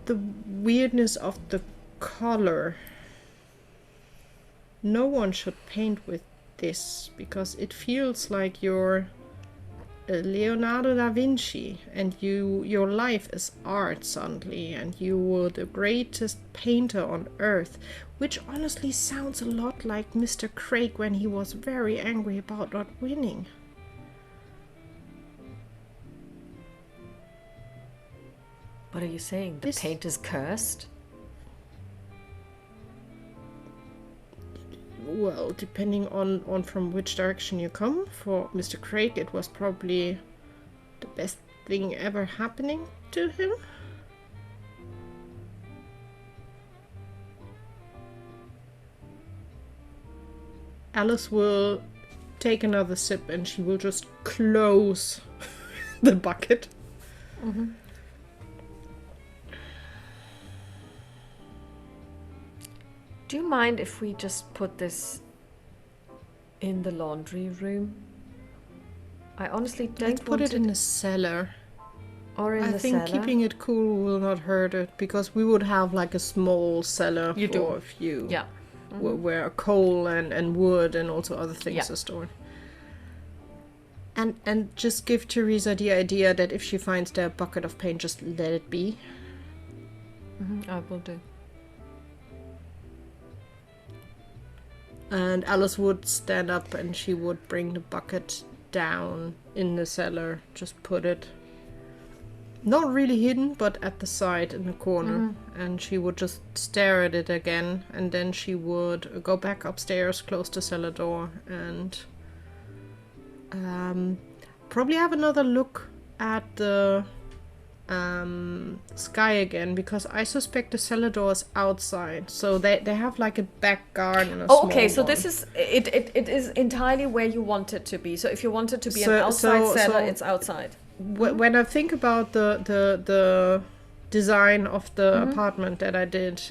the weirdness of the color. No one should paint with this, because it feels like you're Leonardo da Vinci, and your life is art suddenly, and you were the greatest painter on earth, which honestly sounds a lot like Mr. Craig when he was very angry about not winning. What are you saying? The paint is cursed? Well, depending on from which direction you come. For Mr. Craig, it was probably the best thing ever happening to him. Alice will take another sip and she will just close the bucket. Mm-hmm. Do you mind if we just put this in the laundry room? I honestly don't Let's put it in the cellar. Or in the cellar? I think keeping it cool will not hurt it, because we would have like a small cellar for a few. Yeah. Mm-hmm. Where coal and wood and also other things are stored. And just give Teresa the idea that if she finds their bucket of paint, just let it be. Mm-hmm. I will do. And Alice would stand up and she would bring the bucket down in the cellar. Just put it not really hidden, but at the side in the corner. Mm-hmm. And she would just stare at it again, and then she would go back upstairs, close the cellar door, and probably have another look at the sky again, because I suspect the cellar door is outside. So they have like a back garden. Oh, okay. So this is it is entirely where you want it to be. So if you want it to be an outside cellar, it's outside. When I think about the design of the apartment that I did,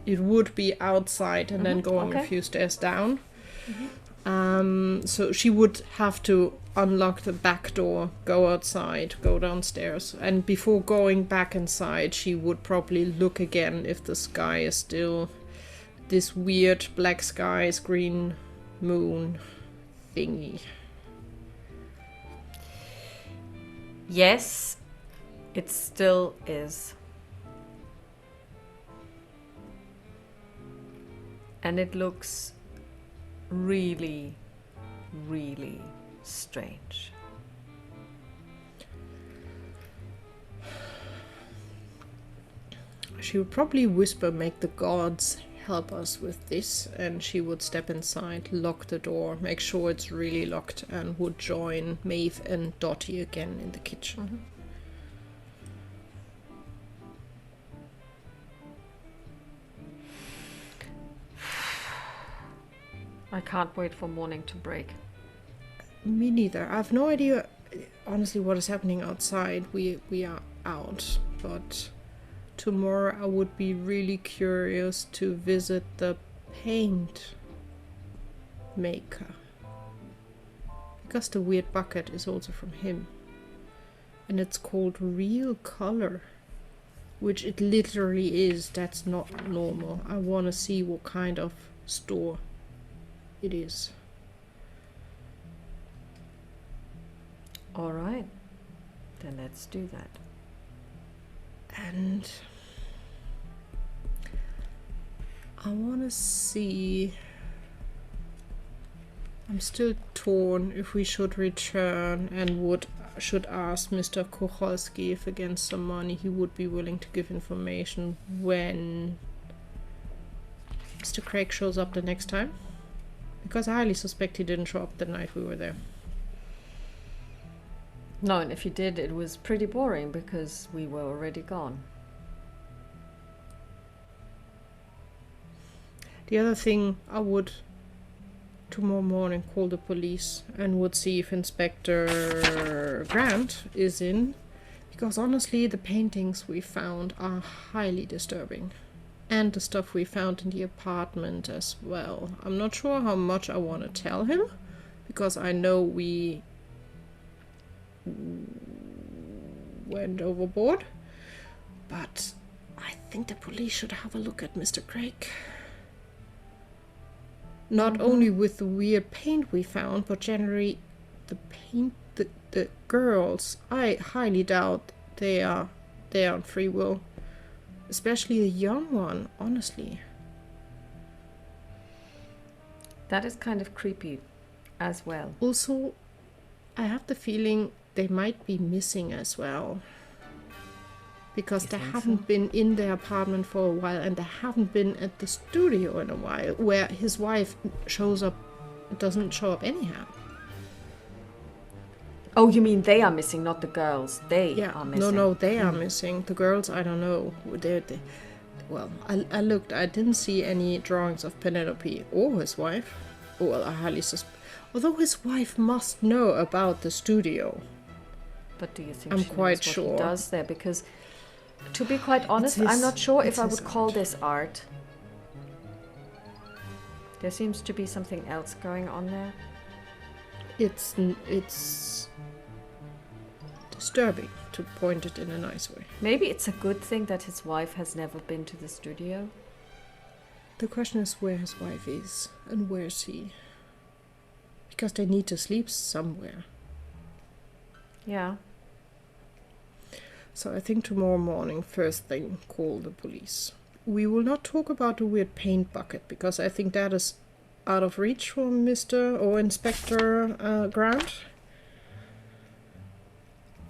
it would be outside and then going a few stairs down. So she would have to unlock the back door, go outside, go downstairs, and before going back inside, she would probably look again if the sky is still this weird black skies, green moon thingy. Yes, it still is. And it looks really, really strange. She would probably whisper, "Make the gods help us with this," and she would step inside, lock the door, make sure it's really locked, and would join Maeve and Dottie again in the kitchen. I can't wait for morning to break. Me neither. I have no idea, honestly, what is happening outside. We are out, but tomorrow I would be really curious to visit the paint maker, because the weird bucket is also from him, and it's called Real Color, which it literally is. That's not normal. I want to see what kind of store it is. All right, then let's do that. And I want to see. I'm still torn if we should return and should ask Mr. Kochalski if against some money he would be willing to give information when Mr. Craig shows up the next time. Because I highly suspect he didn't show up the night we were there. No, and if you did, it was pretty boring because we were already gone. The other thing, I would tomorrow morning call the police and would see if Inspector Grant is in. Because honestly, the paintings we found are highly disturbing. And the stuff we found in the apartment as well. I'm not sure how much I want to tell him, because I know we went overboard. But I think the police should have a look at Mr. Craig. Not only with the weird paint we found, but generally the paint, the girls. I highly doubt they are on free will. Especially the young one, honestly. That is kind of creepy as well. Also, I have the feeling they might be missing as well. Because they haven't been in their apartment for a while, and they haven't been at the studio in a while, where his wife doesn't show up anyhow. Oh, you mean they are missing, not the girls. They are missing. No, they are missing. The girls, I don't know. Well, I looked. I didn't see any drawings of Penelope or his wife. Well, I highly suspect. Although his wife must know about the studio. But do you think I'm she quite knows sure what he does there? Because, to be quite honest, I'm not sure if I would call this art. There seems to be something else going on there. It's disturbing, to point it in a nice way. Maybe it's a good thing that his wife has never been to the studio. The question is where his wife is and where's he. Because they need to sleep somewhere. Yeah. So I think tomorrow morning, first thing, call the police. We will not talk about the weird paint bucket, because I think that is out of reach for Mr. or Inspector Grant.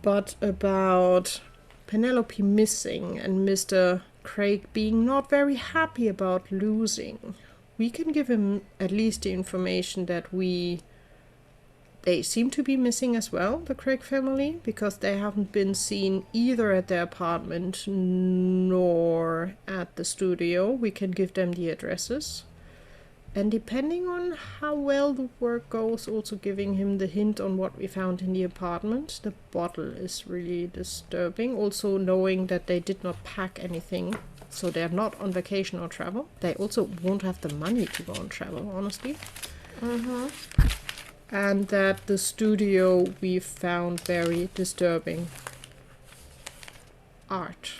But about Penelope missing and Mr. Craig being not very happy about losing, we can give him at least the information that they seem to be missing as well, the Craig family, because they haven't been seen either at their apartment nor at the studio. We can give them the addresses. And depending on how well the work goes, also giving him the hint on what we found in the apartment. The bottle is really disturbing. Also knowing that they did not pack anything, so they're not on vacation or travel. They also won't have the money to go on travel, honestly. And that the studio we found very disturbing art.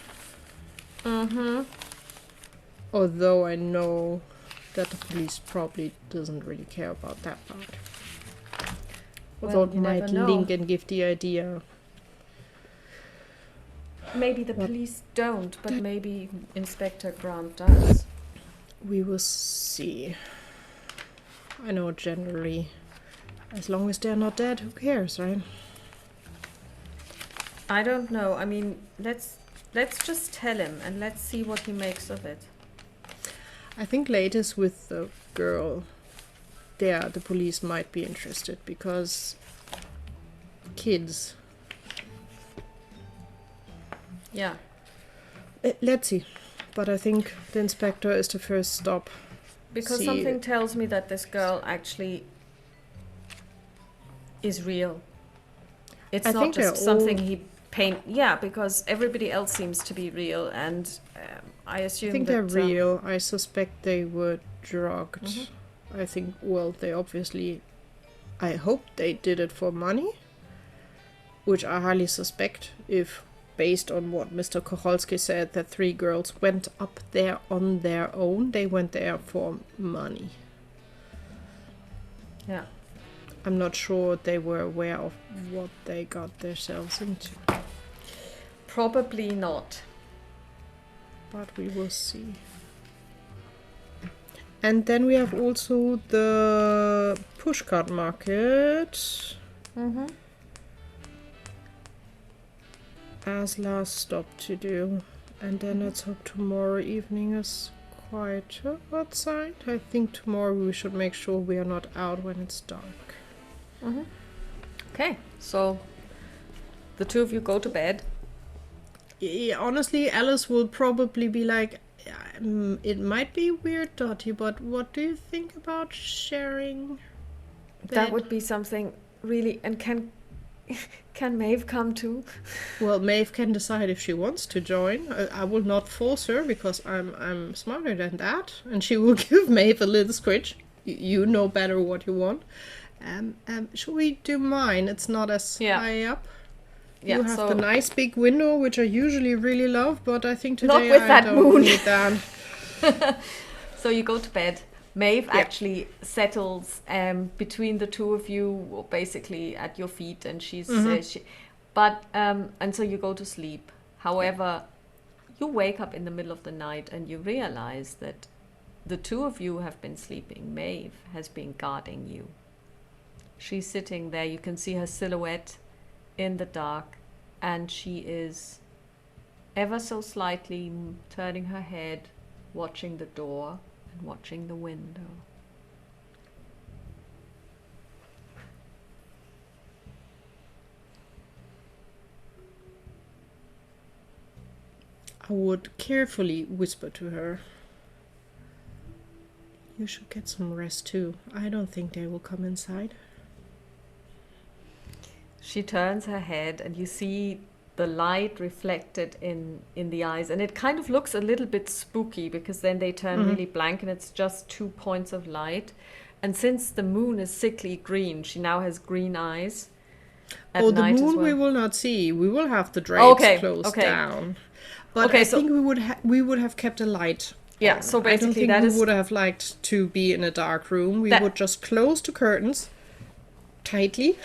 Although I know that the police probably doesn't really care about that part. Although it might link and give the idea. Maybe the police don't, but maybe Inspector Grant does. We will see. I know generally, as long as they're not dead, who cares, right? I don't know. I mean, let's just tell him and let's see what he makes of it. I think latest with the girl, there the police might be interested because kids. Yeah. Let's see. But I think the inspector is the first stop. Because something tells me that this girl actually is real. It's not just something he paint. Yeah, because everybody else seems to be real, and I assume I think that, they're real. I suspect they were drugged. I think, well, they obviously... I hope they did it for money, which I highly suspect, if based on what Mr. Kowalski said, that 3 girls went up there on their own. They went there for money. Yeah. I'm not sure they were aware of what they got themselves into. Probably not. But we will see. And then we have also the pushcart market. As last stop to do. And then let's hope tomorrow evening is quieter outside. I think tomorrow we should make sure we are not out when it's dark. Okay, so the 2 of you go to bed. Yeah, honestly, Alice will probably be like, it might be weird, Dottie, but what do you think about sharing bed? That would be something really... And can Maeve come too? Well, Maeve can decide if she wants to join. I will not force her because I'm smarter than that. And she will give Maeve a little squitch. You know better what you want. Should we do mine? It's not as high up. Yeah, you have the nice big window, which I usually really love, but I think today not with that don't moon. need that. So you go to bed. Maeve and settles between the 2 of you, basically at your feet, and she's and so you go to sleep. However, you wake up in the middle of the night and you realize that the 2 of you have been sleeping. Maeve has been guarding you. She's sitting there. You can see her silhouette in the dark, and she is ever so slightly turning her head, watching the door and watching the window. I would carefully whisper to her, you should get some rest too. I don't think they will come inside. She turns her head and you see the light reflected in the eyes, and it kind of looks a little bit spooky because then they turn really blank and it's just 2 points of light. And since the moon is sickly green, she now has green eyes at the night moon as well. We will not see. We will have the drapes closed down. But I think we would have kept a light. Yeah, so basically I don't think we would have liked to be in a dark room. We would just close the curtains tightly.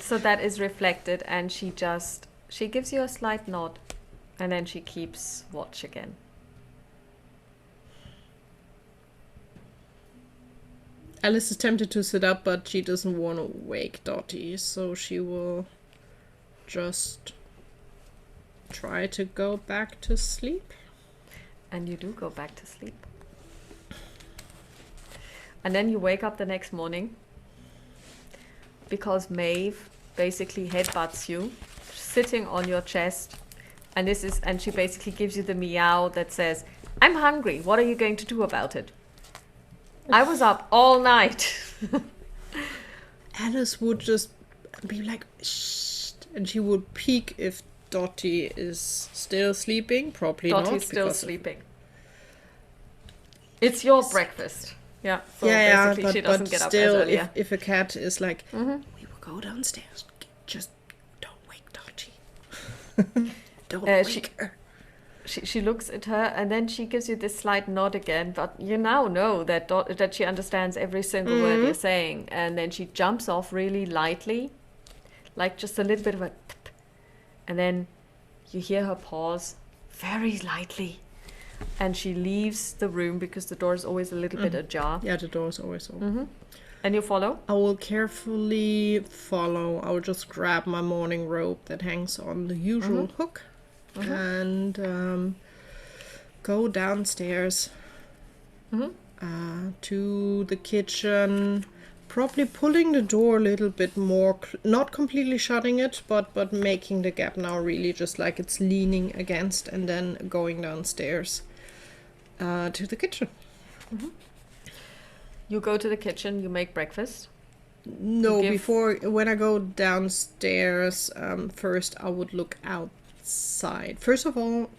So that is reflected, and she gives you a slight nod, and then she keeps watch again. Alice is tempted to sit up, but she doesn't want to wake Dottie, so she will just try to go back to sleep. And you do go back to sleep. And then you wake up the next morning because Maeve basically headbutts you, sitting on your chest. And she basically gives you the meow that says, "I'm hungry. What are you going to do about it? I was up all night." Alice would just be like, "Shh," and she would peek if Dottie is still sleeping. Probably not. Dottie's still sleeping. It's your breakfast. Yeah. So basically she doesn't get up as earlier. If a cat is like, "We will go downstairs. Just don't wake Dottie." Don't wake her. She looks at her and then she gives you this slight nod again, but you now know that she understands every single word you're saying. And then she jumps off really lightly, like just a little bit of a pip, and then you hear her pause very lightly, and she leaves the room because the door is always a little bit ajar. Yeah, the door is always open. And you follow? I will carefully follow. I will just grab my morning robe that hangs on the usual hook. And go downstairs to the kitchen, probably pulling the door a little bit more, not completely shutting it, but making the gap now really just like it's leaning against, and then going downstairs to the kitchen. You go to the kitchen, you make breakfast. No, when I go downstairs, first I would look outside. First of all,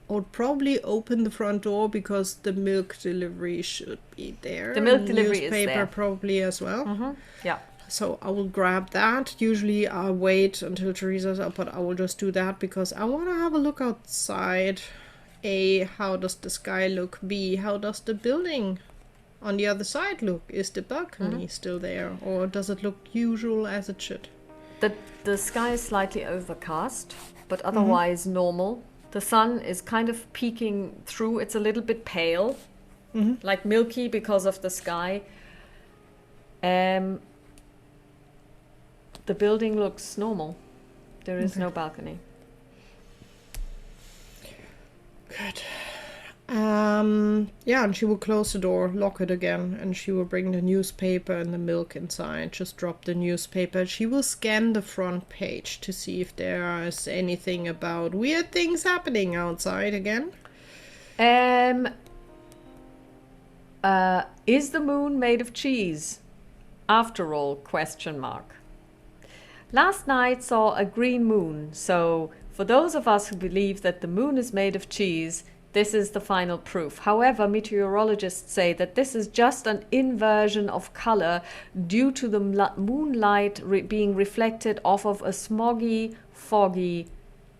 I would probably open the front door because the milk delivery should be there. The milk delivery is there. Newspaper probably as well. Yeah. So I will grab that. Usually I wait until Teresa's up, but I will just do that because I want to have a look outside. A, how does the sky look? B, how does the building on the other side look? Is the balcony still there, or does it look usual as it should? The sky is slightly overcast, but otherwise normal. The sun is kind of peeking through. It's a little bit pale, like milky because of the sky. The building looks normal. There is no balcony. Good. Yeah, and she will close the door, lock it again, and she will bring the newspaper and the milk inside. Just drop the newspaper. She will scan the front page to see if there is anything about weird things happening outside again. Is the moon made of cheese? After all, question mark. Last night saw a green moon, so for those of us who believe that the moon is made of cheese, this is the final proof. However, meteorologists say that this is just an inversion of color due to the moonlight being reflected off of a smoggy, foggy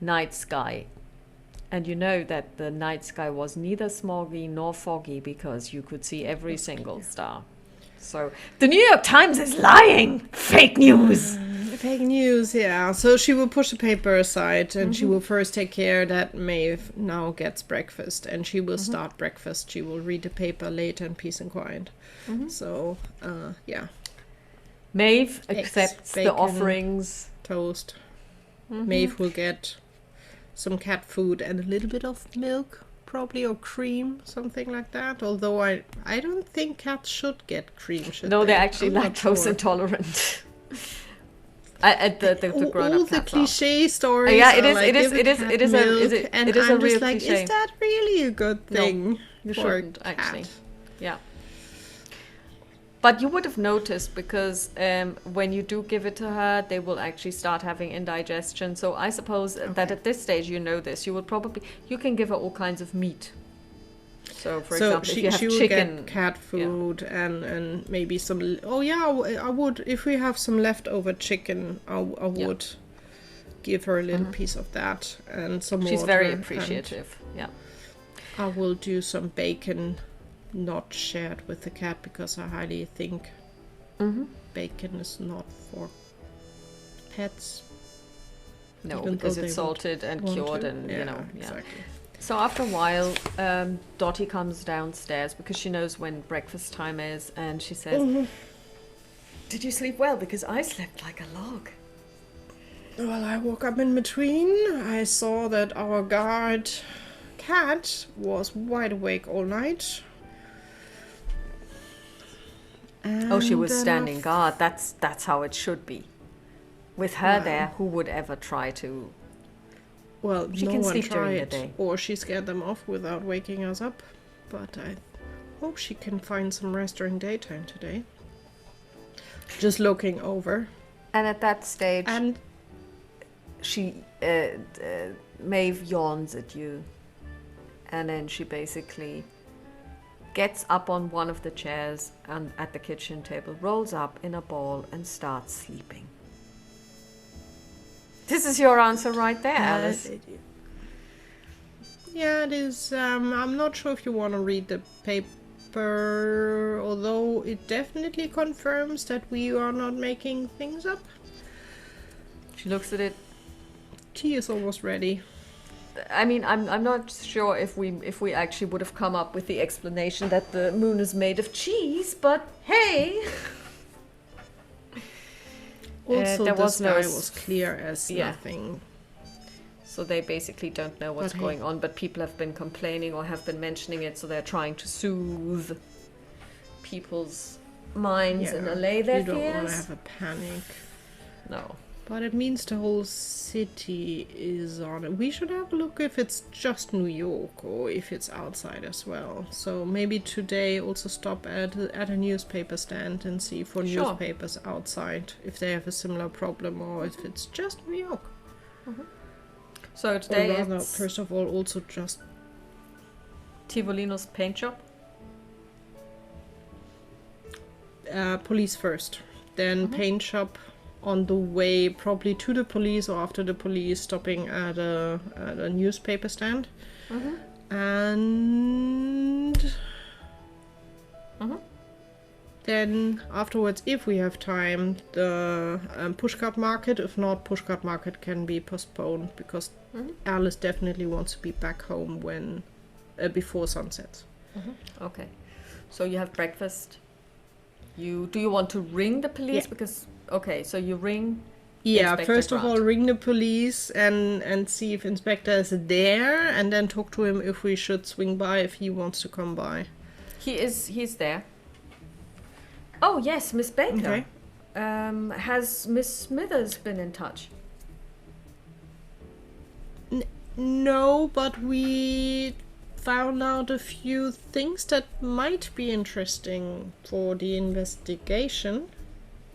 night sky. And you know that the night sky was neither smoggy nor foggy because you could see every single star. So the New York Times is lying! Fake news! Fake news, yeah. So she will push the paper aside and she will first take care that Maeve now gets breakfast, and she will start breakfast. She will read the paper later in peace and quiet. So, yeah. Maeve accepts the offerings. Toast. Maeve will get some cat food and a little bit of milk, probably, or cream, something like that. Although I don't think cats should get cream, should No, they? they're actually lactose intolerant. The grown-up all the cats cliche stories. Yeah, it is a real like, cliche. is that really a good thing? No, you for shouldn't a cat? actually. Yeah. But you would have noticed because when you do give it to her, they will actually start having indigestion. So I suppose that at this stage you know this. You can give her all kinds of meat. So, for example, if you have she will chicken, get cat food and maybe some. Oh yeah, I would, if we have some leftover chicken, I would give her a little piece of that and some more. She's very appreciative. Yeah. I will do some bacon, not shared with the cat, because I highly think bacon is not for pets. No, because it's salted and cured, and Exactly. So after a while, Dottie comes downstairs because she knows when breakfast time is, and she says, "Did you sleep well? Because I slept like a log." Well, I woke up in between. I saw that our guard cat was wide awake all night. Oh, she was And then standing guard. That's how it should be. With her Well. there, who would ever try to? Well, She no can one sleep during the tried, day. or she scared them off without waking us up. But I hope she can find some rest during daytime today. Just looking over. And at that stage, And she Maeve yawns at you, and then she basically gets up on one of the chairs and at the kitchen table, rolls up in a ball, and starts sleeping. This is your answer right there, Alice. Yeah, it is. I'm not sure if you want to read the paper, although it definitely confirms that we are not making things up. She looks at it. Tea is almost ready. I mean, I'm not sure if we actually would have come up with the explanation that the moon is made of cheese, but hey. Also, there the was no sky was clear as yeah. nothing. So they basically don't know what's But hey. going on, but people have been complaining or have been mentioning it, so they're trying to soothe people's minds and allay their you don't want to fears. have a panic. No. But it means the whole city is on it. We should have a look if it's just New York or if it's outside as well. So maybe today also stop at a newspaper stand and see for Sure. newspapers outside if they have a similar problem or if it's just New York. So Or today rather, it's first of all, also just Tivolino's paint shop. police first, then paint shop on the way probably to the police or after the police, stopping at a newspaper stand. And then afterwards, if we have time, the pushcart market. If not, pushcart market can be postponed because Alice definitely wants to be back home when before sunset. Okay. So you have breakfast. Do you want to ring the police? Yeah. Because okay, so you ring. Yeah, Inspector first of all, Grant. ring the police and see if Inspector is there, and then talk to him if we should swing by, if he wants to come by. He's there. Oh yes, Miss Baker. Okay. Has Miss Smithers been in touch? No, but we found out a few things that might be interesting for the investigation,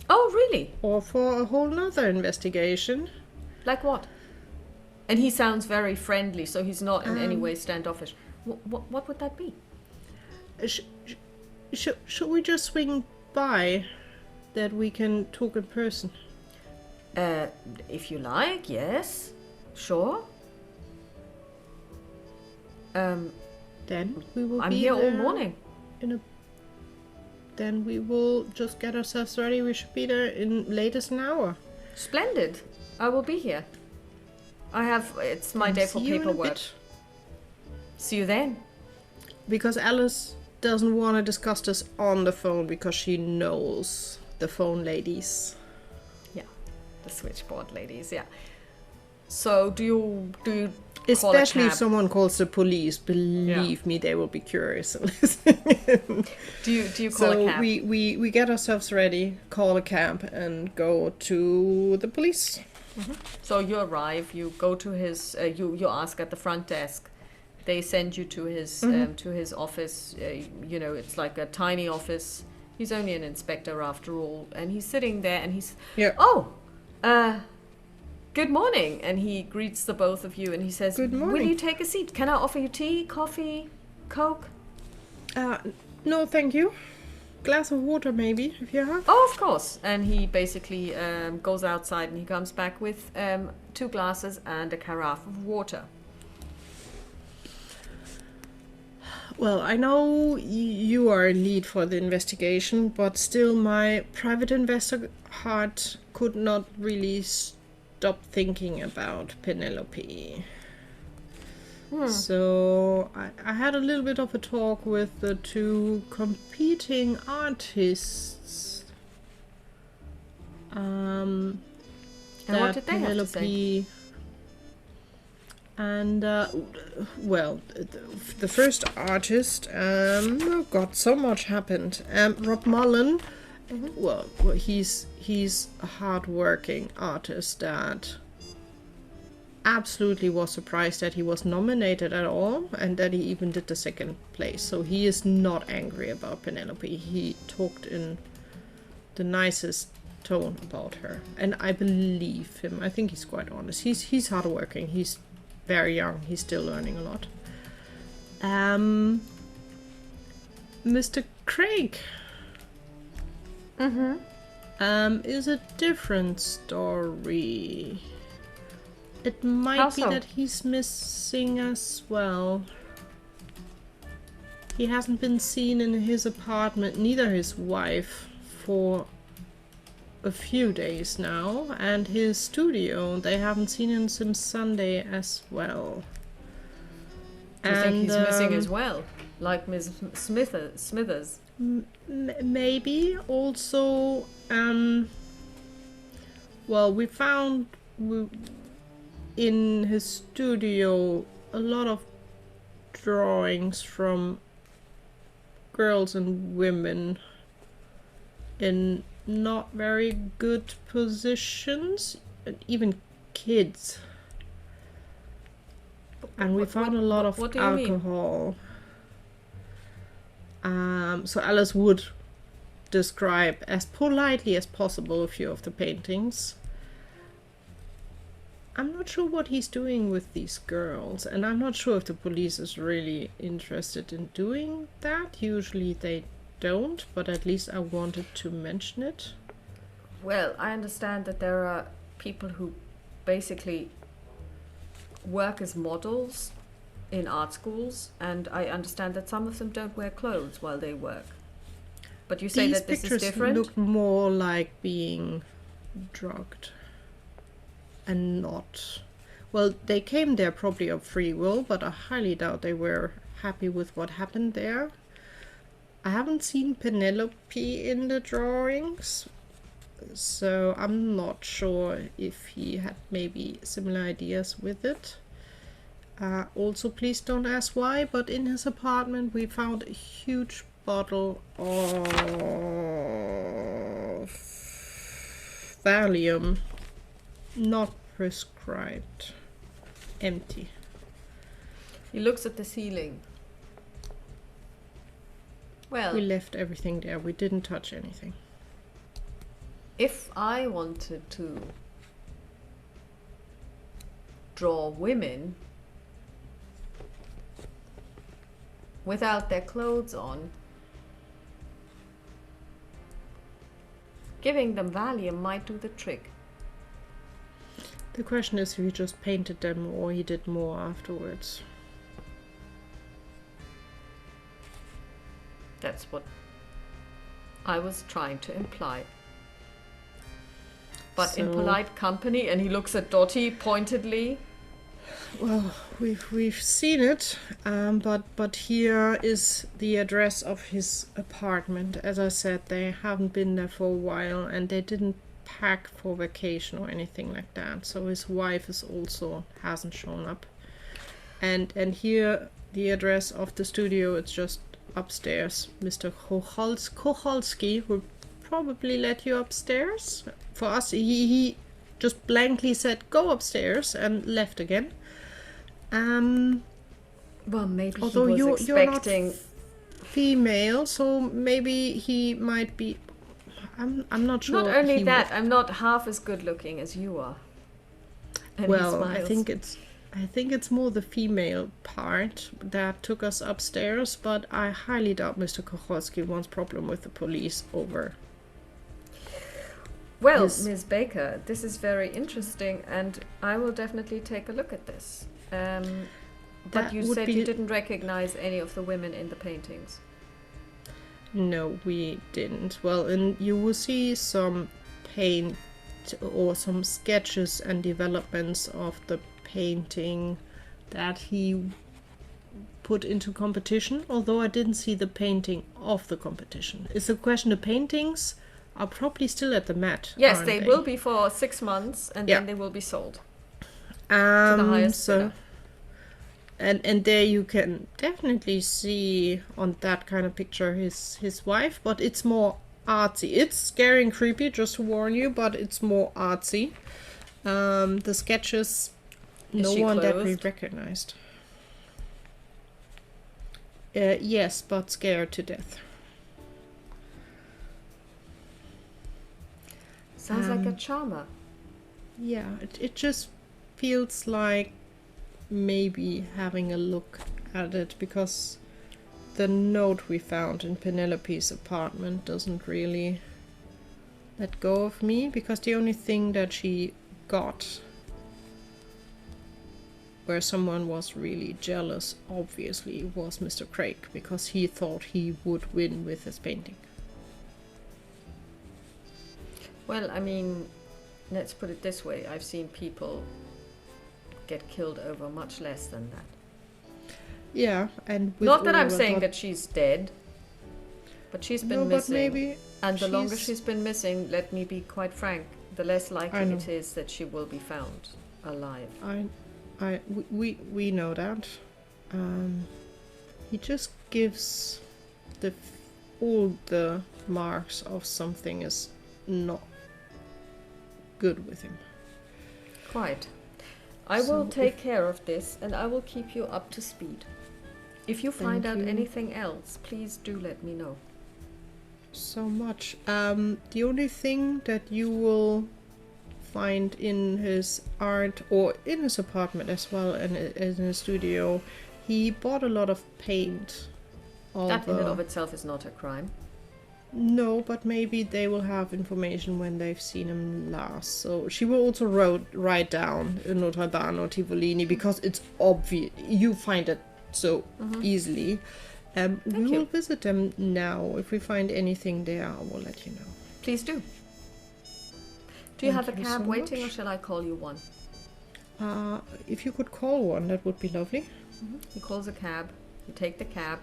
Oh really? or for a whole nother investigation. Like what? And he sounds very friendly, so he's not in any way standoffish. What would that be? Should we just swing by, that we can talk in person? If you like, yes, sure. Then we will I'm be here all there morning. Then we will just get ourselves ready. We should be there in latest an hour. Splendid. I will be here. It's my day for See you in a paperwork. bit. See you then. Because Alice doesn't want to discuss this on the phone because she knows the phone ladies. Yeah, the switchboard ladies. Yeah. So do you Especially call a if cab? someone calls the police, believe me, they will be curious. Do you call So a cab? we get ourselves ready, call a cab, and go to the police. So you arrive. You go to his. You ask at the front desk. They send you to his office. It's like a tiny office. He's only an inspector after all, and he's sitting there, and he's Yeah. Good morning, and he greets the both of you, and he says, Good "Will morning. you take a seat? Can I offer you tea, coffee, Coke?" No, thank you. Glass of water, maybe, if you have. Oh, of course. And he basically goes outside, and he comes back with 2 glasses and a carafe of water. Well, I know you are in lead for the investigation, but still my private investor heart could not really stop thinking about Penelope. So I had a little bit of a talk with the 2 competing artists. And And what did they have to say? Penelope and well, the first artist, oh god, so much happened. Rob Mullen, well, he's a hard-working artist that absolutely was surprised that he was nominated at all, and that he even did the second place. So he is not angry about Penelope. He talked in the nicest tone about her, and I believe him. I think he's quite honest. He's hardworking. He's very young. He's still learning a lot. Mr. Craig is a different story. It might be that he's missing as well. He hasn't been seen in his apartment, neither his wife, for a few days now, and his studio, they haven't seen him since Sunday as well. Do you think he's missing as well? Like Ms. Smithers? Maybe. Also, well, we found in his studio a lot of drawings from girls and women in not very good positions, and even kids. And we found a lot of alcohol. So Alice would describe as politely as possible a few of the paintings. I'm not sure what he's doing with these girls, and I'm not sure if the police is really interested in doing that. Usually they don't, but at least I wanted to mention it. Well, I understand that there are people who basically work as models in art schools, and I understand that some of them don't wear clothes while they work. But you say that this is different? These pictures look more like being drugged and not... Well, they came there probably of free will, but I highly doubt they were happy with what happened there. I haven't seen Penelope in the drawings, so I'm not sure if he had maybe similar ideas with it. Also, please don't ask why, but in his apartment we found a huge bottle of Valium, not prescribed, empty. He looks at the ceiling. Well, we left everything there. We didn't touch anything. If I wanted to draw women without their clothes on, giving them Valium might do the trick. The question is if he just painted them or he did more afterwards. That's what I was trying to imply. But in polite company, and he looks at Dottie pointedly. Well, we've seen it, but here is the address of his apartment. As I said, they haven't been there for a while, and they didn't pack for vacation or anything like that. So his wife is also hasn't shown up. And here the address of the studio. It's just upstairs. Mr. Kochalski will probably let you upstairs. For us, he just blankly said go upstairs and left again. Well, maybe although he was expecting... you're not female, so maybe he might be. I'm not sure. Not only that, I'm not half as good looking as you are. And well, I think it's more the female part that took us upstairs, but I highly doubt Mr. Kochalski wants problem with the police over. Well, Ms. Baker, this is very interesting, and I will definitely take a look at this. But you said you didn't recognize any of the women in the paintings. No, we didn't. Well, and you will see some paint or some sketches and developments of the painting that he put into competition, although I didn't see the painting of the competition. Is the question the paintings are probably still at the Met. Yes, aren't they will be for 6 months, and Yeah. then they will be sold to the highest bidder. And there you can definitely see on that kind of picture his wife, but it's more artsy. It's scary and creepy, just to warn you, but it's more artsy. The sketches, no she one that we clothed? recognized. Yes, but scared to death. Sounds like a charmer. Yeah, it just feels like maybe having a look at it, because the note we found in Penelope's apartment doesn't really let go of me, because the only thing that she got where someone was really jealous, obviously, was Mr. Craig, because he thought he would win with his painting. Well, I mean, let's put it this way. I've seen people get killed over much less than that. Yeah, and with Not that I'm all saying that she's dead, but she's been no, missing. but maybe And the longer she's been missing, let me be quite frank, the less likely know. it is that she will be found alive. we know that. He just gives all the marks of something is not good with him. Quite. I will take care of this, and I will keep you up to speed. If you find out anything else, please do let me know. So much. The only thing that you will find in his art, or in his apartment as well, and in his studio, he bought a lot of paint. That in and of itself is not a crime. No, but maybe they will have information when they've seen him last. So she will also write down Notre Dame or Tivolini, because it's obvious. You find it so easily. We will visit them now. If we find anything there, I will let you know. Please do. Do you have a cab waiting, or shall I call you one? If you could call one, that would be lovely. He calls a cab. You take the cab.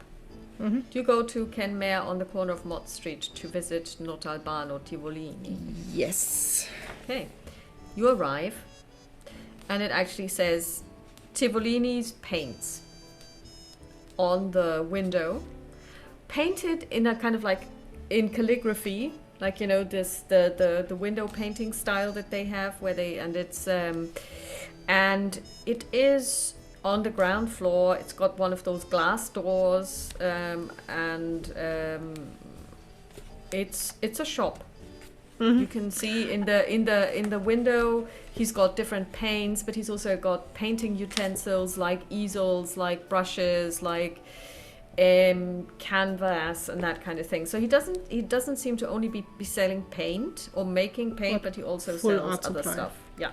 Do you go to Ken Mayer on the corner of Mott Street to visit Notre Dame or Tivolini? Yes. Okay. You arrive, and it actually says Tivolini's paints on the window, painted in a kind of like in calligraphy, like, you know, this the window painting style that they have, where they and it is on the ground floor. It's got one of those glass doors, it's a shop. You can see in the window he's got different paints, but he's also got painting utensils like easels, like brushes, like canvas and that kind of thing. So he doesn't seem to only be selling paint or making paint, but he also sells other stuff. Yeah.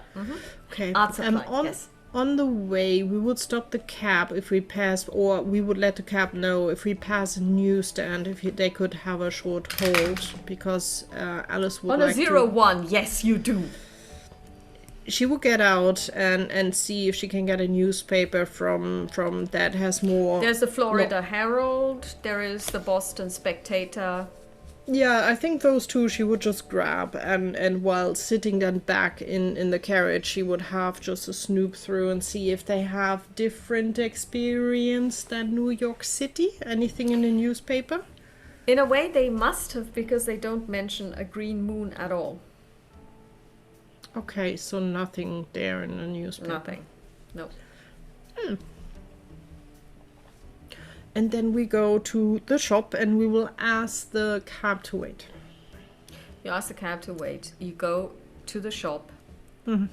Okay. Art supply. Yes. On the way, we would stop the cab if we pass, or we would let the cab know if we pass a newsstand, if they could have a short hold, because Alice would like to... On a 01, yes, you do. She would get out and see if she can get a newspaper from that has more... There's the Florida Herald, there is the Boston Spectator. Yeah, I think those two she would just grab, and while sitting then back in the carriage, she would have just to snoop through and see if they have different experience than New York City. Anything in the newspaper? In a way, they must have, because they don't mention a green moon at all. Okay, so nothing there in the newspaper. Nothing. No. And then we go to the shop and we will ask the cab to wait. You ask the cab to wait. You go to the shop. You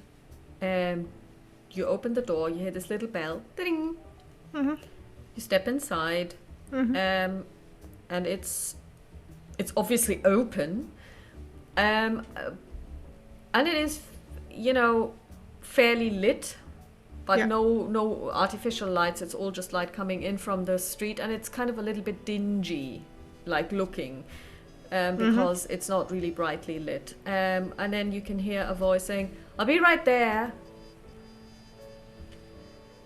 open the door. You hear this little bell. Ding. You step inside. And it's obviously open. And it is, you know, fairly lit. But no artificial lights. It's all just light coming in from the street, and it's kind of a little bit dingy, like looking, because it's not really brightly lit. And then you can hear a voice saying, "I'll be right there."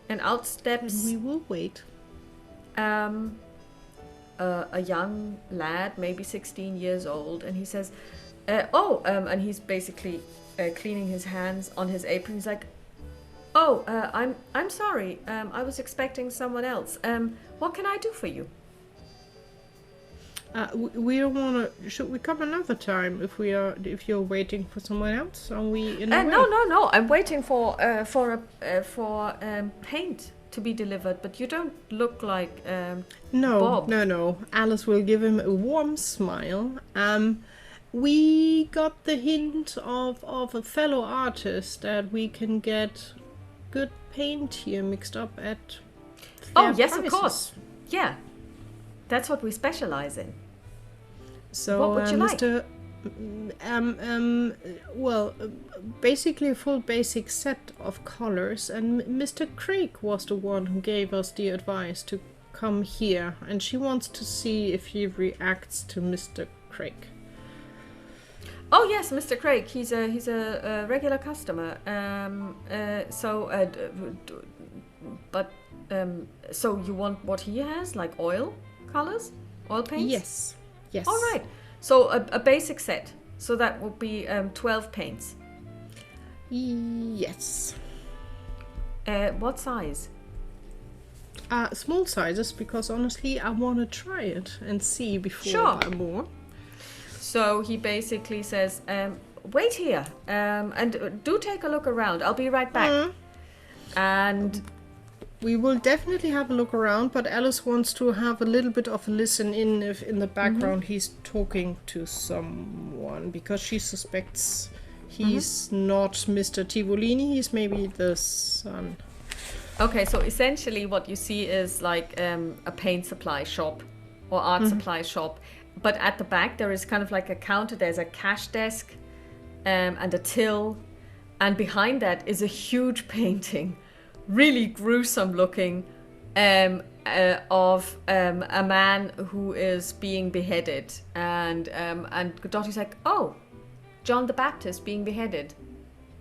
And out steps. And we will wait. A young lad, maybe 16 years old, and he says, And he's basically cleaning his hands on his apron. He's like, "Oh, I'm sorry. I was expecting someone else. What can I do for you?" We don't want to. Should we come another time if you're waiting for someone else? Are we in a way? No. I'm waiting for paint to be delivered, but you don't look like Bob. No. Alice will give him a warm smile. We got the hint of a fellow artist that we can get good paint here mixed up at fair yes, prices. of course. Yeah, that's what we specialize in. So, what would you like? Mr. Basically a full basic set of colors, and Mr. Craig was the one who gave us the advice to come here, and she wants to see if he reacts to Mr. Craig. Oh yes, Mr. Craig. He's a regular customer. So you want what he has, like oil colors, oil paints? Yes. All right. So a basic set. So that would be 12 paints. Yes. What size? Small sizes, because honestly I want to try it and see before I buy more. So he basically says, wait here and do take a look around. I'll be right back. And we will definitely have a look around, but Alice wants to have a little bit of a listen in if in the background he's talking to someone, because she suspects he's not Mr. Tivolini, he's maybe the son. Okay, so essentially what you see is like a paint supply shop or art supply shop. But at the back, there is kind of like a counter. There's a cash desk and a till. And behind that is a huge painting, really gruesome looking, of a man who is being beheaded. And Dottie's like, "Oh, John the Baptist being beheaded.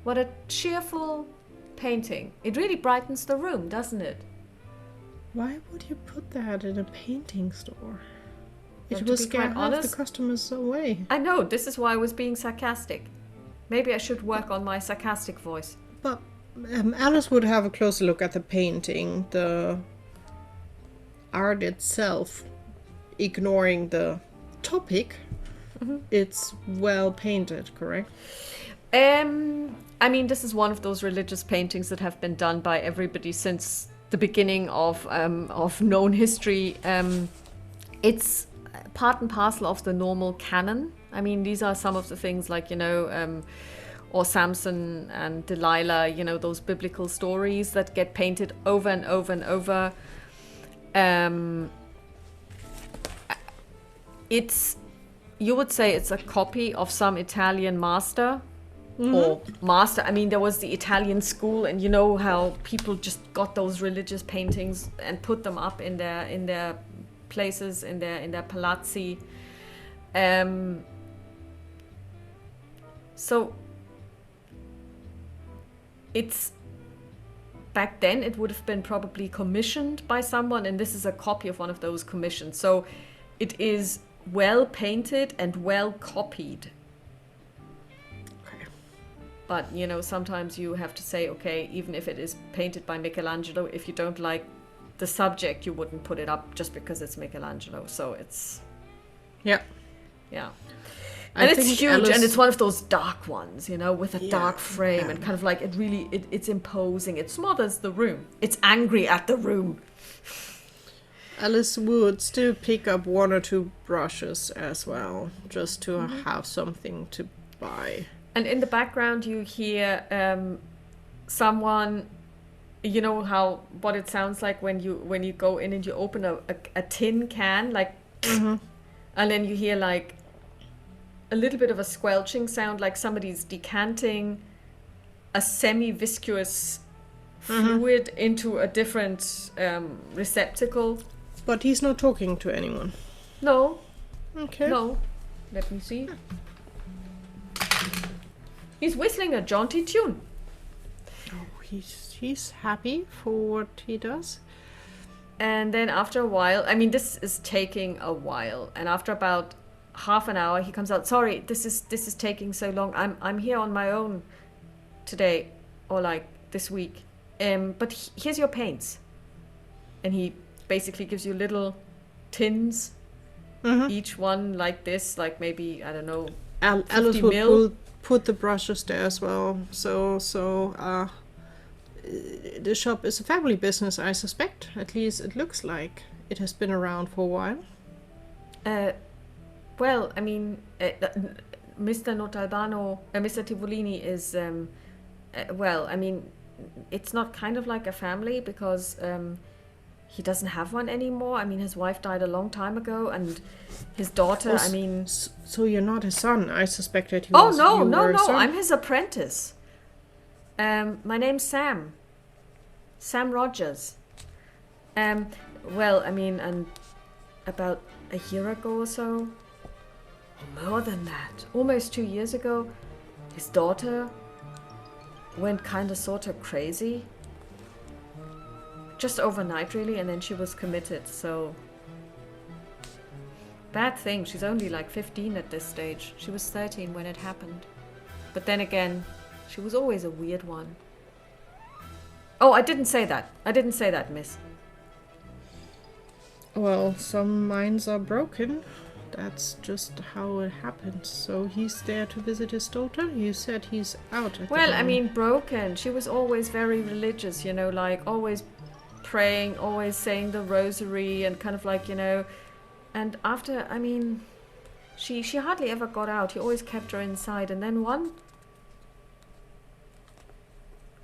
What a cheerful painting. It really brightens the room, doesn't it?" Why would you put that in a painting store? It To will be scare quite half honest, the customers away. I know, this is why I was being sarcastic. Maybe I should work on my sarcastic voice. But Alice would have a closer look at the painting, the art itself, ignoring the topic. It's well painted, correct? I mean, this is one of those religious paintings that have been done by everybody since the beginning of known history. It's part and parcel of the normal canon. I mean, these are some of the things like, or Samson and Delilah, those biblical stories that get painted over and over and over. You would say it's a copy of some Italian master. Or master. I mean, there was the Italian school, and you know how people just got those religious paintings and put them up in their places, in their palazzi. So it's back then it would have been probably commissioned by someone, and this is a copy of one of those commissions. So it is well painted and well copied. But, sometimes you have to say, okay, even if it is painted by Michelangelo, if you don't like the subject, you wouldn't put it up just because it's Michelangelo. So it's... Yeah. And it's huge, and it's one of those dark ones, with a dark frame, and kind of like it's imposing. It smothers the room. It's angry at the room. Alice would still pick up one or two brushes as well, just to have something to buy. And in the background, you hear someone. You know what it sounds like when you go in and you open a tin can, like, and then you hear like a little bit of a squelching sound, like somebody's decanting a semi-viscous fluid into a different receptacle. But he's not talking to anyone. No. Okay. No. Let me see. He's whistling a jaunty tune. Oh, he's happy for what he does. And then after a while, I mean, this is taking a while. And after about half an hour, he comes out. Sorry, this is taking so long. I'm here on my own today, or like this week. But here's your paints, and he basically gives you little tins, each one like this, like maybe I don't know. Alice will put the brushes there as well. So the shop is a family business, I suspect. At least it looks like it has been around for a while. Well, I mean, Mr. Notalbano, Mr. Tivolini is, well, I mean, it's not kind of like a family because he doesn't have one anymore. I mean, his wife died a long time ago, and his daughter, I mean... So you're not his son? I suspected he Oh, was. no, son. I'm his apprentice. My name's Sam. Sam Rogers. Well, I mean, and about a year ago or so, or more than that, almost 2 years ago, his daughter went kind of sort of crazy. Just overnight, really, and then she was committed, so... Bad thing, she's only like 15 at this stage. She was 13 when it happened. But then again, she was always a weird one. Oh, I didn't say that, miss. Well, some minds are broken. That's just how it happens. So he's there to visit his daughter? You said he's out at Well, the I mean, broken. She was always very religious, you know, like always praying, always saying the rosary and kind of like, you know... And after, I mean, she hardly ever got out. He always kept her inside. And then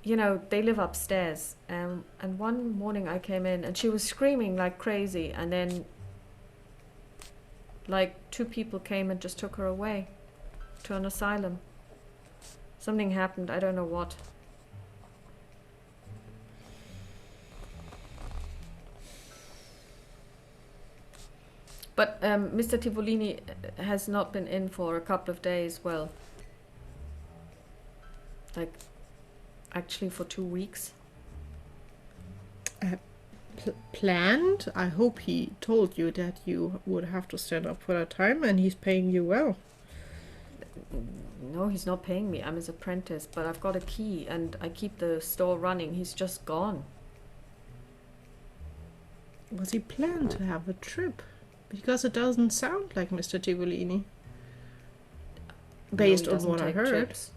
you know, they live upstairs. And one morning I came in and she was screaming like crazy. And then, like, 2 people came and just took her away to an asylum. Something happened. I don't know what. But Mr. Tivolini has not been in for a couple of days. Well, like, actually for 2 weeks. Planned? I hope he told you that you would have to stand up for that time, and he's paying you well. No, he's not paying me. I'm his apprentice, but I've got a key and I keep the store running. He's just gone. Was he planned to have a trip? Because it doesn't sound like Mr. Tivolini. Based on what I heard. Trips.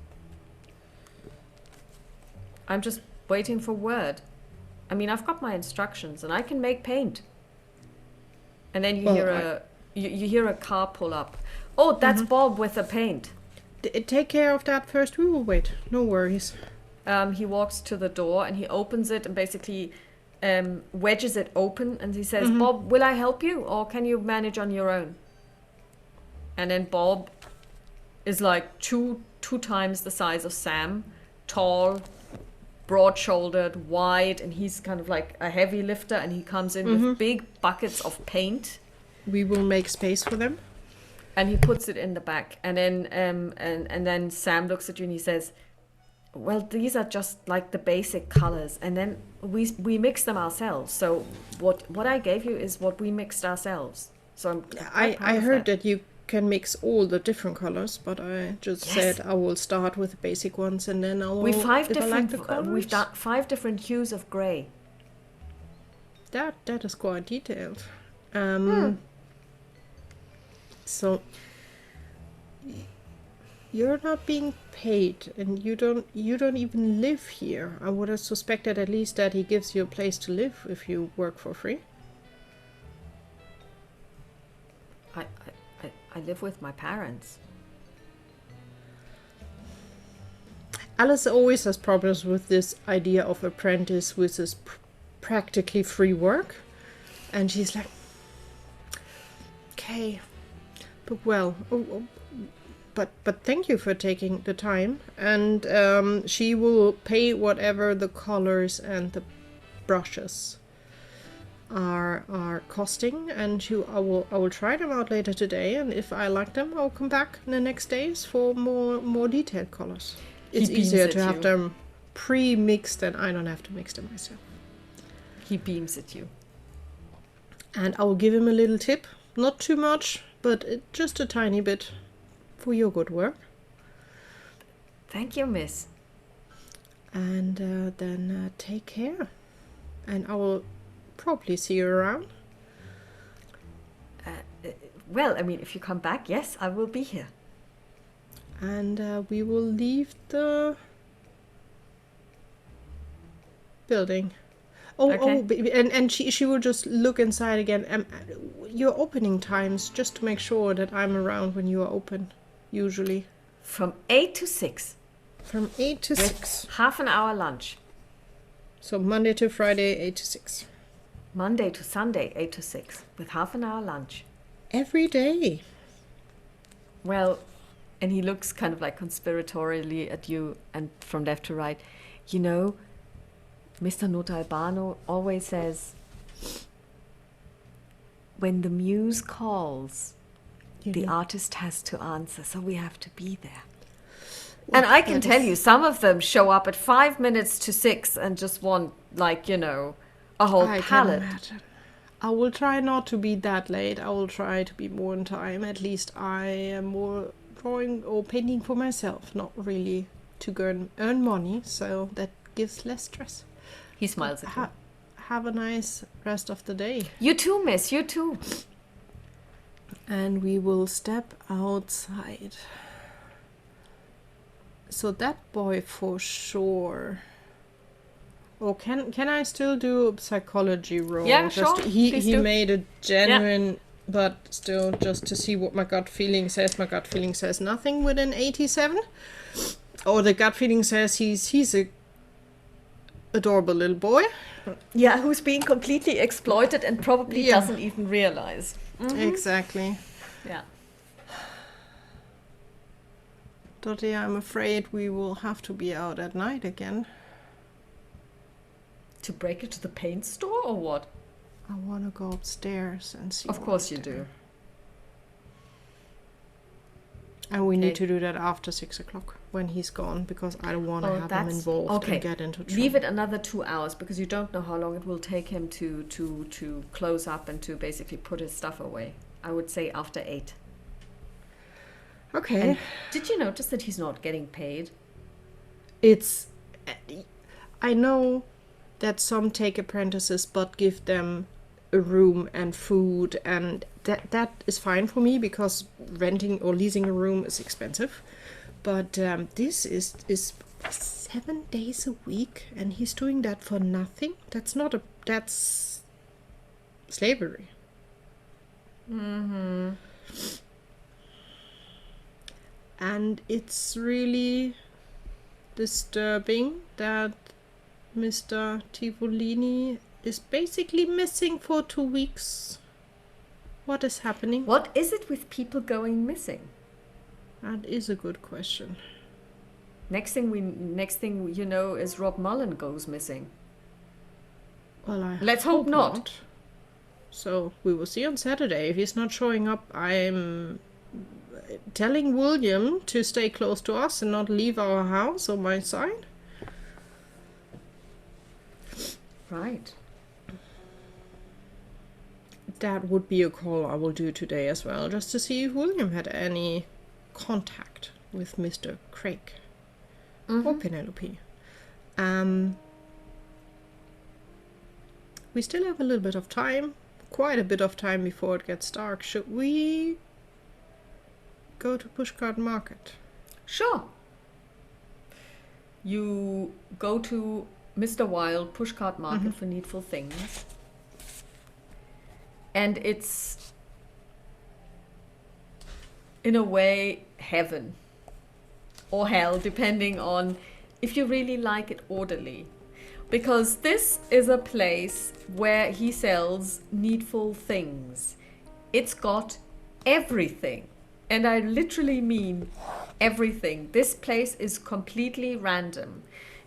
I'm just waiting for word. I mean, I've got my instructions and I can make paint. And then you hear a car pull up. Oh, that's Bob with the paint. Take care of that first. We will wait. No worries. He walks to the door and he opens it and basically wedges it open and he says, Bob, will I help you or can you manage on your own? And then Bob is like two times the size of Sam, tall, broad-shouldered, wide, and he's kind of like a heavy lifter and he comes in with big buckets of paint. We will make space for them. And he puts it in the back. And then and then Sam looks at you and he says, well, these are just like the basic colors. And then we mix them ourselves. So what I gave you is what we mixed ourselves. So I heard that you can mix all the different colors, but I just said I will start with the basic ones and then I will... We've done 5 different hues of grey. That is quite detailed. So you're not being paid and you don't even live here. I would have suspected at least that he gives you a place to live if you work for free. I live with my parents. Alice always has problems with this idea of apprentice, which is practically free work. And she's like, okay, but but thank you for taking the time. And she will pay whatever the colors and the brushes are costing, and I will try them out later today, and if I like them I'll come back in the next days for more detailed colors. It's easier to have them pre-mixed and I don't have to mix them myself. He beams at you. And I will give him a little tip, not too much, but just a tiny bit for your good work. Thank you, miss. And then take care. And I will probably see you around. Well, I mean, if you come back, yes, I will be here. And we will leave the building. Okay. And she will just look inside again. Your opening times, just to make sure that I'm around when you are open, usually. From 8 to 6. From 8 to With 6. half an hour lunch. So Monday to Friday, 8 to 6. Monday to Sunday, 8 to 6. With half an hour lunch. Every day. Well, and he looks kind of like conspiratorially at you and from left to right. You know, Mr. Notalbano always says, when the muse calls, the artist has to answer, so we have to be there. Well, and I can tell you, some of them show up at 5 minutes to 6 and just want, like, you know, a whole palette. Can imagine. I will try not to be that late. I will try to be more on time. At least I am more drawing or painting for myself, not really to go and earn money, so that gives less stress. He smiles at you. Have a nice rest of the day. You too, miss, you too. And we will step outside. So that boy for sure. Or can I still do a psychology roll? Yeah, sure. He made a genuine, but still just to see what my gut feeling says. My gut feeling says nothing with an 87. Or the gut feeling says he's a adorable little boy. Yeah, who's being completely exploited and probably doesn't even realize. Mm-hmm. Exactly. Yeah. Dottie, I'm afraid we will have to be out at night again. To break into the paint store or what? I want to go upstairs and see. Of course you do. And we need to do that after 6 o'clock when he's gone, because I don't want to have him involved and get into trouble. Leave it another 2 hours, because you don't know how long it will take him to close up and to basically put his stuff away. I would say after 8. Okay. And did you notice that he's not getting paid? I know that some take apprentices but give them a room and food, and that is fine for me, because renting or leasing a room is expensive. But this is 7 days a week, and he's doing that for nothing. That's slavery. Mm-hmm. And it's really disturbing that Mr. Tivolini is basically missing for 2 weeks. What is happening? What is it with people going missing? That is a good question. Next thing you know is Rob Mullen goes missing. Well, let's hope not. So we will see on Saturday. If he's not showing up, I'm telling William to stay close to us and not leave our house or my side. Right. That would be a call I will do today as well, just to see if William had any contact with Mr. Craig or Penelope. We still have a little bit of time, quite a bit of time before it gets dark. Should we go to Pushcart Market? Sure. You go to Mr. Wild Pushcart Market for needful things. And it's, in a way, heaven. Or hell, depending on if you really like it orderly. Because this is a place where he sells needful things. It's got everything. And I literally mean everything. This place is completely random.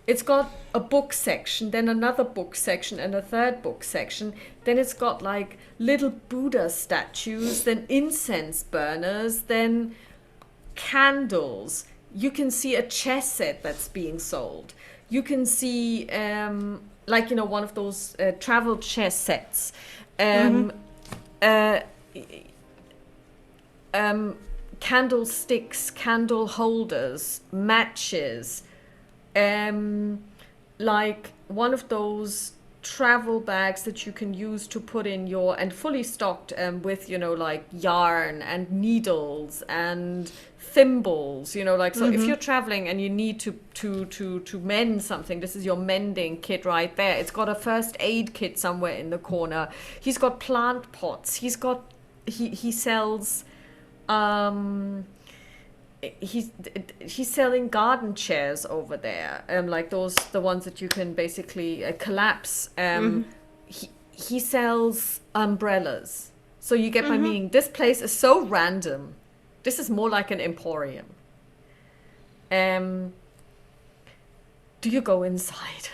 It's got a book section, then another book section, and a third book section. Then it's got like little Buddha statues, then incense burners, then candles. You can see a chess set that's being sold. You can see, like, you know, one of those travel chess sets. candlesticks, candle holders, matches, like one of those travel bags that you can use to put in your, and fully stocked with, you know, like yarn and needles and thimbles, you know, like, so if you're traveling and you need to mend something, this is your mending kit right there. It's got a first aid kit somewhere in the corner. He's got plant pots. He sells he's selling garden chairs over there, like those, the ones that you can basically collapse. He sells umbrellas. So you get my meaning. This place is so random. This is more like an emporium. Do you go inside?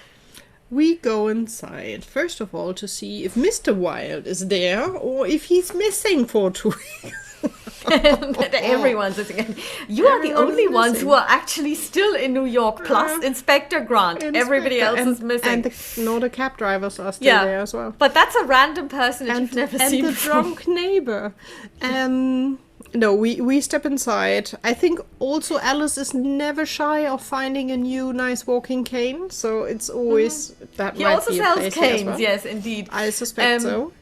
We go inside, first of all, to see if Mr. Wild is there or if he's missing for 2 weeks. Everyone's missing. You are the only ones who are actually still in New York, plus Inspector Grant. Everybody else is missing. And the cab drivers are still there as well. But that's a random person that you've never seen before. And the drunk neighbor. No, we step inside. I think also Alice is never shy of finding a new nice walking cane, so it's always that. He might also be a sells place canes, as well. yes, indeed. I suspect so.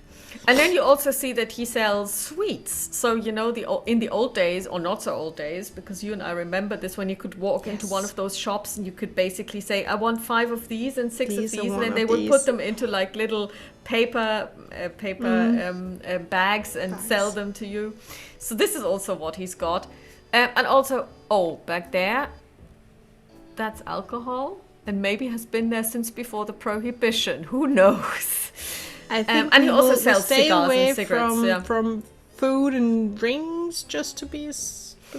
And then you also see that he sells sweets. So, you know, in the old days, or not so old days, because you and I remember this, when you could walk into one of those shops and you could basically say, I want 5 of these and 6 of these, and then they would put them into like little paper bags and sell them to you. So this is also what he's got. And also, back there, that's alcohol, and maybe has been there since before the Prohibition. Who knows? I think and he also sells stay cigars away and cigarettes. from food and drinks, just to be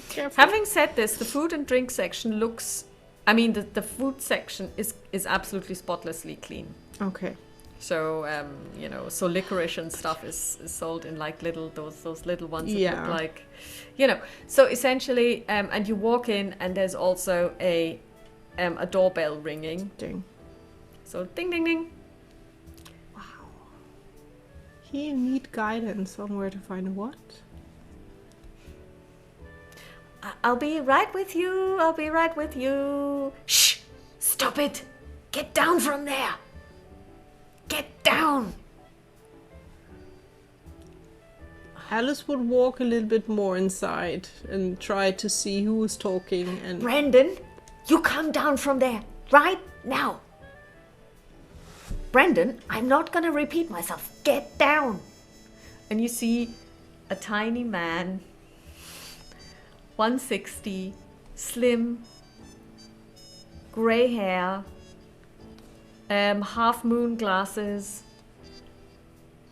careful. Having said this, the food and drink section looks, I mean, the food section is absolutely spotlessly clean. Okay. So, you know, so licorice and stuff is sold in like those little ones that look like, you know. So essentially, and you walk in and there's also a doorbell ringing. Ding. So ding, ding, ding. He need guidance on where to find what? I'll be right with you. I'll be right with you. Shh! Stop it! Get down from there! Get down! Alice would walk a little bit more inside and try to see who is talking. And Brandon, you come down from there right now. Brandon, I'm not going to repeat myself. Get down. And you see a tiny man, 160, slim, grey hair, half moon glasses,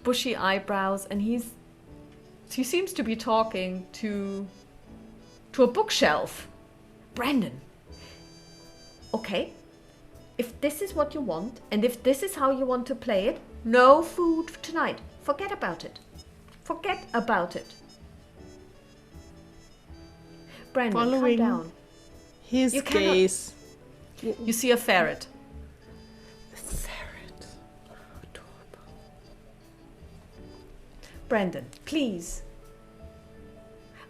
bushy eyebrows, and he seems to be talking to a bookshelf. Brandon, okay. If this is what you want, and if this is how you want to play it, no food tonight. Forget about it. Forget about it. Brandon, following calm down. His gaze. You see a ferret. A ferret. Adorable. Brandon, please.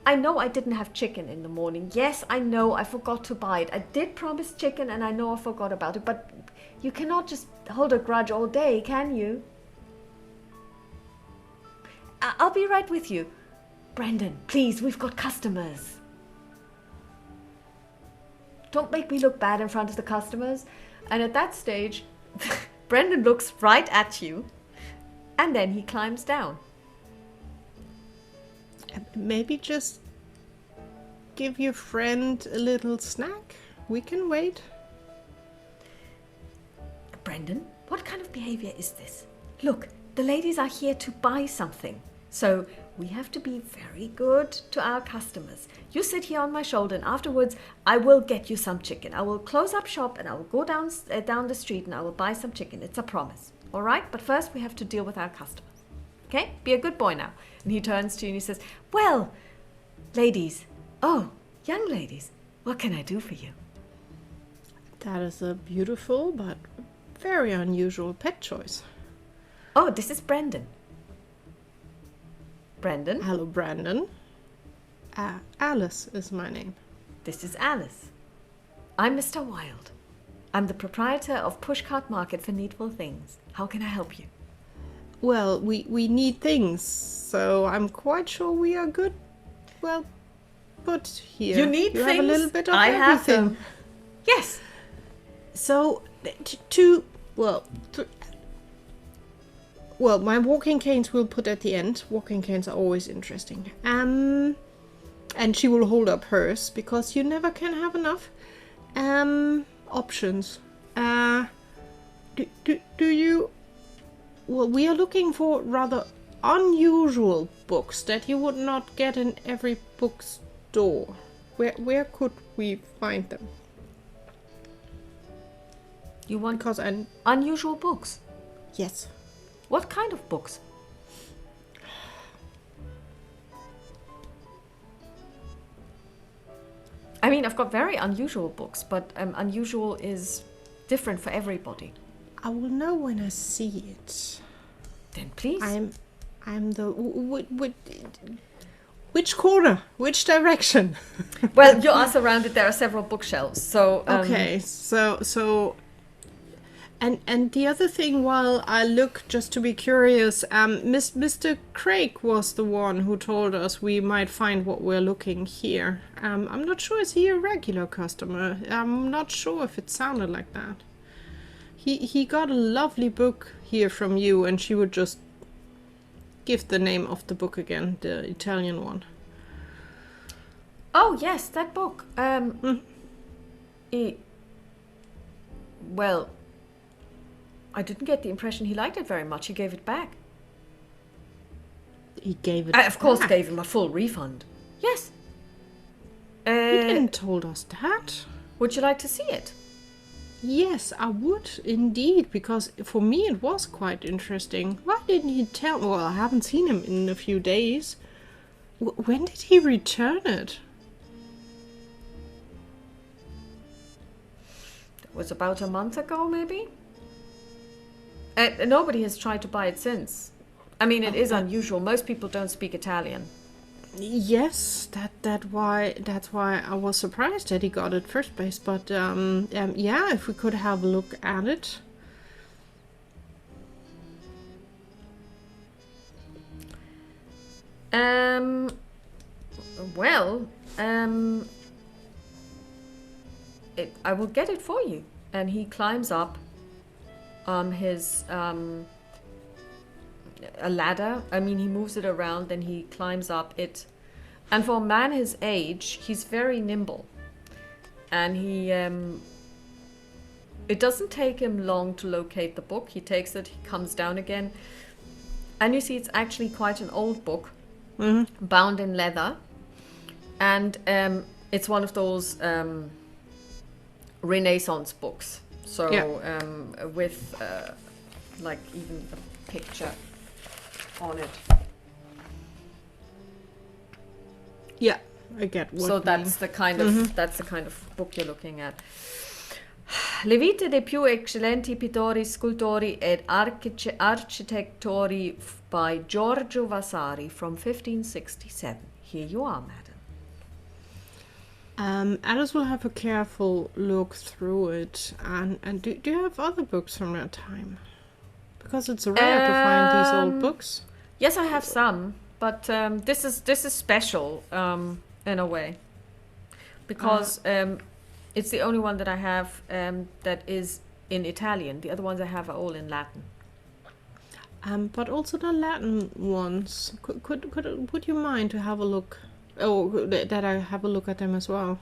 I know I didn't have chicken in the morning. Yes, I know I forgot to buy it. I did promise chicken and I know I forgot about it. But you cannot just hold a grudge all day, can you? I'll be right with you. Brandon, please, we've got customers. Don't make me look bad in front of the customers. And at that stage, Brandon looks right at you. And then he climbs down. Maybe just give your friend a little snack. We can wait. Brendan, what kind of behavior is this? Look, the ladies are here to buy something. So we have to be very good to our customers. You sit here on my shoulder and afterwards I will get you some chicken. I will close up shop and I will go down the street and I will buy some chicken. It's a promise. All right? But first we have to deal with our customers. Okay? Be a good boy now. And he turns to you and he says, well, ladies, young ladies, what can I do for you? That is a beautiful but very unusual pet choice. Oh, this is Brendan. Brendan? Hello, Brandon. Alice is my name. This is Alice. I'm Mr. Wilde. I'm the proprietor of Pushcart Market for Needful Things. How can I help you? Well, we need things, so I'm quite sure we are good. Well, put here. You need you things? have a little bit of I everything. have them. Yes. So, well, my walking canes we'll put at the end. Walking canes are always interesting. And she will hold up hers, because you never can have enough. Options. Do you... Well, we are looking for rather unusual books that you would not get in every bookstore. Where could we find them? You want Because unusual books? yes. What kind of books? I mean, I've got very unusual books, but unusual is different for everybody. I will know when I see it. Then please. I'm the which corner? Which direction? Well, you are surrounded. There are several bookshelves. So Okay, so and the other thing, while I look just to be curious, Mr. Craig was the one who told us we might find what we're looking here. I'm not sure, is he a regular customer? I'm not sure if it sounded like that. He got a lovely book here from you, and she would just give the name of the book again, the Italian one. Oh yes, that book. Well, I didn't get the impression he liked it very much. He gave it back. He gave it I, of course, back. gave him a full refund. Yes. He didn't told us that. Would you like to see it? Yes, I would indeed, because for me it was quite interesting. Why didn't he tell? Well, I haven't seen him in a few days. When did he return it? It was about a month ago, maybe. Nobody has tried to buy it since. I mean, it is unusual. Most people don't speak Italian. Yes, that's why I was surprised that he got it first place. But yeah, if we could have a look at it. Well, I will get it for you. And he climbs up his a ladder. I mean, he moves it around, then he climbs up it. And for a man his age, he's very nimble. And he it doesn't take him long to locate the book. He takes it, he comes down again. And you see it's actually quite an old book, bound in leather. And it's one of those Renaissance books. So with like even a picture on it. Yeah, I get what So you that's the kind of book you're looking at. Le vite dei più eccellenti pittori, scultori ed architettori by Giorgio Vasari from 1567. Here you are, madam. Alice will have a careful look through it. And do you have other books from that time? Because it's rare to find these old books. Yes, I have some, but this is special in a way, because it's the only one that I have that is in Italian. The other ones I have are all in Latin. But also the Latin ones. Would you mind to have a look? Oh, that I have a look at them as well.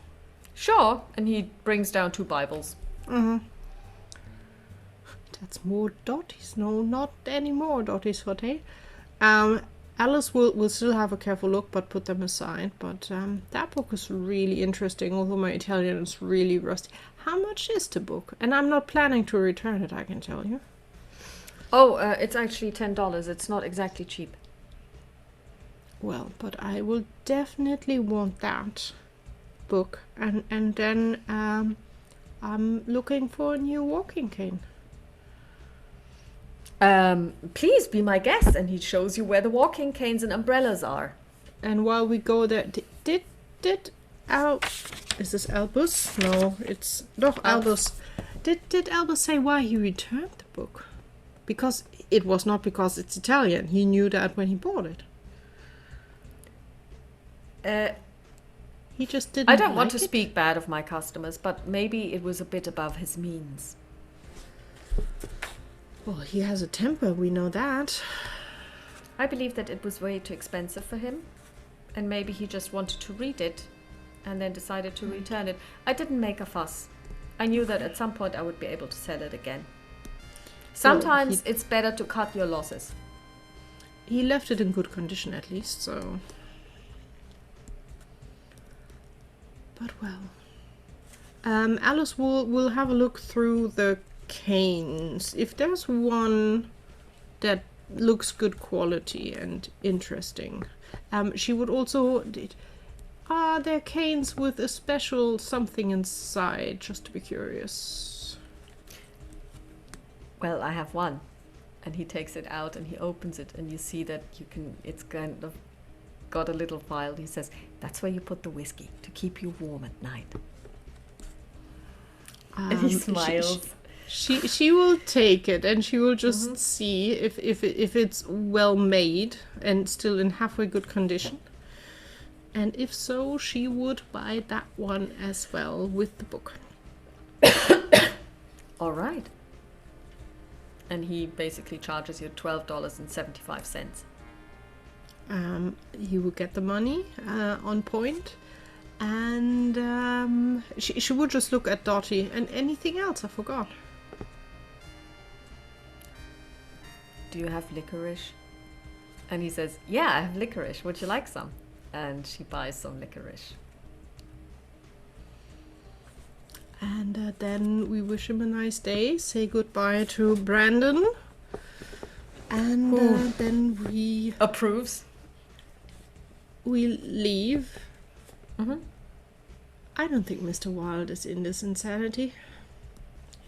Sure, and he brings down 2 Bibles. That's more Dottie's. No, not anymore Dottie's forte. Alice will still have a careful look, but put them aside. But that book is really interesting, although my Italian is really rusty. How much is the book? And I'm not planning to return it, I can tell you. Oh, it's actually $10. It's not exactly cheap. Well, but I will definitely want that book. And then I'm looking for a new walking cane. Please be my guest, and he shows you where the walking canes and umbrellas are. And while we go there, did is this Albus? No, it's not Albus. Did Albus say why he returned the book? Because it was not because it's Italian. He knew that when he bought it. He just didn't. I don't want like to it. speak bad of my customers, but maybe it was a bit above his means. Well, he has a temper, we know that. I believe that it was way too expensive for him, and maybe he just wanted to read it and then decided to return it. I didn't make a fuss. I knew that at some point I would be able to sell it again. Sometimes it's better to cut your losses. He left it in good condition at least, so... But well... Alice will have a look through the canes. If there's one that looks good quality and interesting. She would also... Are there canes with a special something inside? Just to be curious. Well, I have one. And he takes it out and he opens it and you see that it's kind of got a little file. He says, that's where you put the whiskey to keep you warm at night. And he smiles. She will take it and she will just see if it's well made and still in halfway good condition. And if so, she would buy that one as well with the book. All right. And he basically charges you $12.75. He will get the money on point. And she would just look at Dottie. And anything else? I forgot. Do you have licorice? And he says, yeah, I have licorice. Would you like some? And she buys some licorice. And then we wish him a nice day. Say goodbye to Brandon. And then we... Approves. We leave. Mm-hmm. I don't think Mr. Wilde is in this insanity.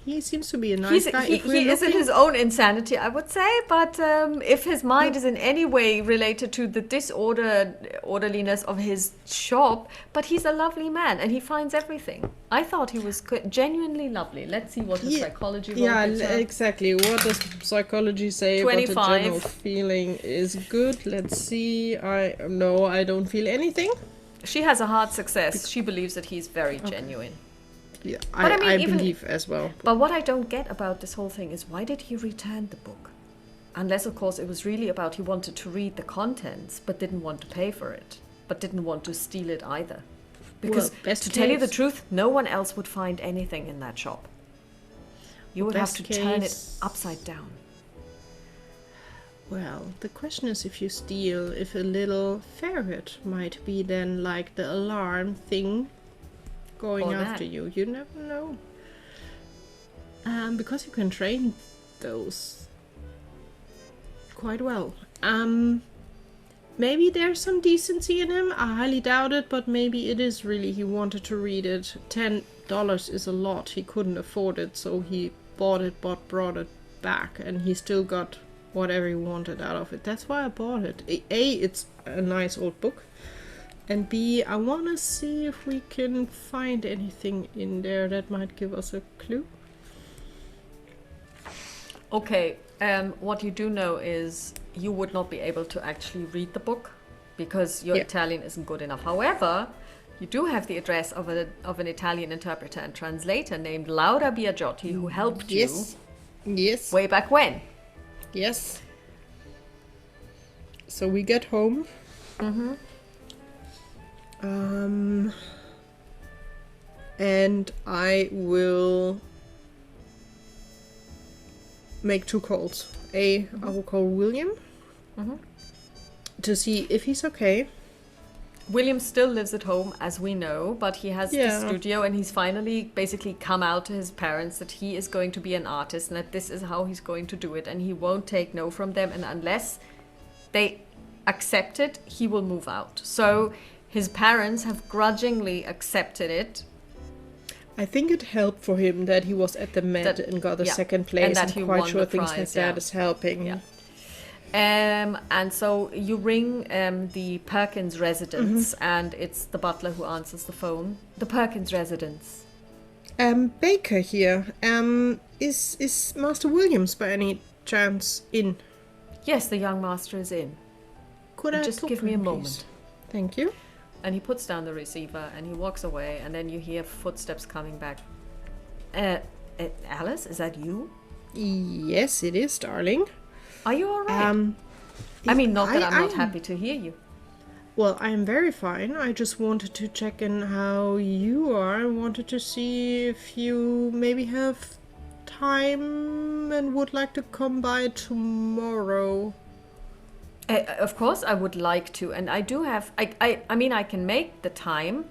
He seems to be a nice guy. He is in his own insanity, I would say, but if his mind is in any way related to the disorderliness of his shop, but he's a lovely man and he finds everything. I thought he was genuinely lovely. Let's see what his psychology will be. Exactly. What does psychology say? 25. But the general feeling is good. Let's see. I don't feel anything. She has a hard success. She believes that he's very genuine. Yeah, But I believe as well. But what I don't get about this whole thing is why did he return the book? Unless, of course, it was really about he wanted to read the contents, but didn't want to pay for it, but didn't want to steal it either. Because, to tell you the truth, no one else would find anything in that shop. You would have to turn it upside down. Well, the question is if you steal, if a little ferret might be then like the alarm thing going after you. You never know. Because you can train those quite well. Maybe there's some decency in him. I highly doubt it, but maybe it is really he wanted to read it. $10 is a lot. He couldn't afford it, so he bought it, but brought it back, and he still got whatever he wanted out of it. That's why I bought it. A, it's a nice old book. And B, I want to see if we can find anything in there that might give us a clue. Okay, what you do know is you would not be able to actually read the book because your Italian isn't good enough. However, you do have the address of an Italian interpreter and translator named Laura Biagiotti who helped you way back when. Yes. So we get home. Mm-hmm. And I will make 2 calls. I will call William to see if he's okay. William still lives at home, as we know, but he has the studio and he's finally basically come out to his parents that he is going to be an artist and that this is how he's going to do it and he won't take no from them, and unless they accept it, he will move out. So his parents have grudgingly accepted it. I think it helped for him that he was at the Met and got a second place. And that I'm quite sure things like that is helping. Yeah. And so you ring the Perkins residence, and it's the butler who answers the phone. The Perkins residence. Baker here. Is Master Williams by any chance in? Yes, the young master is in. Could I Just talk give to me a him, moment. please? Thank you. And he puts down the receiver and he walks away, and then you hear footsteps coming back. Alice, is that you? Yes, it is, darling. Are you all right? I mean, not that I'm not I'm- happy to hear you. Well, I am very fine. I just wanted to check in how you are. I wanted to see if you maybe have time and would like to come by tomorrow. Of course, I would like to, and I do have. I mean, I can make the time.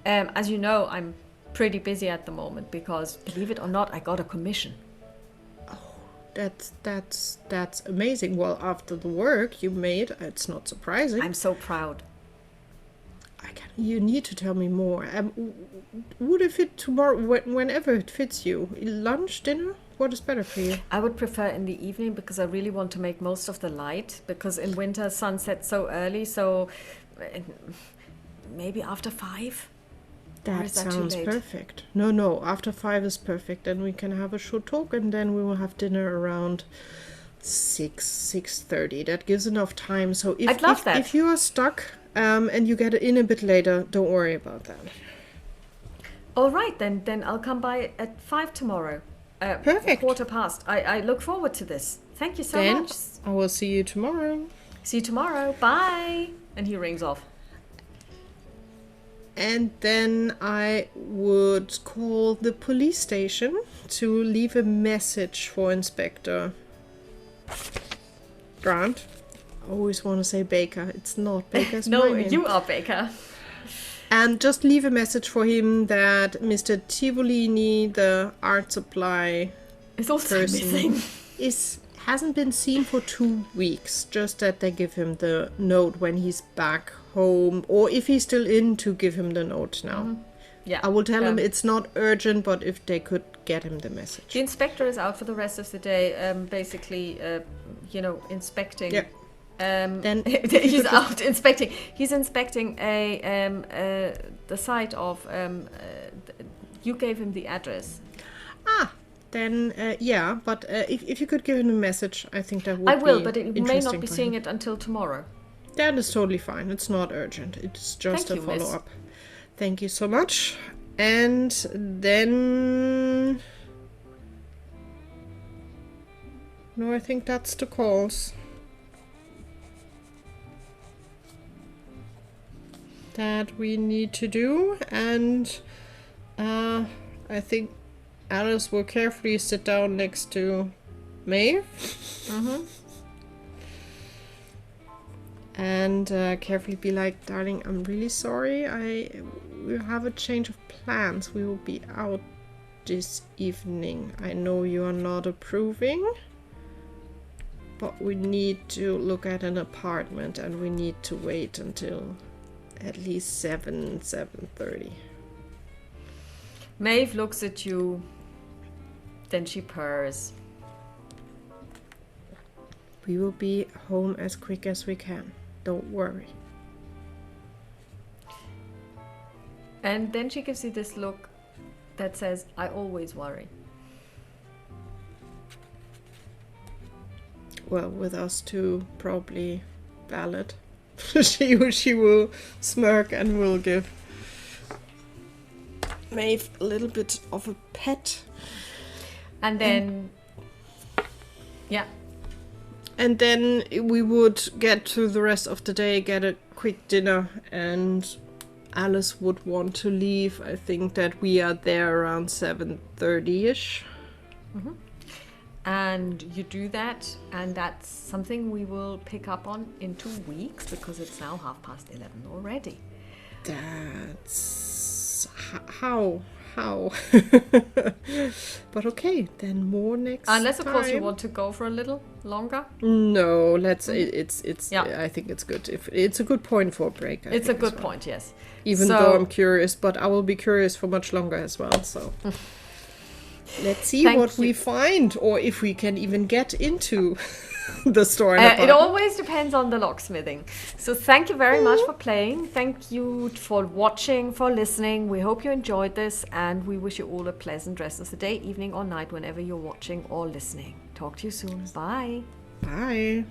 As you know, I'm pretty busy at the moment because, believe it or not, I got a commission. That's amazing. Well, after the work you made, it's not surprising. I'm so proud. You need to tell me more. Would it fit tomorrow? Whenever it fits you. Lunch, dinner? What is better for you? I would prefer in the evening because I really want to make most of the light. Because in winter, sun sets so early. So maybe after 5. Or is that too Sounds late? perfect. No, after 5 is perfect. Then we can have a short talk, and then we will have dinner around 6:30. That gives enough time. So I'd love that. If you are stuck and you get in a bit later, don't worry about that. All right, then I'll come by at 5 tomorrow. Perfect. 1:15. I look forward to this. Thank you so Then much. I will see you tomorrow. See you tomorrow. Bye. And he rings off. And then I would call the police station to leave a message for Inspector Grant. I always want to say Baker. It's not Baker. It's No, my name. you are Baker. And just leave a message for him that Mr. Tivolini, the art supply It's also person, missing. hasn't been seen for 2 weeks. Just that they give him the note when he's back home, or if he's still in, to give him the note now. Yeah. I will tell him it's not urgent, but if they could get him the message. The inspector is out for the rest of the day, basically, inspecting. Yeah. Then He's out inspecting. He's inspecting the site of. You gave him the address. Then but if you could give him a message, I think that would be I will, but it may interesting not be for seeing him. it until tomorrow. That is totally fine. It's not urgent. It's just Thank a you, miss. follow-up. Thank you so much. And then... No, I think that's the calls. That we need to do. And I think Alice will carefully sit down next to Maeve. Mm-hmm. And carefully be like, darling, I'm really sorry. We have a change of plans. We will be out this evening. I know you are not approving, but we need to look at an apartment, and we need to wait until at least 7:30. Maeve looks at you, then she purrs. We will be home as quick as we can. Don't worry. And then she gives you this look that says, I always worry. Well, with us two, probably valid. she will smirk and will give Maeve a little bit of a pet. And then, yeah. And then we would get through the rest of the day, get a quick dinner, and Alice would want to leave. I think that we are there around 7:30ish. Mm-hmm. And you do that, and that's something we will pick up on in 2 weeks, because it's now 11:30 already. That's how. But okay, then more next Unless, of course, you time. want to go for a little longer. No, let's. It's. Yeah. I think it's good. If it's a good point for a break. It's a think, good as well. point, yes. Even So- though I'm curious, but I will be curious for much longer as well. So let's see Thank what we you. find, or if we can even get into the store and It always depends on the locksmithing. So thank you very much for playing. Thank you for watching, for listening. We hope you enjoyed this, and we wish you all a pleasant rest of the day, evening or night, whenever you're watching or listening. Talk to you soon. Bye. Bye.